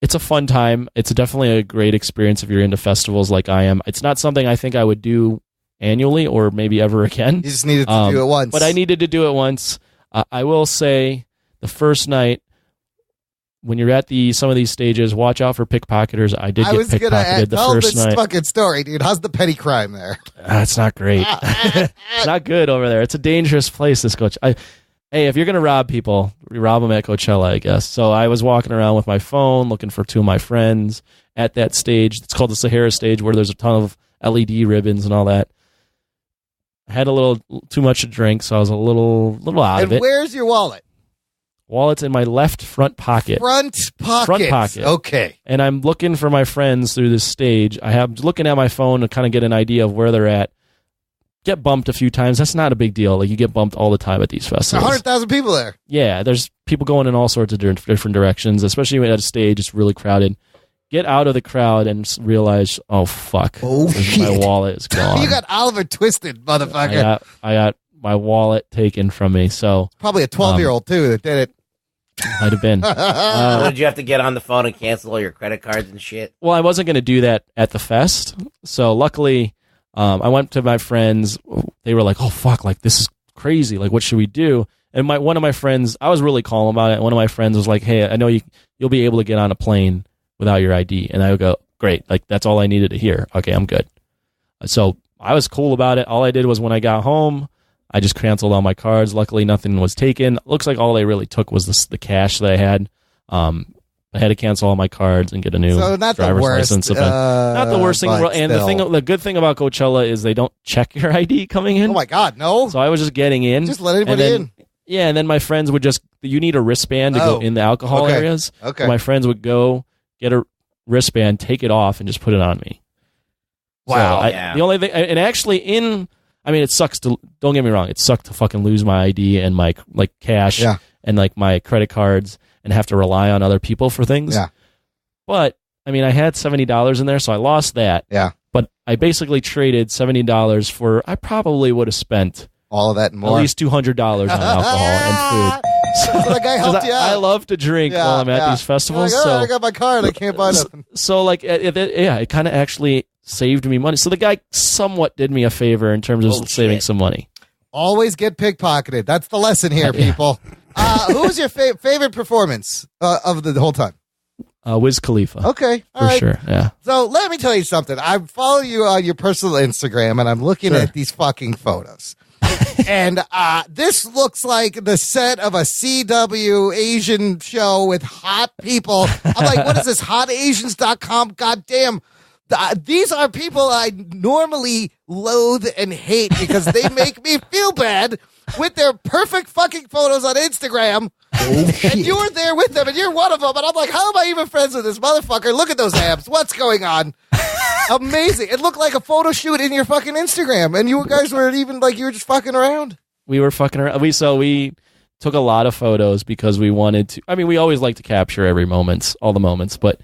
it's a fun time. It's definitely a great experience if you're into festivals like I am. It's not something I think I would do annually or maybe ever again. You just needed to do it once. But I needed to do it once. I will say the first night, when you're at some of these stages, watch out for pickpocketers. I did get pickpocketed the first night. Fucking story, dude. How's the petty crime there? It's not great. It's not good over there. It's a dangerous place, this Coach. Hey, if you're going to rob people, rob them at Coachella, I guess. So I was walking around with my phone looking for two of my friends at that stage. It's called the Sahara stage, where there's a ton of LED ribbons and all that. I had a little too much to drink, so I was a little out of it. And where's your wallet? Wallet's in my left front pocket. Front pocket. Okay. And I'm looking for my friends through this stage. I'm looking at my phone to kind of get an idea of where they're at. Get bumped a few times. That's not a big deal. You get bumped all the time at these festivals. 100,000 people there. Yeah, there's people going in all sorts of different directions, especially when at a stage it's really crowded. Get out of the crowd and realize, oh, fuck. Oh, shit. My wallet is gone. You got Oliver twisted, motherfucker. I got my wallet taken from me. So probably a 12-year-old, too, that did it. Might have been. Did you have to get on the phone and cancel all your credit cards and shit? Well, I wasn't going to do that at the fest. So luckily, I went to my friends. They were like, oh, fuck, this is crazy. What should we do? And one of my friends, I was really calm about it. One of my friends was like, hey, I know you'll be able to get on a plane without your ID. And I would go, great. That's all I needed to hear. Okay, I'm good. So I was cool about it. All I did was when I got home, I just canceled all my cards. Luckily, nothing was taken. Looks like all they really took was the cash that I had. I had to cancel all my cards and get a new driver's license. Not the worst thing. And the good thing about Coachella is they don't check your ID coming in. Oh my God, no! So I was just getting in. Just let anybody in. Yeah, and then my friends would you need a wristband to go in the alcohol areas. Okay. So my friends would go get a wristband, take it off, and just put it on me. Wow. So the only thing, and actually I mean, it sucks to, don't get me wrong, it sucked to fucking lose my ID and my like cash and like my credit cards and have to rely on other people for things. Yeah. But I mean, I had $70 in there, so I lost that. Yeah. But I basically traded $70 for, I probably would have spent all of that and more. At least $200 on alcohol and food. So the guy helped you out. I love to drink while I'm at these festivals. Like, so I got my card. I can't buy nothing. So like, it kind of actually saved me money. So the guy somewhat did me a favor in terms of saving some money. Always get pickpocketed. That's the lesson here, people. Who was your favorite performance of the whole time? Wiz Khalifa. Okay. For sure. Yeah. So let me tell you something. I follow you on your personal Instagram, and I'm looking at these fucking photos. And this looks like the set of a CW Asian show with hot people. I'm like, what is this? HotAsians.com? Goddamn. These are people I normally loathe and hate because they make me feel bad with their perfect fucking photos on Instagram. And you were there with them, and you're one of them. And I'm like, how am I even friends with this motherfucker? Look at those abs. What's going on? Amazing. It looked like a photo shoot in your fucking Instagram, and you guys weren't even like, you were just fucking around. We were fucking around. We took a lot of photos because we wanted to. I mean, we always like to capture all the moments, but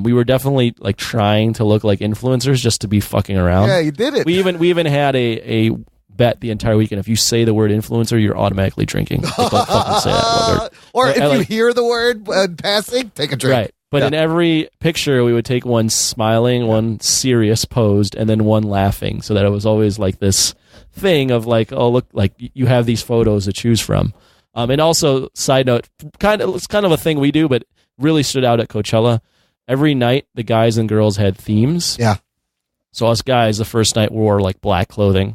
we were definitely like trying to look like influencers just to be fucking around. Yeah, you did it. We even had a bet the entire weekend. If you say the word influencer, you're automatically drinking. Like, don't fucking say that word. Or if you hear the word passing, take a drink. Right. But in every picture, we would take one smiling, one serious posed, and then one laughing, so that it was always like this thing of like, oh, look, like you have these photos to choose from. And also, side note, it's kind of a thing we do, but really stood out at Coachella. Every night, the guys and girls had themes. Yeah. So us guys, the first night wore like black clothing.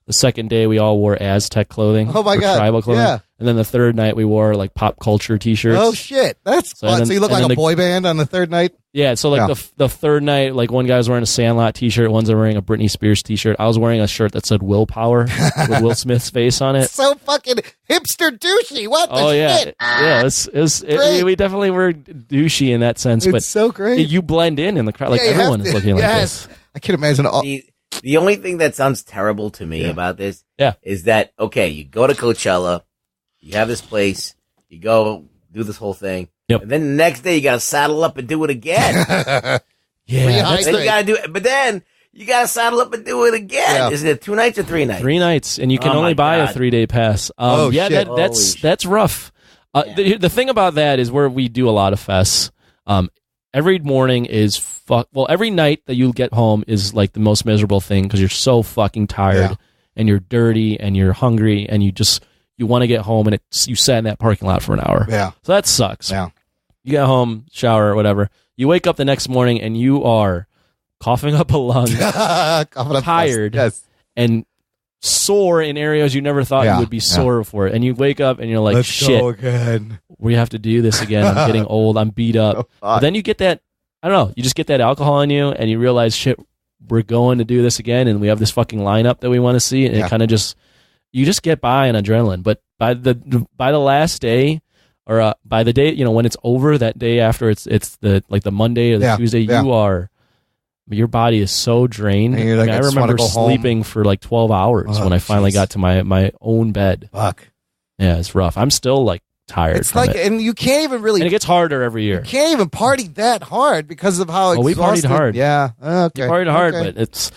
The second day, we all wore Aztec clothing. Oh my God. Tribal clothing. Yeah. And then the third night, we wore like pop culture T-shirts. Oh shit, that's fun. So you look like a boy band on the third night? Yeah, so like the third night, like one guy was wearing a Sandlot T-shirt, one's wearing a Britney Spears T-shirt. I was wearing a shirt that said Willpower with Will Smith's face on it. So fucking hipster douchey. What the shit? Yeah, we definitely were douchey in that sense. But so great. You blend in the crowd. Like everyone is looking like this. I can imagine all. The only thing that sounds terrible to me about this is that, okay, you go to Coachella, you have this place, you go do this whole thing, and then the next day you got to saddle up and do it again. Then you got to do it, but then you got to saddle up and do it again. Yeah. Is it 2 nights or 3 nights? 3 nights, and you can only buy a 3-day pass. That's rough. The thing about that is where we do a lot of fests. Every morning is every night that you get home is like the most miserable thing because you're so fucking tired and you're dirty and you're hungry and you want to get home and you sat in that parking lot for an hour. Yeah. So that sucks. Yeah. You get home, shower or whatever. You wake up the next morning and you are coughing up a lung, tired, and sore in areas you never thought you would be sore for. And you wake up and you're like, shit. Go again. We have to do this again. I'm getting old. I'm beat up. But then you get that, I don't know, you just get that alcohol in you and you realize, shit, we're going to do this again and we have this fucking lineup that we want to see. And it kind of you just get by on adrenaline. But by the last day or by the day, when it's over, that day after it's the Monday or the Tuesday, your body is so drained. Like, I remember sleeping for like 12 hours when I finally got to my own bed. Fuck. Yeah, it's rough. I'm still like tired. It's like, and you can't even really. And it gets harder every year. You can't even party that hard because of how exhausted. We partied hard. Yeah. Okay. We partied hard, but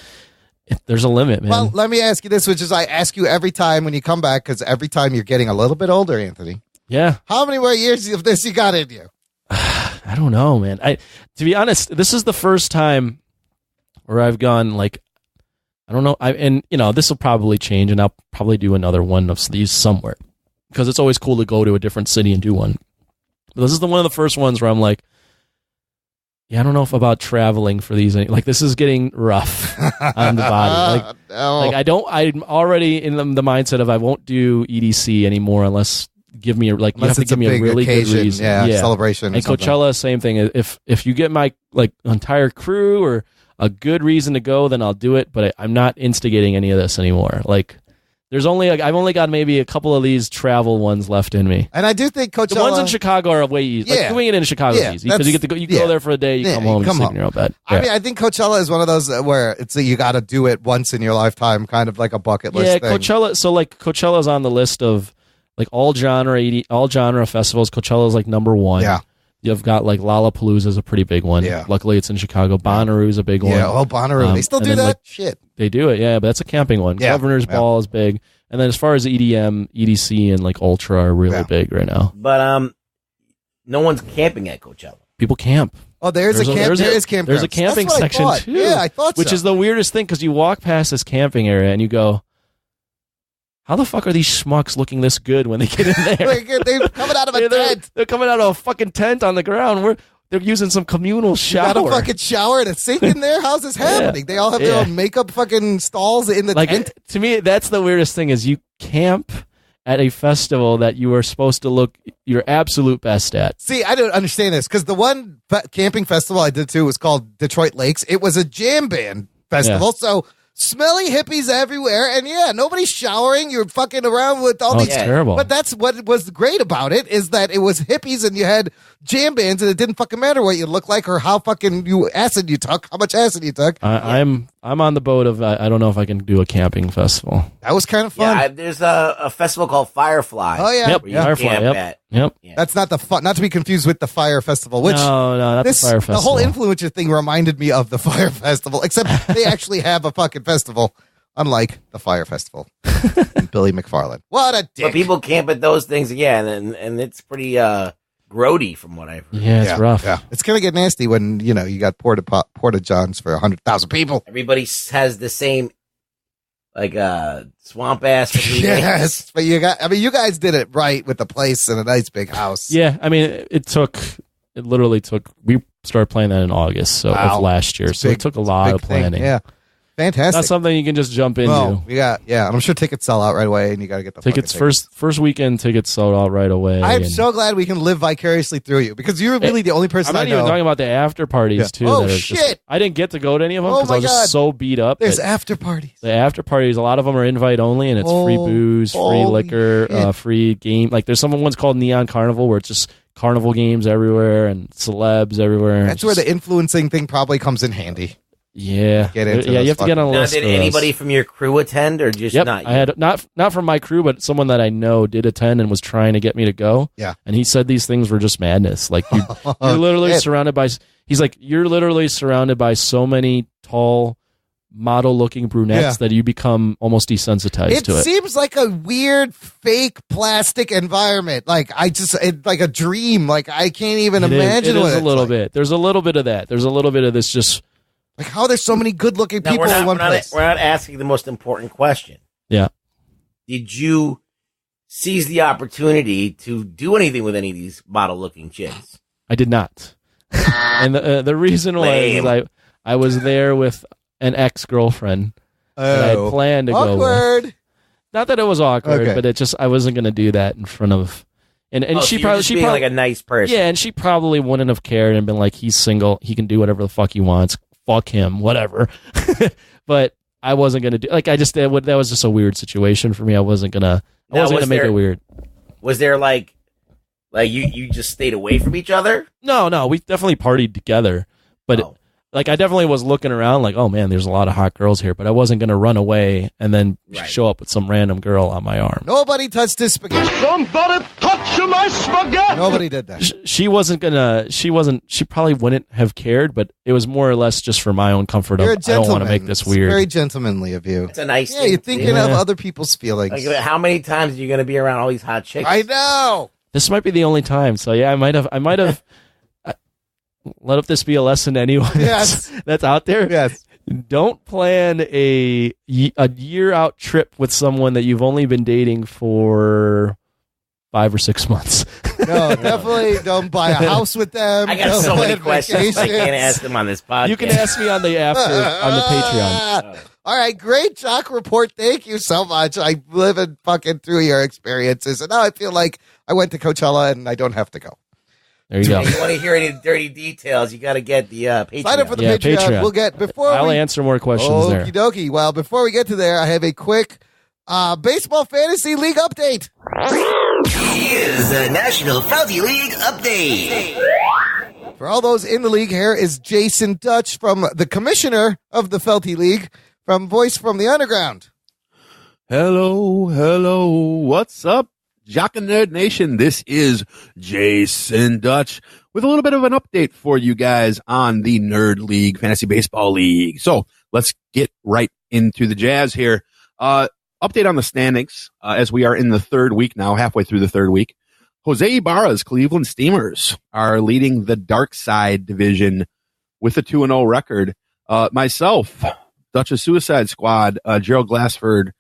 there's a limit, man. Well, let me ask you this, which is I ask you every time when you come back, because every time you're getting a little bit older, Anthony. Yeah. How many more years of this you got in you? I don't know, man. To be honest, this is the first time where I've gone like, I don't know. This will probably change, and I'll probably do another one of these somewhere. Because it's always cool to go to a different city and do one. But this is one of the first ones where I'm like, I don't know if about traveling for these. Like, this is getting rough on the body. Like, I'm already in the mindset of I won't do EDC anymore unless you have to give me a really occasion, good reason. Celebration. And Coachella, same thing. If you get my entire crew or a good reason to go, then I'll do it. But I'm not instigating any of this anymore. Like, I've only got maybe a couple of these travel ones left in me. And I do think Coachella. The ones in Chicago are way easy. Like doing it in Chicago is easy because you get to go. You go there for a day, you come home, you sleep in your own bed. I mean, I think Coachella is one of those where it's you got to do it once in your lifetime, kind of like a bucket list thing. Coachella. So like Coachella's on the list of like all genre festivals. Coachella's like number one. Yeah. You've got like Lollapalooza is a pretty big one. Yeah. Luckily, it's in Chicago. Bonnaroo's a big one. Yeah. Oh, Bonnaroo. They still do that? Like, shit. They do it. Yeah, but that's a camping one. Yeah. Governor's Ball is big. And then as far as EDM, EDC, and like Ultra are really big right now. But no one's camping at Coachella. People camp. Oh, there is camping. There's a camping section too. Yeah, I thought so. Which is the weirdest thing because you walk past this camping area and you go, how the fuck are these schmucks looking this good when they get in there? They're coming out of a tent. They're coming out of a fucking tent on the ground. They're using some communal shower. You got a fucking shower and a sink in there? How's this happening? They all have their own makeup fucking stalls in the tent? To me, that's the weirdest thing is you camp at a festival that you are supposed to look your absolute best at. See, I don't understand this because the one camping festival I did too was called Detroit Lakes. It was a jam band festival, so smelly hippies everywhere, and nobody's showering. You're fucking around with all these. It's terrible. But that's what was great about it is that it was hippies, and you had jam bands, and it didn't fucking matter what you look like or how fucking acid you took, how much acid you took. I'm on the boat of I don't know if I can do a camping festival. That was kind of fun. Yeah, there's a festival called Firefly. Oh yeah, Yep. Firefly. Yep. That's not not to be confused with the Fire Festival. Which no, not the Fire Festival. The whole influencer thing reminded me of the Fire Festival, except they actually have a fucking festival, unlike the Fire Festival. And Billy McFarland. What a dick! But people camp at those things, and it's pretty grody from what I've heard. Yeah, it's rough. Yeah, it's gonna get nasty when you got porta johns for 100,000 people. Everybody has the same. Like swamp ass. Yes, but you guys did it right with the place and a nice big house. Yeah, I mean, it literally took. We started playing that in August of last year, so it took a lot of planning. Yeah, fantastic. Not something you can just jump into. Well, I'm sure tickets sell out right away, and you got to get the tickets first weekend. Tickets sold out right away. I'm so glad we can live vicariously through you because you're really the only person I know. I'm not even talking about the after parties too. Oh shit! I didn't get to go to any of them because I was just so beat up. There's after parties. The after parties, a lot of them are invite only, and it's free booze, free liquor, free game. Like there's some ones called Neon Carnival where it's just carnival games everywhere and celebs everywhere. That's where the influencing thing probably comes in handy. Yeah, you have to get on a list. Did anybody from your crew attend, or just not? I had not from my crew, but someone that I know did attend and was trying to get me to go. Yeah, and he said these things were just madness. Like you're literally surrounded by. He's like, you're literally surrounded by so many tall, model-looking brunettes that you become almost desensitized to it. It seems like a weird, fake plastic environment. Like like a dream. Like I can't even imagine. It is a little bit. There's a little bit of that. There's a little bit of this just. Like how there's so many good-looking people in one place. We're not asking the most important question. Yeah. Did you seize the opportunity to do anything with any of these model-looking chicks? I did not. And the reason was I was there with an ex-girlfriend that I had planned to go with. Not that it was awkward, but it just I wasn't going to do that in front of. And she probably like a nice person. Yeah, and she probably wouldn't have cared and been like, he's single, he can do whatever the fuck he wants. Fuck him, whatever. But I wasn't gonna do that was just a weird situation for me. I wasn't gonna make it weird. Was there like you just stayed away from each other? No, we definitely partied together. But I definitely was looking around like, oh man, there's a lot of hot girls here, but I wasn't gonna run away and then show up with some random girl on my arm. Nobody touched his spaghetti. Somebody touch my spaghetti. Nobody did that. She probably wouldn't have cared, but it was more or less just for my own comfort. You're a I don't want to gentleman. make this weird. It's very gentlemanly of you. It's a nice thing. Yeah, you're thinking of other people's feelings. Like, how many times are you going to be around all these hot chicks? I know. This might be the only time. So yeah, I might have let this be a lesson to anyone that's out there. Yes. Don't plan a year out trip with someone that you've only been dating for 5 or 6 months. No, definitely don't buy a house with them. I got so many questions I can't ask them on this podcast. You can ask me on the Patreon. All right, great Jock report. Thank you so much. I live and fucking through your experiences, and now I feel like I went to Coachella and I don't have to go. There you go. If you want to hear any dirty details, you got to get the Patreon. Sign up for the Patreon. We'll get I'll answer more questions there. Okie dokie. Well, before we get to there, I have a quick Baseball Fantasy League update. Here's the National Felty League update. For all those in the league, here is Jason Dutch from the commissioner of the Felty League from Voice from the Underground. Hello. What's up, Jock and Nerd Nation? This is Jason Dutch with a little bit of an update for you guys on the Nerd League, Fantasy Baseball League. So let's get right into the jazz here. Update on the standings as we are in the third week now, halfway through the third week. Jose Ibarra's Cleveland Steamers are leading the Dark Side division with a 2-0 record. Myself, Dutch's Suicide Squad, Gerald Glassford,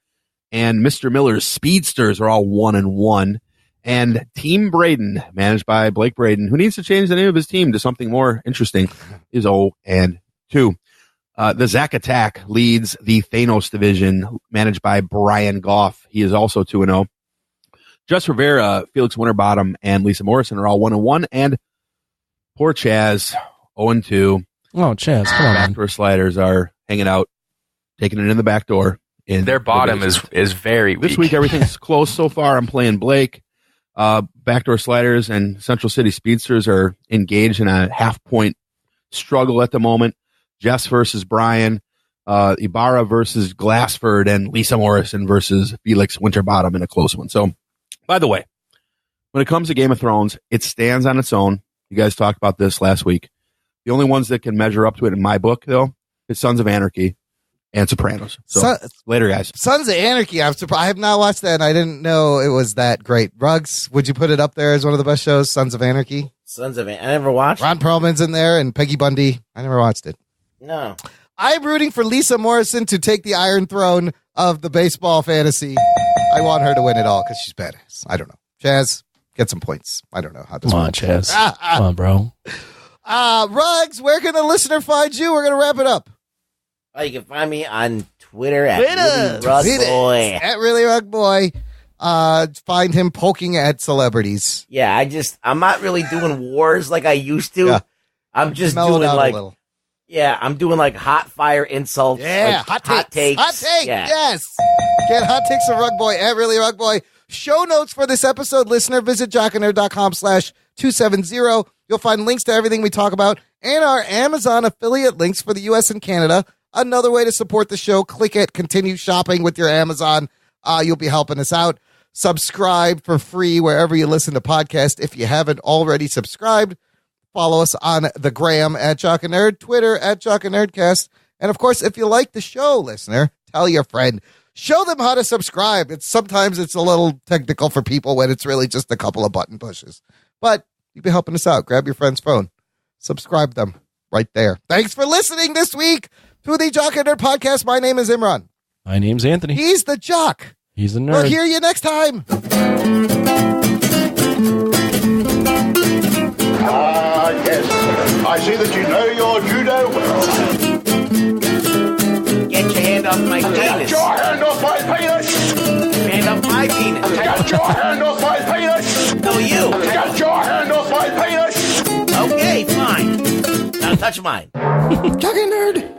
and Mr. Miller's Speedsters are all 1-1. And Team Braden, managed by Blake Braden, who needs to change the name of his team to something more interesting, is 0-2. The Zack Attack leads the Thanos division, managed by Brian Goff. He is also 2-0. Jess Rivera, Felix Winterbottom, and Lisa Morrison are all 1-1. And poor Chaz, 0-2. Oh, Chaz, come on. Backdoor Sliders are hanging out, taking it in the back door. Their bottom is very weak. This week, everything's close so far. I'm playing Blake. Backdoor Sliders and Central City Speedsters are engaged in a half-point struggle at the moment. Jess versus Brian, Ibarra versus Glassford, and Lisa Morrison versus Felix Winterbottom in a close one. So, by the way, when it comes to Game of Thrones, it stands on its own. You guys talked about this last week. The only ones that can measure up to it in my book, though, is Sons of Anarchy and Sopranos. So, later, guys. Sons of Anarchy, I'm surprised. I have not watched that, and I didn't know it was that great. Ruggs, would you put it up there as one of the best shows, Sons of Anarchy? I never watched. Ron Perlman's in there, and Peggy Bundy. I never watched it. No. I'm rooting for Lisa Morrison to take the Iron Throne of the baseball fantasy. I want her to win it all because she's badass. I don't know. Chaz, get some points. I don't know how this works. Come on, Chaz. Come on, bro. Ruggs, where can the listener find you? We're going to wrap it up. You can find me on Twitter at Really Rug Boy. At Really Rug Boy. Find him poking at celebrities. Yeah, I'm not really doing wars like I used to. Yeah. I'm just doing like, I'm doing like hot fire insults. Yeah, like hot takes. Hot take, yes. Get hot takes of Rug Boy at Really Rug Boy. Show notes for this episode, listener, visit jockandnerd.com/270. You'll find links to everything we talk about and our Amazon affiliate links for the U.S. and Canada. Another way to support the show, click it, continue shopping with your Amazon. You'll be helping us out. Subscribe for free wherever you listen to podcasts. If you haven't already subscribed, follow us on the gram at Jock and Nerd, Twitter at Jock and Nerdcast. And of course, if you like the show, listener, tell your friend. Show them how to subscribe. Sometimes it's a little technical for people when it's really just a couple of button pushes. But you'll be helping us out. Grab your friend's phone. Subscribe them right there. Thanks for listening this week to the Jock and Nerd podcast. My name is Imran. My name's Anthony. He's the Jock. He's a nerd. We'll hear you next time. Yes. I see that you know your judo well. Get your hand off my penis. Get your hand off my penis. Hand off my penis. Get your hand off my penis. No, you. Get your hand off my penis. Okay, fine. Now touch mine. Jock and Nerd.